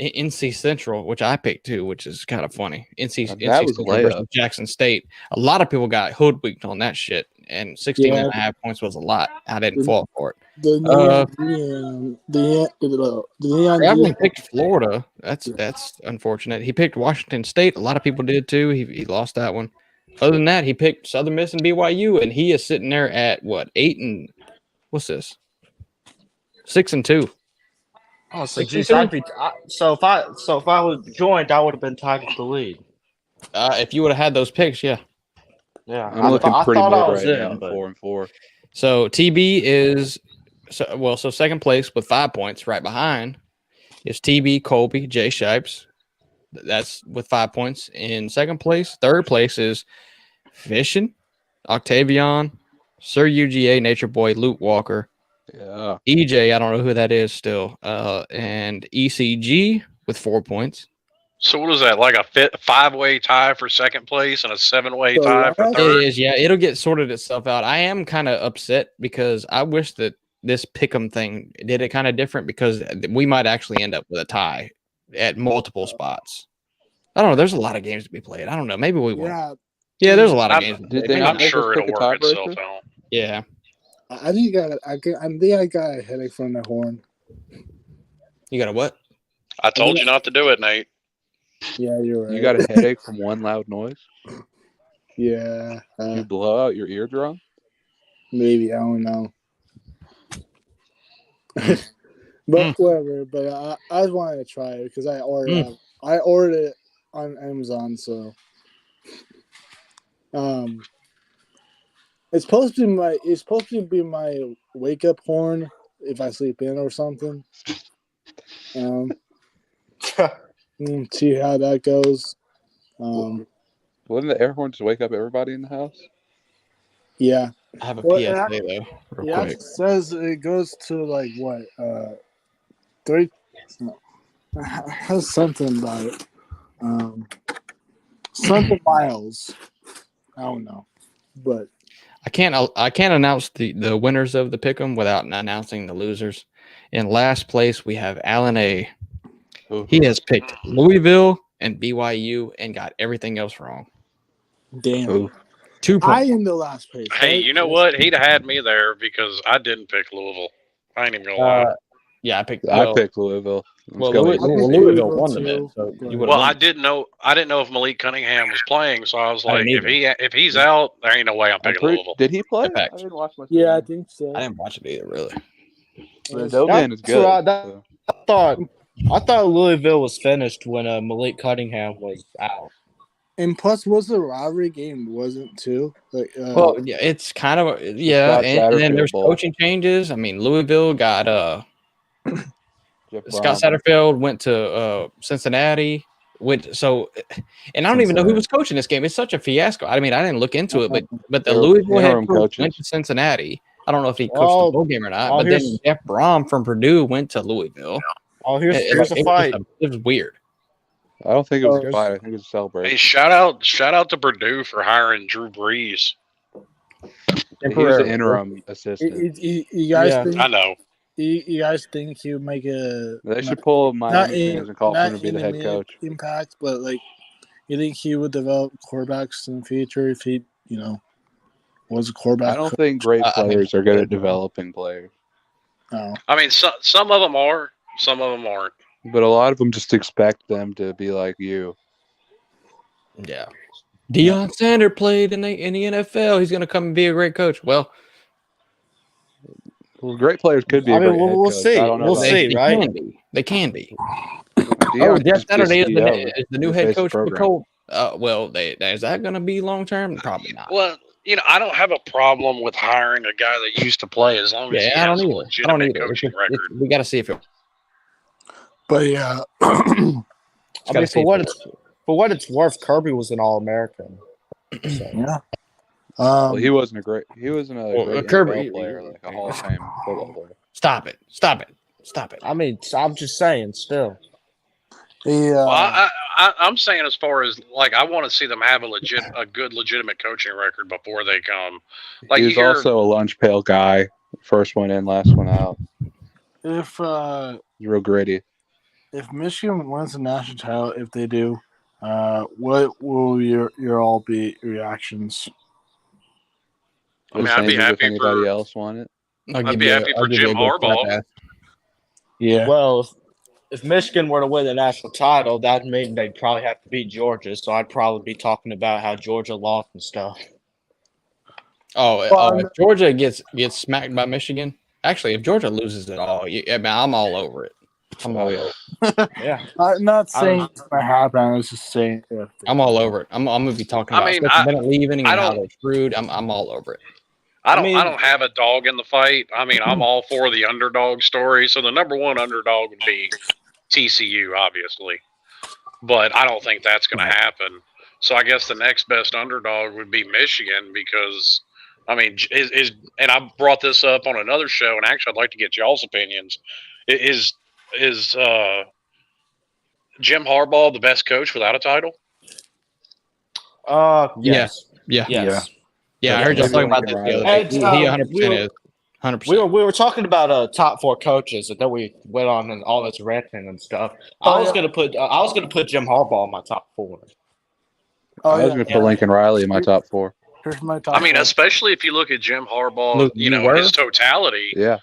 NC Central, which I picked too, which is kind of funny. NC was Central layup. versus Jackson State. A lot of people got hoodwinked on that shit, and 16 and a half points was a lot. I didn't fall for it. Traveling picked Florida. That's unfortunate. He picked Washington State. A lot of people did too. He lost that one. Other than that, he picked Southern Miss and BYU, and he is sitting there at what 8 and what's this? 6-2. Oh, so geez, so if I was joined, I would have been tied with the lead. If you would have had those picks, yeah. Yeah, I'm looking pretty thought mid I was right in, now, but 4-4. So TB is so second place with 5 points. Right behind is TB, Colby, Jay Shipes. That's with 5 points in second place. Third place is Fishing, Octavian, Sir UGA, Nature Boy, Luke Walker, Yeah. EJ. I don't know who that is still. And ECG with 4 points. So what is that? Like a 5-way tie for second place and a 7-way tie for It third? is, yeah. It'll get sorted itself out. I am kind of upset because I wish that this pick'em thing did it kind of different because we might actually end up with a tie at multiple spots. I don't know. There's a lot of games to be played. I don't know. Maybe we won't. Yeah, there's a lot of games. Did they not I'm make us sure it'll pick a work tiebreaker? itself out. Yeah. I think I got a headache from that horn. You got a what? I told you not to do it, Nate. Yeah, you're right. You got a headache from one loud noise? Yeah. You blow out your eardrum? Maybe, I don't know. But whatever. But I just wanted to try it because I ordered it on Amazon. So It's supposed to be my wake up horn if I sleep in or something. See how that goes. Wouldn't the air horn just wake up everybody in the house? Yeah. I have a Well, PSA though, real It quick. actually says it goes to like what 30. No, it has something about it. Something miles. I don't know, but I can't announce the winners of the pick'em without announcing the losers. In last place, we have Alan A. He has picked Louisville and BYU and got everything else wrong. damn. 2 I points. in the last place. Hey, Right? you know what? He'd have had me there because I didn't pick Louisville. I ain't even gonna lie. Yeah, I picked Louisville. Well, Louisville won the bet, so you would. Well, I didn't know if Malik Cunningham was playing, so I was I like, didn't if he's out, there ain't no way I'm picking Louisville. Did he play? Fact. I didn't watch much. Yeah, I think so. I didn't watch it either, really. The Doman is good. I thought Louisville was finished when Malik Cunningham was out. And plus, was the rivalry game wasn't too? Like, Well, yeah, it's kind of and then there's coaching changes. I mean, Louisville got Scott Satterfield went to Cincinnati. And I don't even know who was coaching this game. It's such a fiasco. I mean, I didn't look into it, but the Louisville head coach went to Cincinnati. I don't know if he coached the bowl game or not, but then Jeff Brom from Purdue went to Louisville. Oh, here's a fight. It was weird. I don't think it was a fight. I think it was a celebration. Hey, shout out to Purdue for hiring Drew Brees. He was an interim assistant. You guys think? I know. You guys think he would make a? They should pull Miami fans and call for him to be the head coach. Impact, but like, you think he would develop quarterbacks in the future if he, was a quarterback? I don't think great players are good at developing players. No. I mean, some of them are, some of them aren't. But a lot of them just expect them to be like you. Yeah. Deion Sanders played in the NFL. He's going to come and be a great coach. Well, great players could be. We'll see. We'll see, right? They can be. Jeff Saturday is the new head coach for Colt. Is that going to be long term? Probably not. Well, I don't have a problem with hiring a guy that used to play as long as he has a legitimate coaching record. We got to see if it. But yeah, I mean, for what it's worth, Kirby was an All-American. So. Yeah. Well, he wasn't a great Kirby player, like a Hall of Fame football player. Stop it! I mean, I'm just saying. Still. Well, I'm saying as far as like I want to see them have a good legitimate coaching record before they come. Like he was also a lunch pail guy. First one in, last one out. If he's real gritty. If Michigan wins the national title, if they do, what will your all be reactions? I mean, I'd be happy if anybody else won it. I'd be happy for Jim Harbaugh. Yeah. Well, if Michigan were to win the national title, that'd mean they'd probably have to beat Georgia. So I'd probably be talking about how Georgia lost and stuff. If Georgia gets smacked by Michigan, actually, if Georgia loses it all, I'm all over it. I'm all over it. Yeah. I'm not saying it's going to happen. I was just saying. I'm all over it. I'm going to be talking about Bennett leaving and how they're screwed. I'm all over it. I don't have a dog in the fight. I mean, I'm all for the underdog story. So the number one underdog would be TCU, obviously. But I don't think that's going to happen. So I guess the next best underdog would be Michigan because, I mean, and I brought this up on another show, and actually I'd like to get y'all's opinions. Is Jim Harbaugh the best coach without a title? Yes. Yeah, I heard you talking about this the other day. He 100% is. 100%. We were talking about top four coaches, and then we went on and all this ranting and stuff. I was gonna put Jim Harbaugh in my top four. I was gonna put Lincoln Riley in my top four. Here's my top. I mean, especially if you look at Jim Harbaugh, in his totality. Yeah.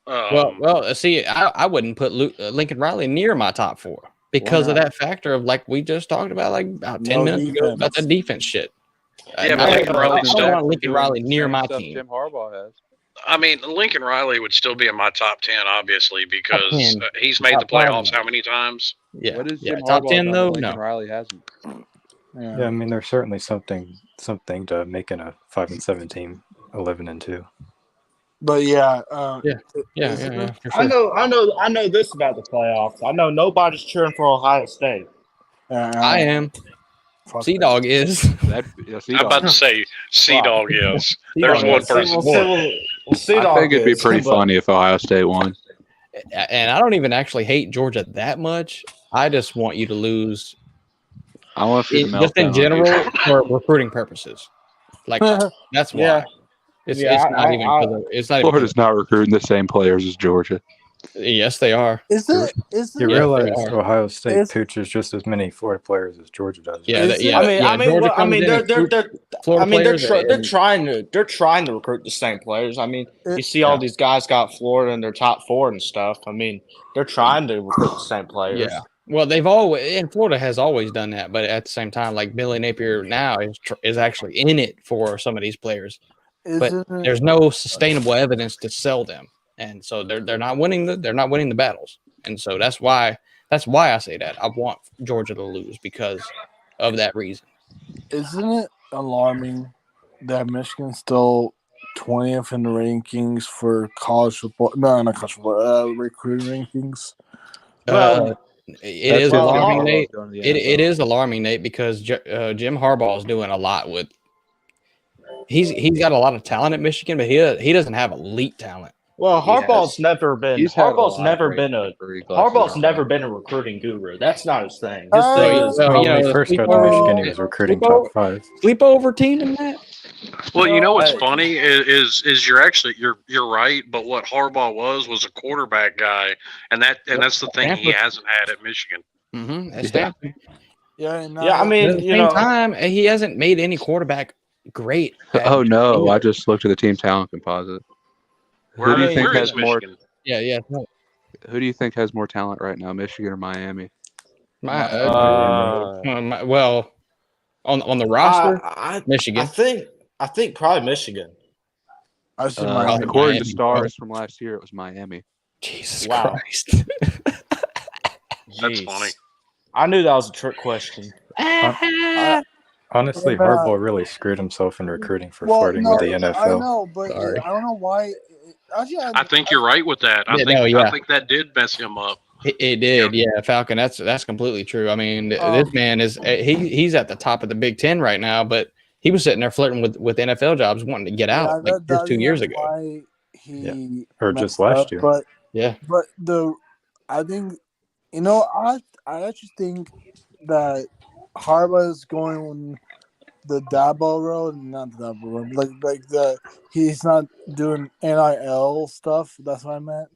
Well, see, I wouldn't put Lincoln Riley near my top four because of that factor of like we just talked about like about 10 minutes ago about the defense shit. Yeah, but Lincoln Riley still want Lincoln Riley near my team. Jim Harbaugh has. I mean, Lincoln Riley would still be in my top 10, obviously, because he's made the playoffs how many times? What is Jim top Harbaugh 10 though? Lincoln No. Riley hasn't. Yeah, I mean, there's certainly something to making a 5-7 team 11-2. But Yeah, for I sure. know this about the playoffs. I know nobody's cheering for Ohio State. I am. Fuck Sea Dog is. I'm about to say Sea Dog is. There's one person. Well, Sea I Dog think it'd be is, pretty but- funny if Ohio State won. And I don't even actually hate Georgia that much. I just want you to lose. I want to see the Just in meltdown on general YouTube. for recruiting purposes. Like that's why. It's not even because it's not even Florida's not recruiting the same players as Georgia. Yes, they are. You Yeah, realize they are. Ohio State pooches just as many Florida players as Georgia does. Yeah, they're trying to recruit the same players. I mean, you see all these guys got Florida in their top 4 and stuff. I mean, they're trying to recruit the same players. Yeah. Well, they've always, and Florida has always done that, but at the same time, like Billy Napier now is actually in it for some of these players, but there's no sustainable evidence to sell them, and so they're not winning the battles, and so that's why I say that I want Georgia to lose because of that reason. Isn't it alarming that Michigan's still 20th in the rankings for college football? No, not college football. Recruiting rankings. It is alarming, Nate. It is alarming, Nate, because Jim Harbaugh is doing a lot with. He's got a lot of talent at Michigan, but he doesn't have elite talent. Well, Harbaugh's never been a recruiting guru. That's not his thing. His thing is when he first got to Michigan, he was recruiting top 5. Sleepover team in that. Well, you know what's funny is you're right, but what Harbaugh was a quarterback guy, and that's the thing he hasn't had at Michigan. Mm-hmm. Stanford. I mean, at the same time, he hasn't made any quarterback great. Oh no! I just looked at the team talent composite. Who do you think has more? Yeah. Who do you think has more talent right now, Michigan or Miami? Well, on the roster, Michigan. I think probably Michigan. According to Stars from last year, it was Miami. Jesus Christ! That's funny. I knew that was a trick question. Honestly, Harbaugh really screwed himself in recruiting for flirting with the NFL. I know, but I don't know why. I think you're right with that. I think that did mess him up. It did, yeah, Falcon. That's completely true. I mean, this man is he's at the top of the Big Ten right now, but he was sitting there flirting with NFL jobs, wanting to get out just 2 years ago. Or just last year. But I think I actually think that Harbaugh is going the Dabo road, not the Dabo road, he's not doing NIL stuff. That's what I meant.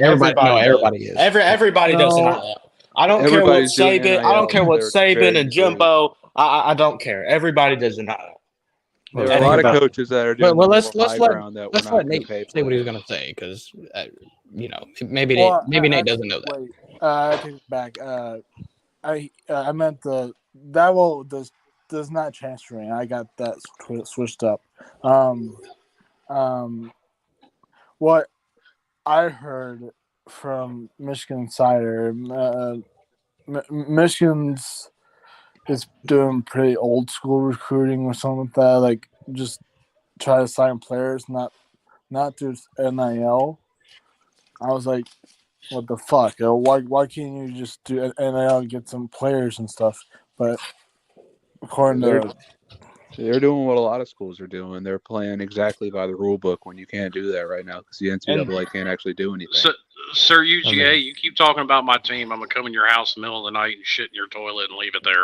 Everybody is. Everybody does NIL. I don't care what Saban. I don't care what Saban and Jimbo. I don't care. Everybody does NIL. There are a lot of coaches that are doing. Well, let's let Nate say what he was going to say because maybe Nate doesn't know that. I take it back. I meant the Dabo does not transferring. I got that switched up. What I heard from Michigan Insider, Michigan's is doing pretty old school recruiting or something like that. Like just try to sign players, not through NIL. I was like, what the fuck? Why can't you just do NIL and get some players and stuff? But according to they're doing what a lot of schools are doing. They're playing exactly by the rule book when you can't do that right now because the NCAA can't actually do anything. Sir UGA, you keep talking about my team. I'm going to come in your house in the middle of the night and shit in your toilet and leave it there.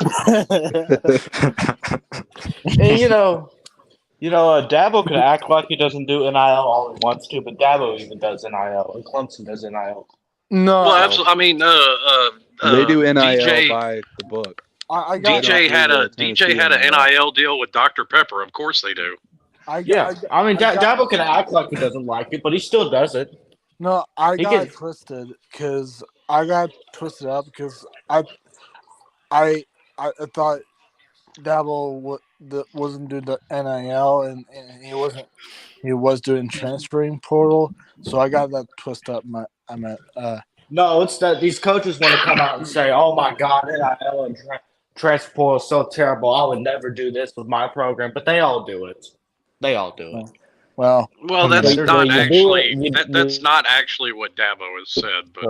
And Dabo could act like he doesn't do NIL all he wants to, but Dabo even does NIL, and Clemson does NIL. No. Well, absolutely. I mean, they do NIL DJ, by the book. DJ had an NIL deal with Dr. Pepper. Of course they do. Dabo can act like he doesn't like it, but he still does it. No, I got twisted because I got twisted up because I thought Dabo wasn't doing the NIL and he was doing transferring portal, so I got that twisted up. I meant No, it's that these coaches want to come out and say, "Oh my God, NIL and transfer portal is so terrible. I would never do this with my program," but they all do it. They all do it. Well, Well, I mean, that's there's- not you do it, actually that's not actually what Dabo has said. But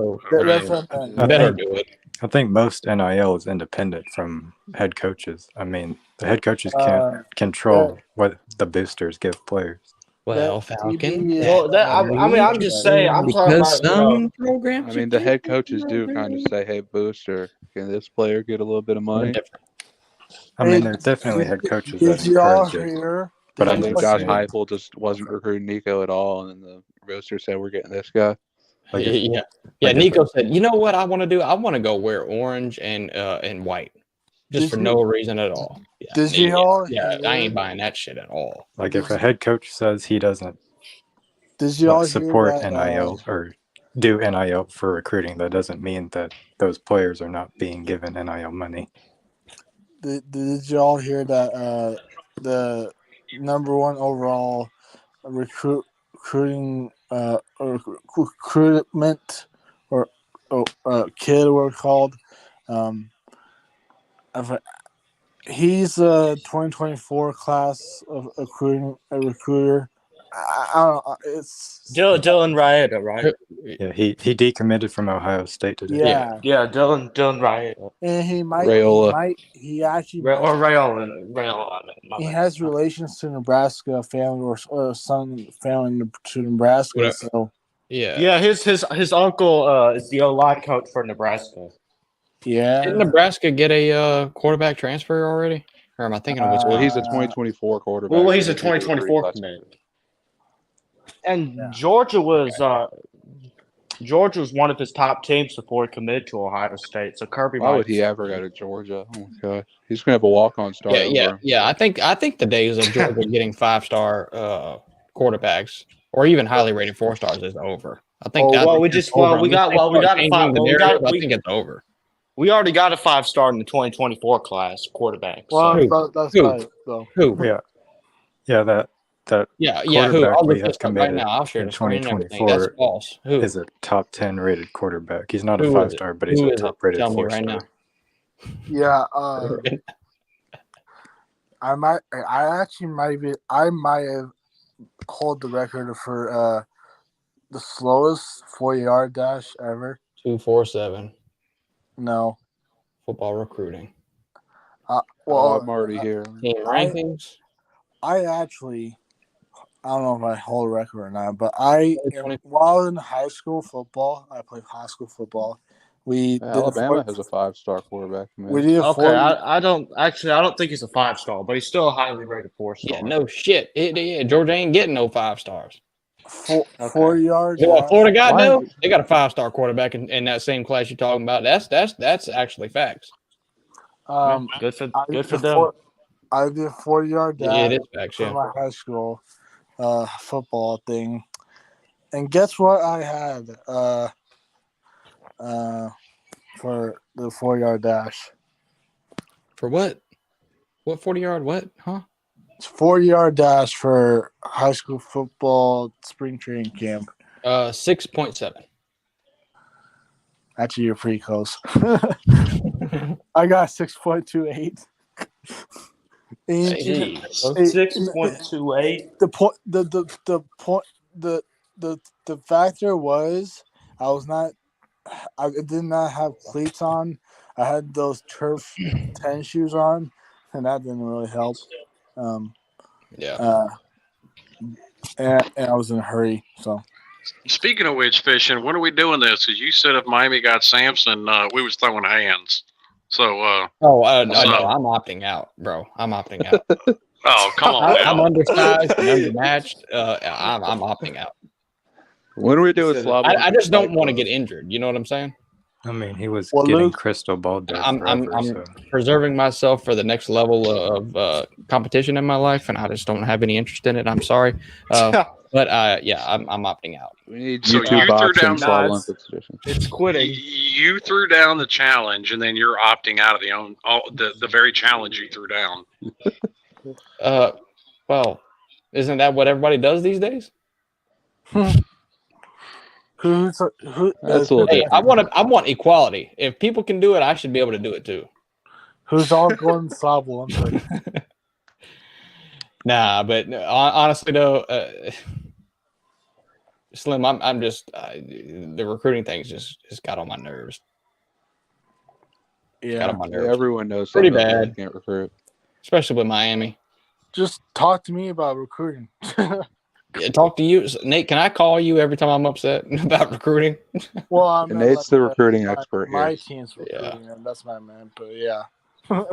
that's okay. what You better do it. I think most NIL is independent from head coaches. I mean, the head coaches can't control what the boosters give players. Well, that Falcon. CB Well, that I mean, I'm just saying. I'm talking Because about some programs. I mean, the head coaches do kind of say, "Hey, booster, can this player get a little bit of money?" different. I mean, there's definitely head coaches that Did y'all encourage it. hear? But I I'm think just Josh saying, Heupel just wasn't recruiting Nico at all, and then the booster said, "We're getting this guy." like Yeah. like Nico said, "You know what I want to do? I want to go wear orange and white, just for no reason at all." Yeah, Did y'all Yeah, I hear? ain't buying that shit at all. Like if a head coach says he doesn't Did y'all hear support that? NIL or do NIL for recruiting, that doesn't mean that those players are not being given NIL money. Did y'all hear that? The number one overall recruitment or kid, we're called. He's a 2024 class of a recruiter. I don't know. It's Dylan Raeda, right? Yeah, he decommitted from Ohio State today. Yeah, Dylan Raeda. And he might, Raiola. he actually or Rayola. He has relations to Nebraska, family or son family to Nebraska. Whatever. So yeah, his uncle is the O-line coach for Nebraska. Yeah. Didn't Nebraska get a quarterback transfer already? Or am I thinking of what's Well, he's a 2024 quarterback. Well, he's so a they did recruit 2024 last commit. And Georgia was one of his top teams before he committed to Ohio State. So Kirby. Why would he ever go to Georgia? Oh my gosh, he's gonna have a walk-on star over him. Yeah. I think the days of Georgia getting 5-star quarterbacks or even highly rated 4-stars is over. I think we got it's over. We already got a 5-star in the 2024 class quarterback. Well, that's right, though. Who? Yeah, that who? I'll look this up right now. I'll share in the screen and everything. 2024 That's false. Who is a top 10 rated quarterback. He's not a Who is it? 5-star, but he's Who a is it? top rated Tell me 4-star. right now. Yeah, I might have hold the record for the slowest 4-yard dash ever. 247. No. Football recruiting. Well, I'm already here. Team rankings. I actually, I don't know if I hold a record or not, but while in high school football, I played high school football. Alabama has a 5-star quarterback. We did a 40. I don't think he's a 5-star, but he's still a highly rated 4-star. Yeah, no shit. Georgia ain't getting no 5-stars. 4 yards. Well, Florida got no. They got a 5-star quarterback in that same class you're talking about. That's actually facts. Good for them. I did 40-yard dash. Yeah, it is facts. For my high school football thing, and guess what I had for the 4-yard dash. For what? What 40-yard? What? Huh? It's 40-yard dash for high school football spring training camp. 6.7. Actually, you're pretty close. I got 6.28. 6.28. The factor was I did not have cleats on. I had those turf 10 shoes on, and that didn't really help. And I was in a hurry. So, speaking of which, fishing, when are we doing this? Because you said if Miami got Sampson, we was throwing hands. So, no, I'm opting out, bro. I'm opting out. Oh, come on! I'm undersized and undermatched. I'm opting out. When are we doing Slav? I just don't want to get injured. You know what I'm saying? I mean, he was getting crystal balled there I'm forever, preserving myself for the next level of competition in my life, and I just don't have any interest in it. I'm sorry, but I'm opting out. We need so YouTube boxing Slav it's, Olympics edition. It's quitting. You threw down the challenge, and then you're opting out of the very challenge you threw down. Well, isn't that what everybody does these days? Who's who? That's a little Hey, different. I want equality. If people can do it, I should be able to do it too. Who's all going Slav Olympic? Nah, but honestly though, Slim, I'm just the recruiting things just got on my nerves. Got Yeah, on my nerves. Everyone knows Pretty something bad. really can't recruit. Especially with Miami. just talk to me about recruiting. Yeah, talk to you, Nate. Can I call you every time I'm upset about recruiting? Well, I And meant Nate's the recruiting expert my here. team's Yeah. recruiting, and that's what I meant. But yeah,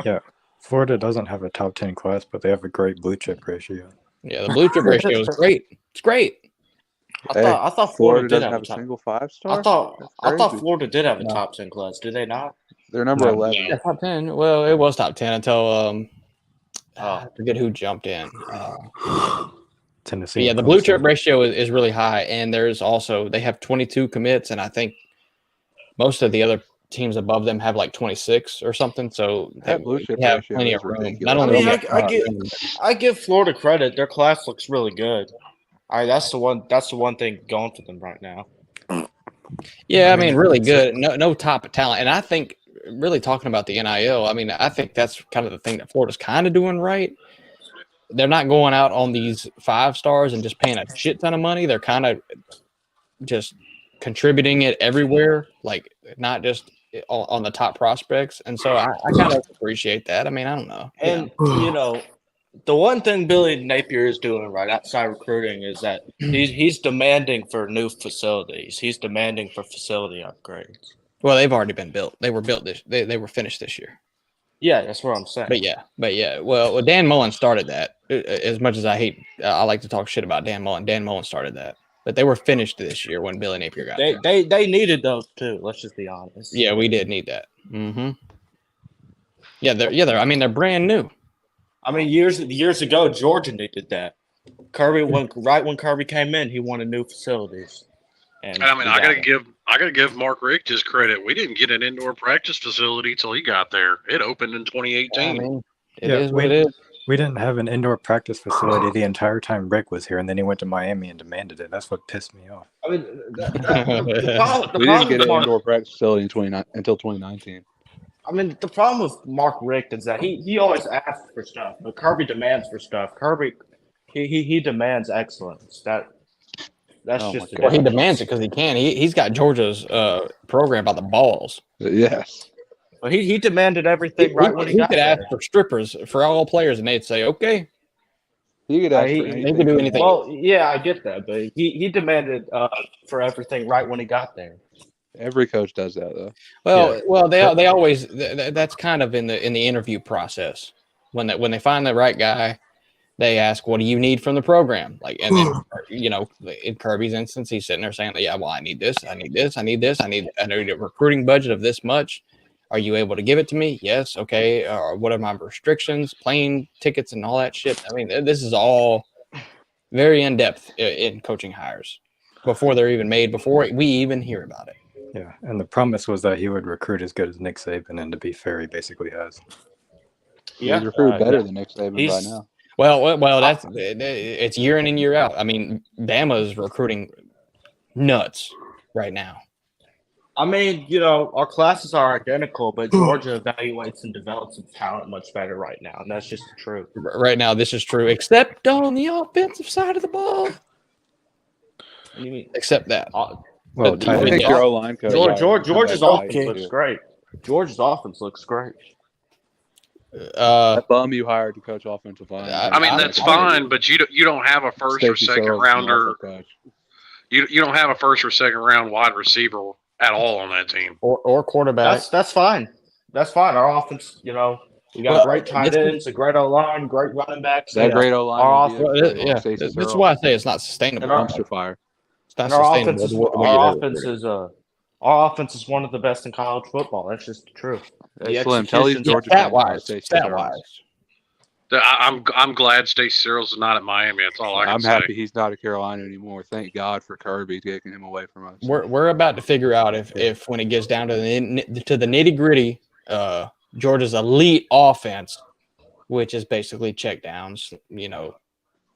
Yeah, Florida doesn't have a top 10 class, but they have a great blue chip ratio. Yeah, the blue chip ratio is great. It's great. I Hey, thought Florida did doesn't have have a a top. single 5-star. I thought Crazy. Florida did have a No. top 10 class. Do they not? They're number No. 11. Yeah, top 10. Well, it was top 10 until Oh. I forget who jumped in. Tennessee. But yeah, and the blue chip Clemson. ratio is really high, and there's also they have 22 commits, and I think most of the other teams above them have like 26 or something. So they That blue chip have ratio plenty is of room. ridiculous. Not I only mean, do they have I give Florida credit. Their class looks really good. That's the one thing going for them right now. yeah, I mean, really good. No top talent, and I think really talking about the NIL. I mean, I think that's kind of the thing that Florida's kind of doing right. They're not going out on these 5 stars and just paying a shit ton of money. They're kind of just contributing it everywhere, like not just on the top prospects. And so I kind of appreciate that. I mean, I don't know. And the one thing Billy Napier is doing right outside recruiting is that he's demanding for new facilities. He's demanding for facility upgrades. Well, they've already been built. They were built they were finished this year. Yeah, that's what I'm saying. But yeah. Well, Dan Mullen started that. As much as I like to talk shit about Dan Mullen started that. But they were finished this year when Billy Napier got there. They needed those too. Let's just be honest. Yeah, we did need that. Mm-hmm. Yeah, they're brand new. I mean, years ago, Georgia needed that. Kirby when Kirby came in, he wanted new facilities. And I mean, I gotta give Mark Richt his credit. We didn't get an indoor practice facility till he got there. It opened in 2018. I mean, it is what it is. We didn't have an indoor practice facility the entire time Rick was here, and then he went to Miami and demanded it. That's what pissed me off. I mean, We didn't get an indoor practice facility until 2019. I mean, the problem with Mark Richt is that he always asks for stuff, but Kirby demands for stuff. Kirby, he demands excellence. That's just well, he demands it because he can. He's got Georgia's program by the balls. Yes. Well, he demanded everything when he got could there. ask for strippers for all players, and they'd say, "Okay." He could ask for anything. They could do anything. Well, yeah, I get that, but he demanded for everything right when he got there. Every coach does that, though. Well, they always that's kind of in the interview process. When they find the right guy, they ask, "What do you need from the program?" Like, and then in Kirby's instance, he's sitting there saying, "Yeah, well, I need this, I need this, I need this, I need a recruiting budget of this much. Are you able to give it to me? Yes, okay. What are my restrictions, plane tickets, and all that shit?" I mean, this is all very in depth in coaching hires before they're even made, before we even hear about it. Yeah, and the promise was that he would recruit as good as Nick Saban, and to be fair, he basically has. Yeah, he's recruited better than Nick Saban by now. Well, that's it's year in and year out. I mean, Bama's recruiting nuts right now. I mean, our classes are identical, but Georgia evaluates and develops some talent much better right now, and that's just the truth. Right now, this is true, except on the offensive side of the ball. What do you mean? Except that. Well, I think your O-line coach. Georgia's offense looks great. Georgia's offense looks great. That bum you hired to coach offensive line. I mean, that's fine, but you don't have a first or second rounder. You don't have a first or second round wide receiver at all on that team, or quarterback. That's fine. That's fine. Our offense, we got great tight ends, a great O-line, great running backs. That great O-line. Our offense, this is why I say it's not sustainable. Dumpster fire. It's not sustainable. Our offense is one of the best in college football. That's just the truth. Hey, Slim, tell these Georgia stat-wise. I'm glad Stacey Searles is not at Miami. That's all I can say. I'm happy he's not at Carolina anymore. Thank God for Kirby taking him away from us. We're about to figure out if when it gets down to the nitty-gritty, Georgia's elite offense, which is basically check downs,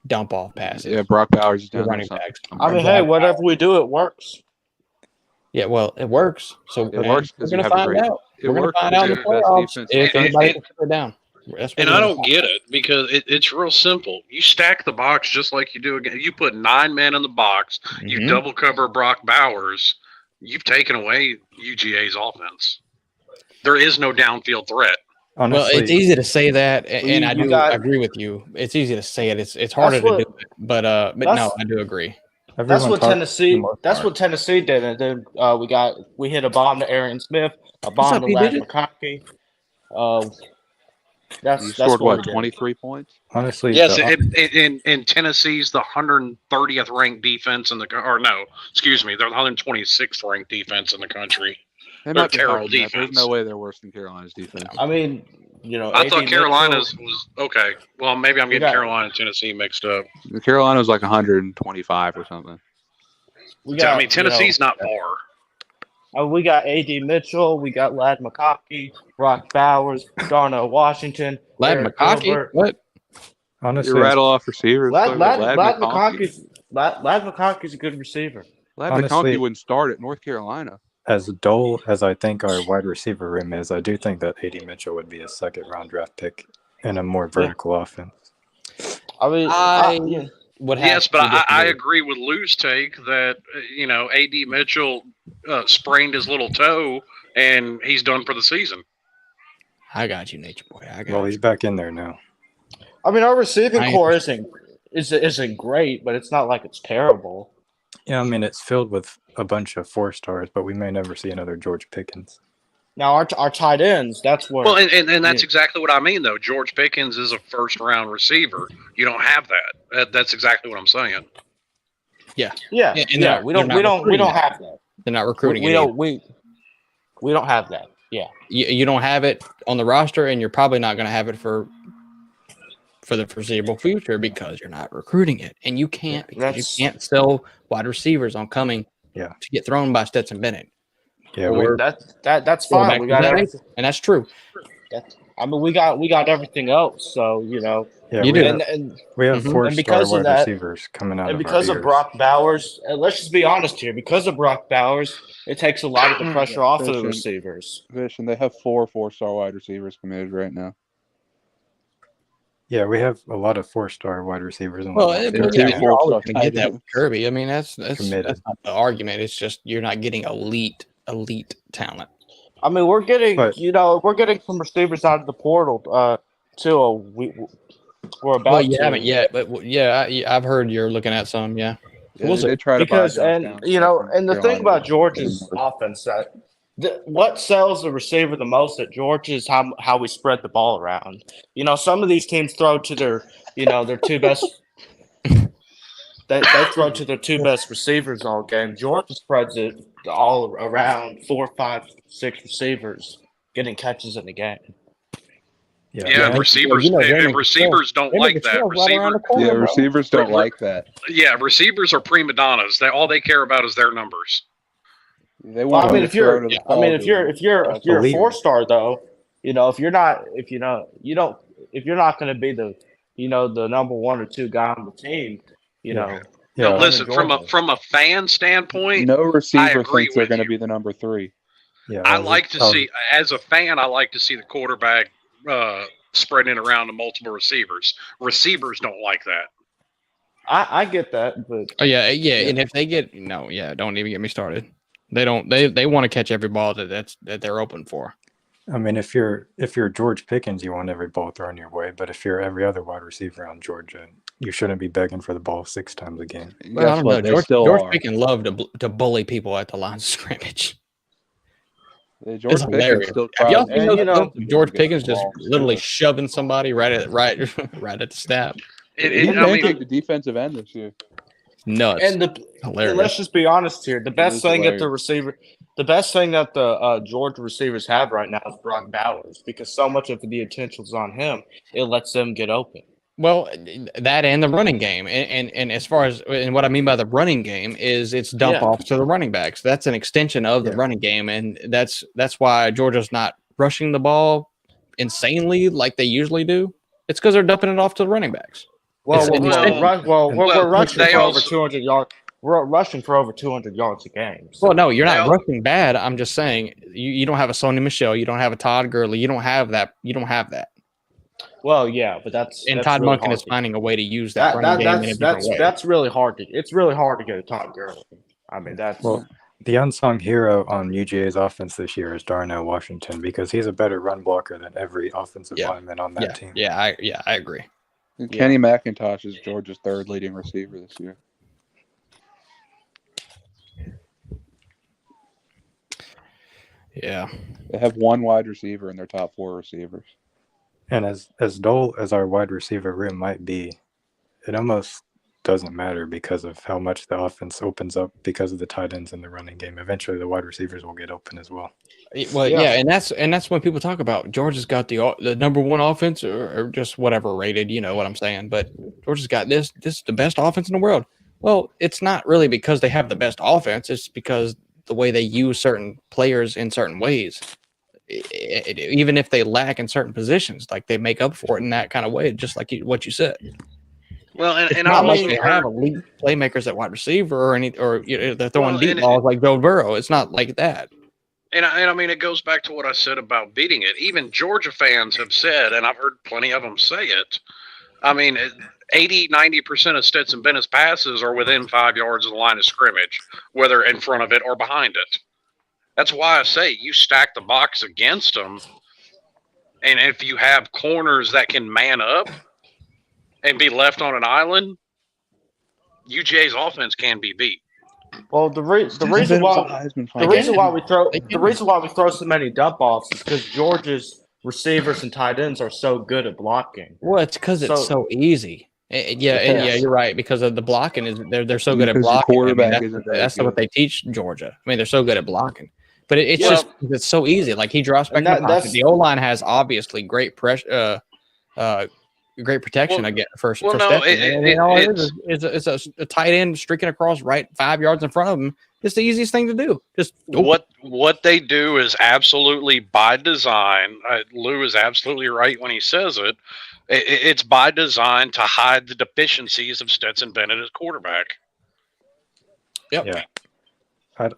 dump off passes. Yeah, Brock Bowers is down running backs. I mean, hey, whatever we do, it works. Yeah, well, it works. So It works we're because you going to have a find great. out. It We're going to works find because out in you the have the best playoffs defense if in the anybody country. can put it down. That's what And we're I gonna don't find. get it because it's real simple. You stack the box just like you do again. You put 9 men in the box. You Mhm. double cover Brock Bowers. You've taken away UGA's offense. There is no downfield threat. Well, it's Honestly, easy to say that, and I You do got agree with you. It's easy to say it. It's harder that's to do what it, but no, that's I do agree. that's everyone what talks for the Tennessee most that's part. what Tennessee did, and then we hit a bomb to Arian Smith, a What's bomb up, to P. Ladd Digit? McConkey. You That's scored what we what, did. 23 points? Honestly, Yes, the in Tennessee's the 130th ranked defense in the or no, excuse me, they're the 126th ranked defense in the country. They They're might be higher terrible than that. There's defense. no way they're worse than Carolina's defense. I mean, I AD thought Carolina's Mitchell. was okay. Well, maybe I'm We getting got Carolina and Tennessee mixed up. Carolina was like 125 or something. we I mean, got Tennessee's not far. we got AD Mitchell, we got Ladd McConkey, Brock Bowers, Darnell Washington, Ladd Eric McConkey? Gilbert. What? You honestly, rattle off receivers. Ladd Ladd McConkey's a good receiver. McConkey honestly, wouldn't start at North Carolina. as dull as I think our wide receiver room is, I do think that AD Mitchell would be a second-round draft pick in a more vertical offense. I mean, I would have Yes, to but I disagree. agree with Lou's take that AD Mitchell sprained his little toe and he's done for the season. I got you, Nature Boy. I got Well, you. he's back in there now. I mean, our receiving I core isn't great, but it's not like it's terrible. Yeah, I mean, it's filled with a bunch of 4-stars, but we may never see another George Pickens. Now our tight ends, that's where. Well, and that's exactly what I mean, though. George Pickens is a first-round receiver. You don't have that. That's exactly what I'm saying. Yeah, and they're we not don't recruiting have that. They're not recruiting We it don't either. we don't have that. Yeah, You don't have it on the roster, and you're probably not going to have it for the foreseeable future because you're not recruiting it, and you can't because you can't sell wide receivers on coming to get thrown by Stetson Bennett. Yeah, that's fine. We got everything, and that's true. We got everything else. So Yeah, you do. And we have 4-star because wide of that, receivers coming out and of because our of ears. Brock Bowers, and let's just be honest here. Because of Brock Bowers, it takes a lot of the pressure off of the receivers. And they have 4-star wide receivers committed right now. Yeah, we have a lot of 4-star wide receivers. Well, you're always going to get that with Kirby. I mean, that's not the argument. It's just you're not getting elite talent. I mean, we're getting some receivers out of the portal too. We're about. Well, you to. haven't yet, but I've heard you're looking at some. Yeah, they try to because and the thing about Georgia's offense that. What sells the receiver the most at Georgia is how we spread the ball around. Some of these teams throw to their two best. They throw to their two best receivers all game. Georgia spreads it all around 4, 5, 6 receivers getting catches in the game. Yeah, receivers. Receivers don't like that. Receivers don't like that. Yeah, receivers are prima donnas. All they care about is their numbers. They want if you're a 4-star though, if you're not going to be the number 1 or 2 guy on the team, No, listen, from a fan standpoint, no receiver thinks they're going to be the number 3. Yeah, I like to see, as a fan, I like to see the quarterback spreading around to multiple receivers. Receivers don't like that. I get that, but and if they get don't even get me started. They don't. They want to catch every ball that they're open for. I mean, if you're George Pickens, you want every ball thrown your way. But if you're every other wide receiver on Georgia, you shouldn't be begging for the ball 6 times a game. Well, I don't know. George Pickens loved to bully people at the line of scrimmage. George Pickens still George Pickens just literally shoving somebody right at the snap. He pancaked the defensive end this year. Nuts. And let's just be honest here. The best thing that the Georgia receivers have right now is Brock Bowers because so much of the attention's on him. It lets them get open. Well, that and the running game, and as far as what I mean by the running game is it's dump off to the running backs. That's an extension of the running game, and that's why Georgia's not rushing the ball insanely like they usually do. It's because they're dumping it off to the running backs. We're rushing for over 200 yards. rushing for over 200 yards a game. So. Well, no, you're not rushing bad. I'm just saying you don't have a Sony Michel, you don't have a Todd Gurley, you don't have that. Well, yeah, but that's Todd really Monken is finding a way to use that running game in a different way. That's really hard to. It's really hard to get a Todd Gurley. I mean, that's the unsung hero on UGA's offense this year is Darnell Washington because he's a better run blocker than every offensive lineman on that team. Yeah, I agree. And Kenny McIntosh is Georgia's third leading receiver this year. Yeah. They have one wide receiver in their top 4 receivers. And as dull as our wide receiver room might be, it almost doesn't matter because of how much the offense opens up because of the tight ends in the running game. Eventually, the wide receivers will get open as well. Well, and that's when people talk about Georgia's got the number 1 offense or just whatever rated. You know what I'm saying? But Georgia's got this is the best offense in the world. Well, it's not really because they have the best offense. It's because the way they use certain players in certain ways. Even if they lack in certain positions, like they make up for it in that kind of way, just like what you said. Well, and not I like also they have elite playmakers at wide receiver or they're throwing deep balls like Joe Burrow. It's not like that. And I mean, it goes back to what I said about beating it. Even Georgia fans have said, and I've heard plenty of them say it. I mean, 80-90% of Stetson Bennett's passes are within 5 yards of the line of scrimmage, whether in front of it or behind it. That's why I say you stack the box against them, and if you have corners that can man up and be left on an island, UGA's offense can be beat. Well, the reason why we throw so many dump offs is because Georgia's receivers and tight ends are so good at blocking. Well, it's because it's so easy. Yeah, you're right. Because of the blocking is they're so good at blocking. I mean, that's what they teach Georgia. I mean, they're so good at blocking. But it's so easy. Like he drops back in the pocket. The O line has obviously great pressure, great protection again for Stetson. It's a tight end streaking across right 5 yards in front of him. It's the easiest thing to do. Just what they do is absolutely by design. Lou is absolutely right when he says it. It's by design to hide the deficiencies of Stetson Bennett as quarterback. Yep. Yeah. I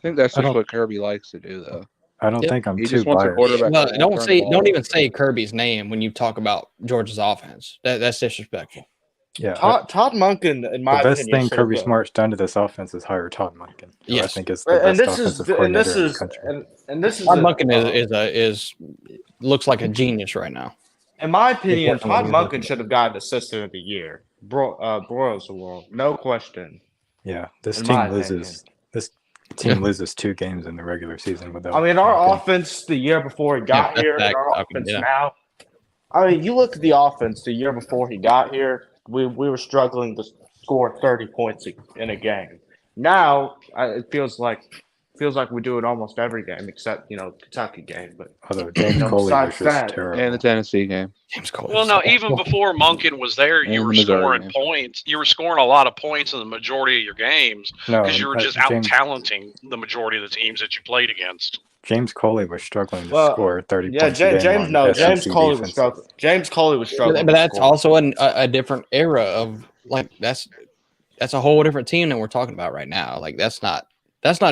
think that's just what Kirby likes to do, though. I don't think I'm he too just wants biased. a quarterback. No, don't even say Kirby's name when you talk about Georgia's offense. That's disrespectful. Yeah, Todd Monken, in my opinion, the best thing Kirby Smart's done to this offense is hire Todd Monken. Yes. I think it's the best offensive coordinator in the country. Todd Monken looks like a genius right now. In my opinion, Todd Monken should have gotten assistant of the year. Broyles Award, no question. Yeah, this team loses 2 games in the regular season without. I mean, our offense the year before he got here, and our offense now. I mean, you look at the offense the year before he got here. We were struggling to score 30 points in a game. Now it feels like we do it almost every game except Kentucky game. But although James Coley was just terrible, and the Tennessee game. James Coley. Well, no, even before Monken was there, you were scoring points. You were scoring a lot of points in the majority of your games because you were just out-talenting the majority of the teams that you played against. James Coley was struggling to score 30 points. James Coley was struggling. James Coley was struggling. But that's also a different era of that's a whole different team that we're talking about right now. Like that's not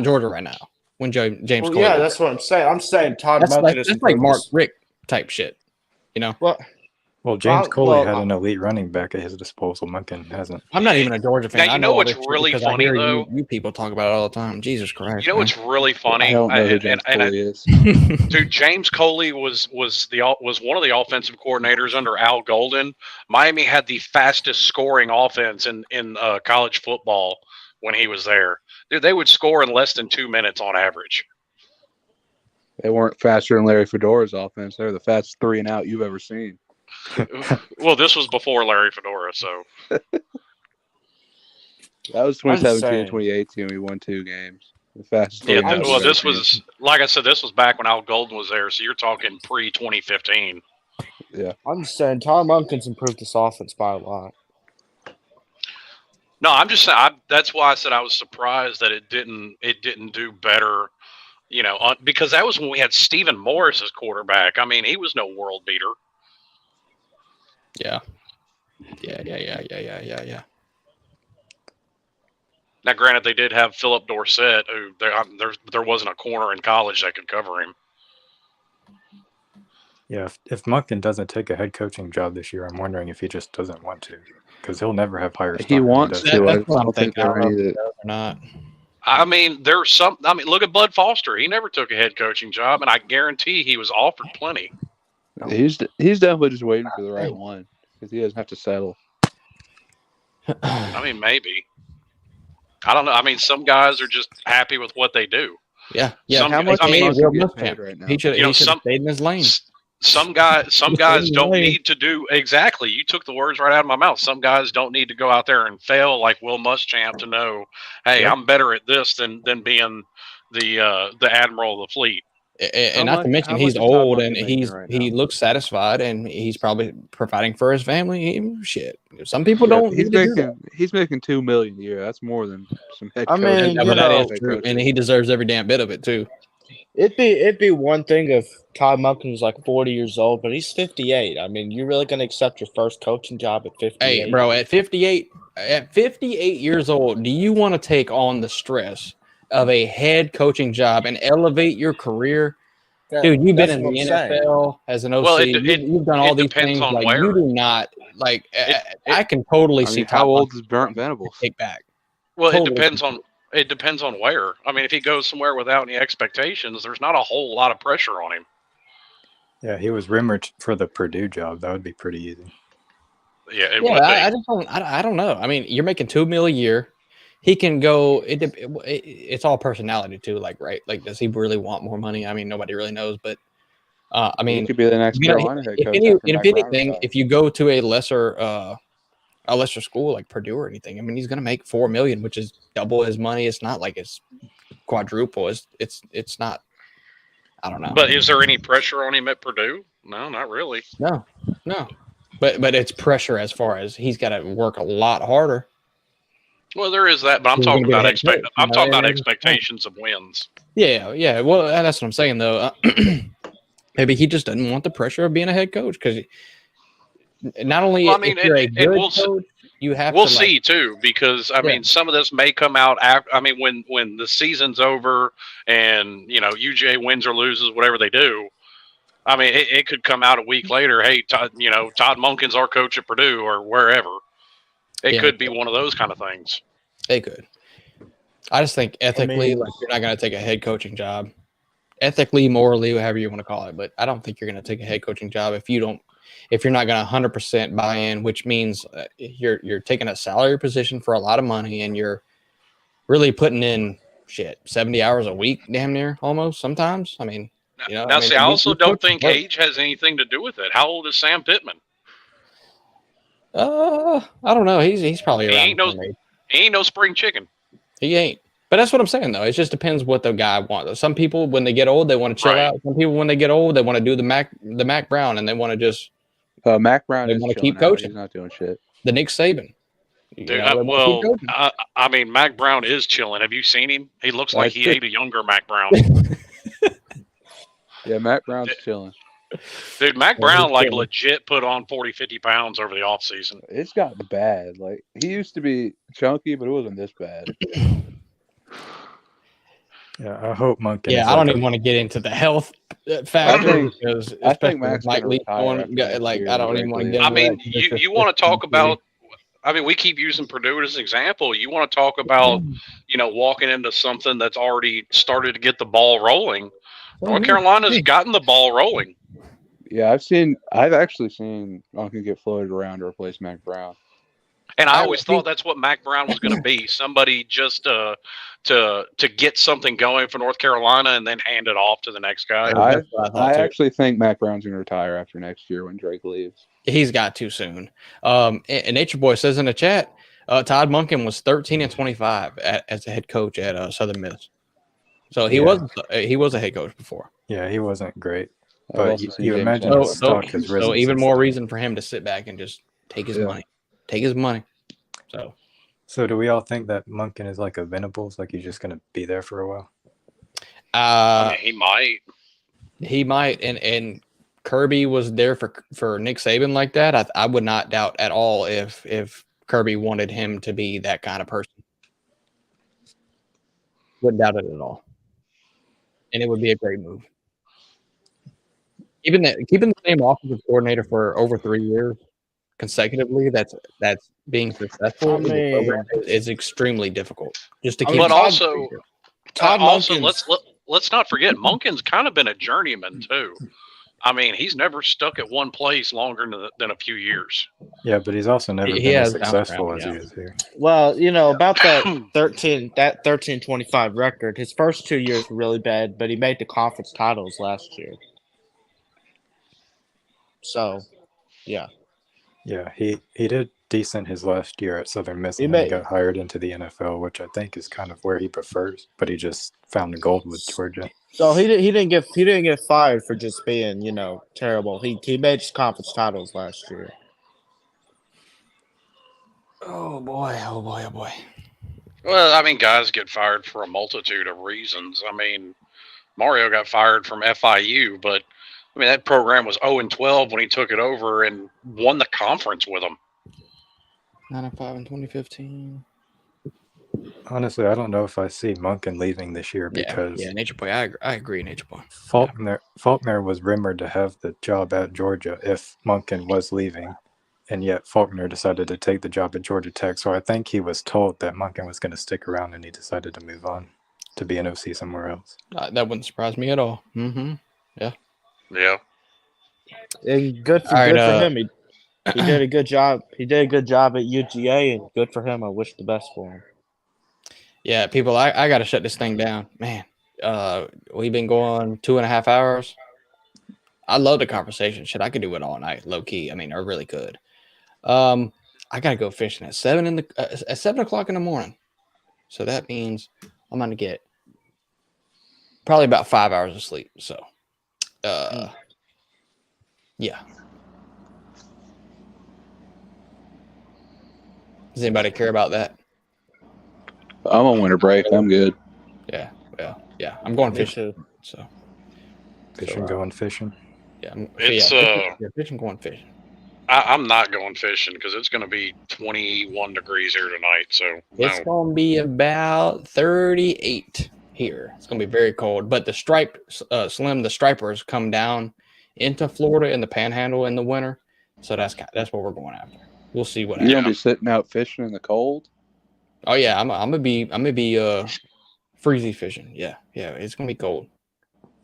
Georgia right now. When James Coley. Yeah, that's what I'm saying. I'm saying Todd Monken is like Mark Richt type shit. Well, James Coley had an elite running back at his disposal. Monken hasn't. I'm not even a Georgia fan. Now, you know what's really funny, though? You people talk about it all the time. Jesus Christ. You know what's really funny? I don't know who James Coley is. Dude, James Coley was one of the offensive coordinators under Al Golden. Miami had the fastest scoring offense in college football when he was there. Dude, they would score in less than 2 minutes on average. They weren't faster than Larry Fedora's offense. They were the fastest 3 and out you've ever seen. Well, this was before Larry Fedora, so that was 2017 and 2018. We won 2 games. The fastest. Well, this was, like I said, this was back when Al Golden was there, so you're talking pre-2015. Yeah, I'm just saying Todd Monken's improved this offense by a lot. No, I'm just saying. That's why I said I was surprised that it didn't do better. Because that was when we had Stephen Morris as quarterback. I mean, he was no world beater. Yeah. Now, granted, they did have Philip Dorsett, who there wasn't a corner in college that could cover him. Yeah, if Monken doesn't take a head coaching job this year, I'm wondering if he just doesn't want to, because he'll never have higher stock He than wants does. to. I That's just what I'm don't think thinking. I they're don't know ready if to. he does or not. I mean, look at Bud Foster. He never took a head coaching job, and I guarantee he was offered plenty. He's definitely just waiting for the right one because he doesn't have to settle. I mean, maybe. I don't know. I mean, some guys are just happy with what they do. Yeah. How much is Monken getting paid right now? He should have stayed in his lane. Some guys don't need to do exactly. You took the words right out of my mouth. Some guys don't need to go out there and fail like Will Muschamp to know, hey, I'm better at this than being the admiral of the fleet. And not to mention he's old and he looks satisfied and he's probably providing for his family. Shit, some people don't. He's making $2 million a year. That's more than some head coach. That is true, and he deserves every damn bit of it too. It'd be one thing if Todd Monken was like 40 years old, but he's 58. I mean, you're really gonna accept your first coaching job at 58? Hey, bro, at 58 years old, do you want to take on the stress of a head coaching job and elevate your career? Dude, you've been in the NFL as an OC. Well, you've done all these things. Like where. You do not like. I can totally see how old is Brent Venables? Take back. Well, it depends on where. I mean, if he goes somewhere without any expectations, there's not a whole lot of pressure on him. Yeah, he was rumored for the Purdue job. That would be pretty easy. Yeah, I just don't. I don't know. I mean, you're making $2 million a year. He can go. It's all personality too. Like, right? Like, does he really want more money? I mean, nobody really knows. But I mean, he could be the next Carolina head coach. If anything, if you go to a lesser school like Purdue or anything, I mean, he's going to make $4 million, which is double his money. It's not like it's quadruple. It's not. I don't know. But is there any pressure on him at Purdue? No, not really. No. But it's pressure as far as he's got to work a lot harder. Well, there is that, but I'm talking about expectations of wins. Yeah. Well, that's what I'm saying though. Maybe he just doesn't want the pressure of being a head coach because not only if you're a good coach, you have. We'll see too, because I mean, some of this may come out after. I mean, when the season's over and UJ wins or loses, whatever they do. I mean, it could come out a week later. Hey, Todd Monken's our coach at Purdue or wherever. It could be one of those kind of things. They could. I just think ethically, like you're not going to take a head coaching job. Ethically, morally, however you want to call it, but I don't think you're going to take a head coaching job if you're not going to 100% buy in, which means you're taking a salary position for a lot of money and you're really putting in 70 hours a week, damn near almost sometimes. I mean, I also don't think age has anything to do with it. How old is Sam Pittman? I don't know. He's probably around. He ain't no spring chicken. He ain't. But that's what I'm saying though. It just depends what the guy wants. Some people, when they get old, they want to chill out. Some people, when they get old, they want to do the Mac Brown, and they want to just. Mac Brown. They want to keep coaching. He's not doing shit. The Nick Saban. Dude, I mean, Mac Brown is chilling. Have you seen him? He looks like he ate a younger Mac Brown. Yeah, Mac Brown's chilling. Dude, Mac Brown legit put on 40, 50 pounds over the offseason. It's gotten bad. Like he used to be chunky, but it wasn't this bad. Yeah, I hope Monken. Yeah, I don't even want to get into the health factor because I think Mac's going to retire. I don't even want to get. I mean, you want to talk about. I mean, we keep using Purdue as an example. You want to talk about, walking into something that's already started to get the ball rolling. North Carolina's gotten the ball rolling. Yeah, I've actually seen Monken get floated around to replace Mac Brown. And I always thought that's what Mac Brown was going to be. Somebody just to get something going for North Carolina and then hand it off to the next guy. I actually think Mac Brown's going to retire after next year when Drake leaves. He's got too soon. And Nature Boy says in the chat, Todd Monken was 13-25 as a head coach at Southern Miss. So he was a head coach before. Yeah, he wasn't great. But you imagine his stock has risen. So even more reason for him to sit back and just take his money. Take his money. So do we all think that Monken is like a Venables? Like he's just going to be there for a while? I mean, he might. He might. And Kirby was there for Nick Saban like that. I would not doubt at all if Kirby wanted him to be that kind of person. Wouldn't doubt it at all. And it would be a great move. Keeping the same offensive coordinator for over 3 years consecutively, that's being successful I in the program mean, is extremely difficult. Just to I keep. mean, But Todd, also, Todd also Monken's let's not forget Monken's kind of been a journeyman too. I mean, he's never stuck at one place longer than a few years. Yeah, but he's also never He been as has bounced successful around, as yeah. he is here. well, about that 13-25 record. His first 2 years were really bad, but he made the conference titles last year. So, yeah. Yeah, he did decent his last year at Southern Miss, He and then he made got hired into the NFL, which I think is kind of where he prefers. But he just found the gold with Georgia. so he didn't get fired for just being terrible. He made his conference titles last year. Oh boy! Oh boy! Oh boy! Well, I mean, guys get fired for a multitude of reasons. I mean, Mario got fired from FIU, but I mean that program was 0-12 when he took it over and won the conference with them. 9-5 in 2015. Honestly, I don't know if I see Monken leaving this year because Nature Boy. I agree, Nature Boy. Faulkner was rumored to have the job at Georgia if Monken was leaving, and yet Faulkner decided to take the job at Georgia Tech. So I think he was told that Monken was going to stick around, and he decided to move on to be an OC somewhere else. That wouldn't surprise me at all. Mm-hmm. Yeah. Yeah. And good for him. He did a good job. He did a good job at UGA, and good for him. I wish the best for him. Yeah, people, I got to shut this thing down, man. We've been going 2.5 hours. I love the conversation. Shit, I could do it all night, low key. I mean, I really could. I gotta go fishing at 7 o'clock in the morning. So that means I'm gonna get probably about 5 hours of sleep. So, yeah. Does anybody care about that? I'm on winter break. I'm good. Yeah. Well, yeah. I'm going fishing. So Going fishing. Yeah. It's fishing, going fishing. I'm not going fishing because it's going to be 21 degrees here tonight. So It's going to be about 38 here. It's going to be very cold. But the Slim, the stripers come down into Florida in the Panhandle in the winter. So that's what we're going after. We'll see what happens. You're gonna be sitting out fishing in the cold. Oh yeah, I'm gonna be freezy fishing. Yeah, it's gonna be cold.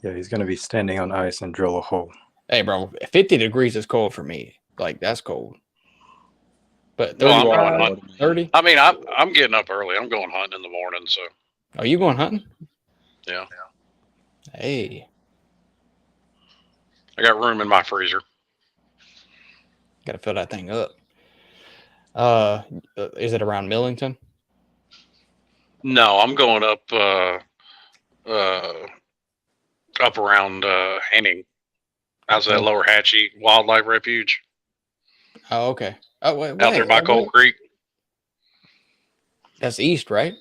Yeah, he's gonna be standing on ice and drill a hole. Hey, bro, 50 degrees is cold for me. Like that's cold. But 30, I'm going hunting. 30? I mean, I'm getting up early. I'm going hunting in the morning. So. Are you going hunting? Yeah. Hey. I got room in my freezer. Got to fill that thing up. Is it around Millington? No, I'm going up around Henning. How's that Lower Hatchie Wildlife Refuge? Oh, okay. Oh, wait, out there by Cold Creek. That's east, right?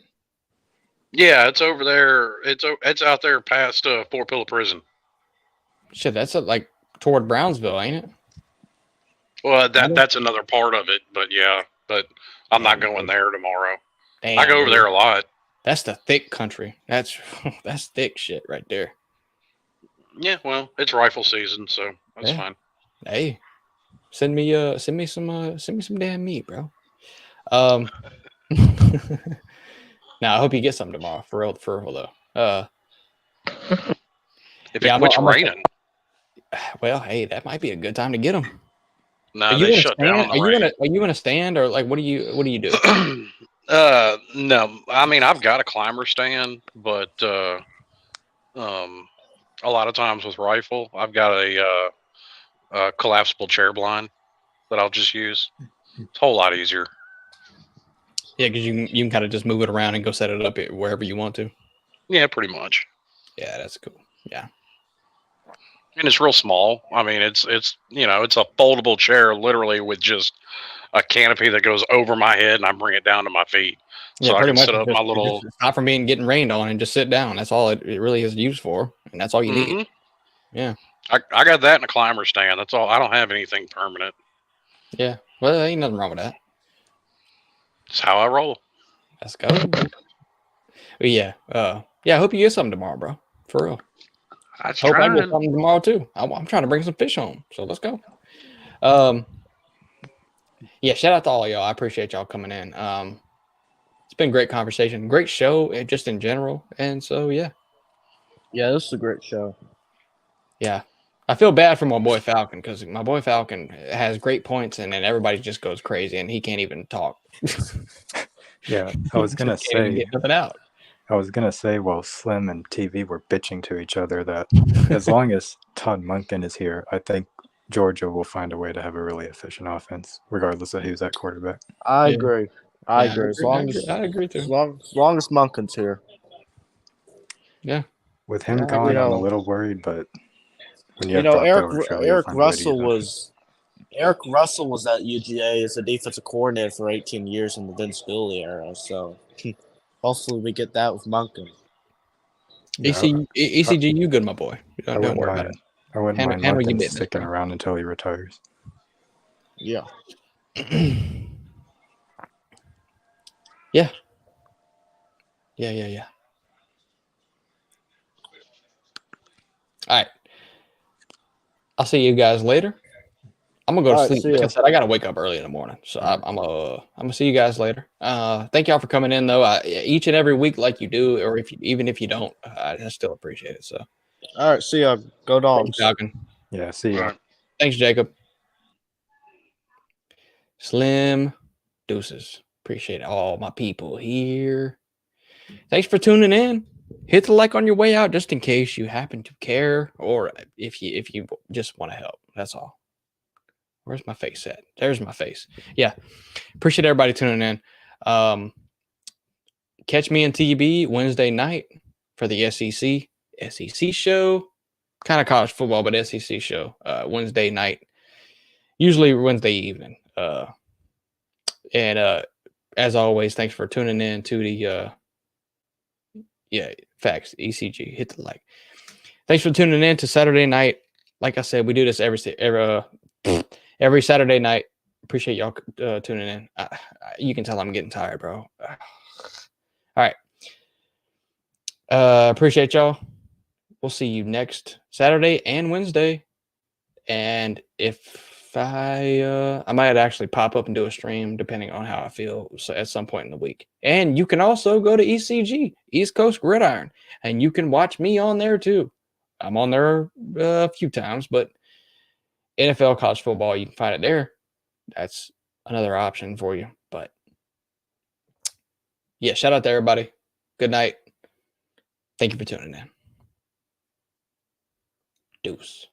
Yeah, it's over there. It's out there past Fort Pillow Prison. Shit, that's like toward Brownsville, ain't it? Well, that's another part of it, but yeah, but I'm not going there tomorrow. Damn, I go over there a lot. That's the thick country. That's thick shit right there. Yeah, well, it's rifle season, so that's fine. Hey, send me some damn meat, bro. Now I hope you get some tomorrow, for real though. If it quits raining. Well, hey, that might be a good time to get them. No, they shut down. Are you gonna stand, or like what do you do? No, I mean I've got a climber stand, but a lot of times with rifle, I've got a collapsible chair blind that I'll just use. It's a whole lot easier. Yeah, because you can kind of just move it around and go set it up wherever you want to. Yeah, pretty much. Yeah, that's cool. Yeah. And it's real small. I mean, it's it's a foldable chair, literally with just a canopy that goes over my head, and I bring it down to my feet, so I can set up my little. Stop from getting rained on and just sit down. That's all it really is used for, and that's all you need. Yeah, I got that in a climber stand. That's all. I don't have anything permanent. Yeah, well, there ain't nothing wrong with that. That's how I roll. Let's go. But yeah, I hope you get something tomorrow, bro. For real. That's Hope I get trying. something tomorrow too. I'm trying to bring some fish home, so let's go. Yeah, shout out to all y'all. I appreciate y'all coming in. It's been a great conversation, great show, just in general. And so yeah, this is a great show. yeah. I feel bad for my boy Falcon because my boy Falcon has great points, and then everybody just goes crazy, and he can't even talk. Yeah, I was gonna Can't even say. get nothing out. I was gonna say while Slim and TV were bitching to each other that as long as Todd Monken is here, I think Georgia will find a way to have a really efficient offense, regardless of who's at quarterback. I Yeah. agree. I agree. As long as I agree too. as long as Munkin's here. Yeah. With him Yeah, gone, I'm a little worried, but when you have Brock Eric Bowers, surely you'll find a way to use offense. Eric Russell was at UGA as a defensive coordinator for 18 years in the Vince Scully era. So hopefully we get that with Munkin. Yeah, ECG, you good, my boy. I Don't wouldn't worry about mind. it. I wouldn't mind Handle your Monken business, sticking bro. around until he retires. Yeah. Yeah. Yeah. All right. I'll see you guys later. I'm gonna go to sleep. Like I said, I gotta wake up early in the morning, so I'm gonna see you guys later. Thank y'all for coming in, though. Each and every week, like you do, or even if you don't, I still appreciate it. So, all right, see ya. Go Dogs. Falcon. Yeah, see ya. Thanks, Jacob. Slim, deuces. Appreciate all my people here. Thanks for tuning in. Hit the like on your way out, just in case you happen to care, or if you just want to help. That's all. Where's my face at? There's my face. Yeah. Appreciate everybody tuning in. Catch me in TB Wednesday night for the SEC show. Kind of college football, but SEC show. Wednesday night. Usually Wednesday evening. And as always, thanks for tuning in to the facts. ECG. Hit the like. Thanks for tuning in to Saturday night. Like I said, we do this every Saturday night. Appreciate y'all tuning in. You can tell I'm getting tired, bro. All right. Appreciate y'all. We'll see you next Saturday and Wednesday. And if I might actually pop up and do a stream depending on how I feel at some point in the week. And you can also go to ECG, East Coast Gridiron, and you can watch me on there too. I'm on there a few times, but NFL college football, you can find it there. That's another option for you. But yeah, shout out to everybody. Good night. Thank you for tuning in. Deuce.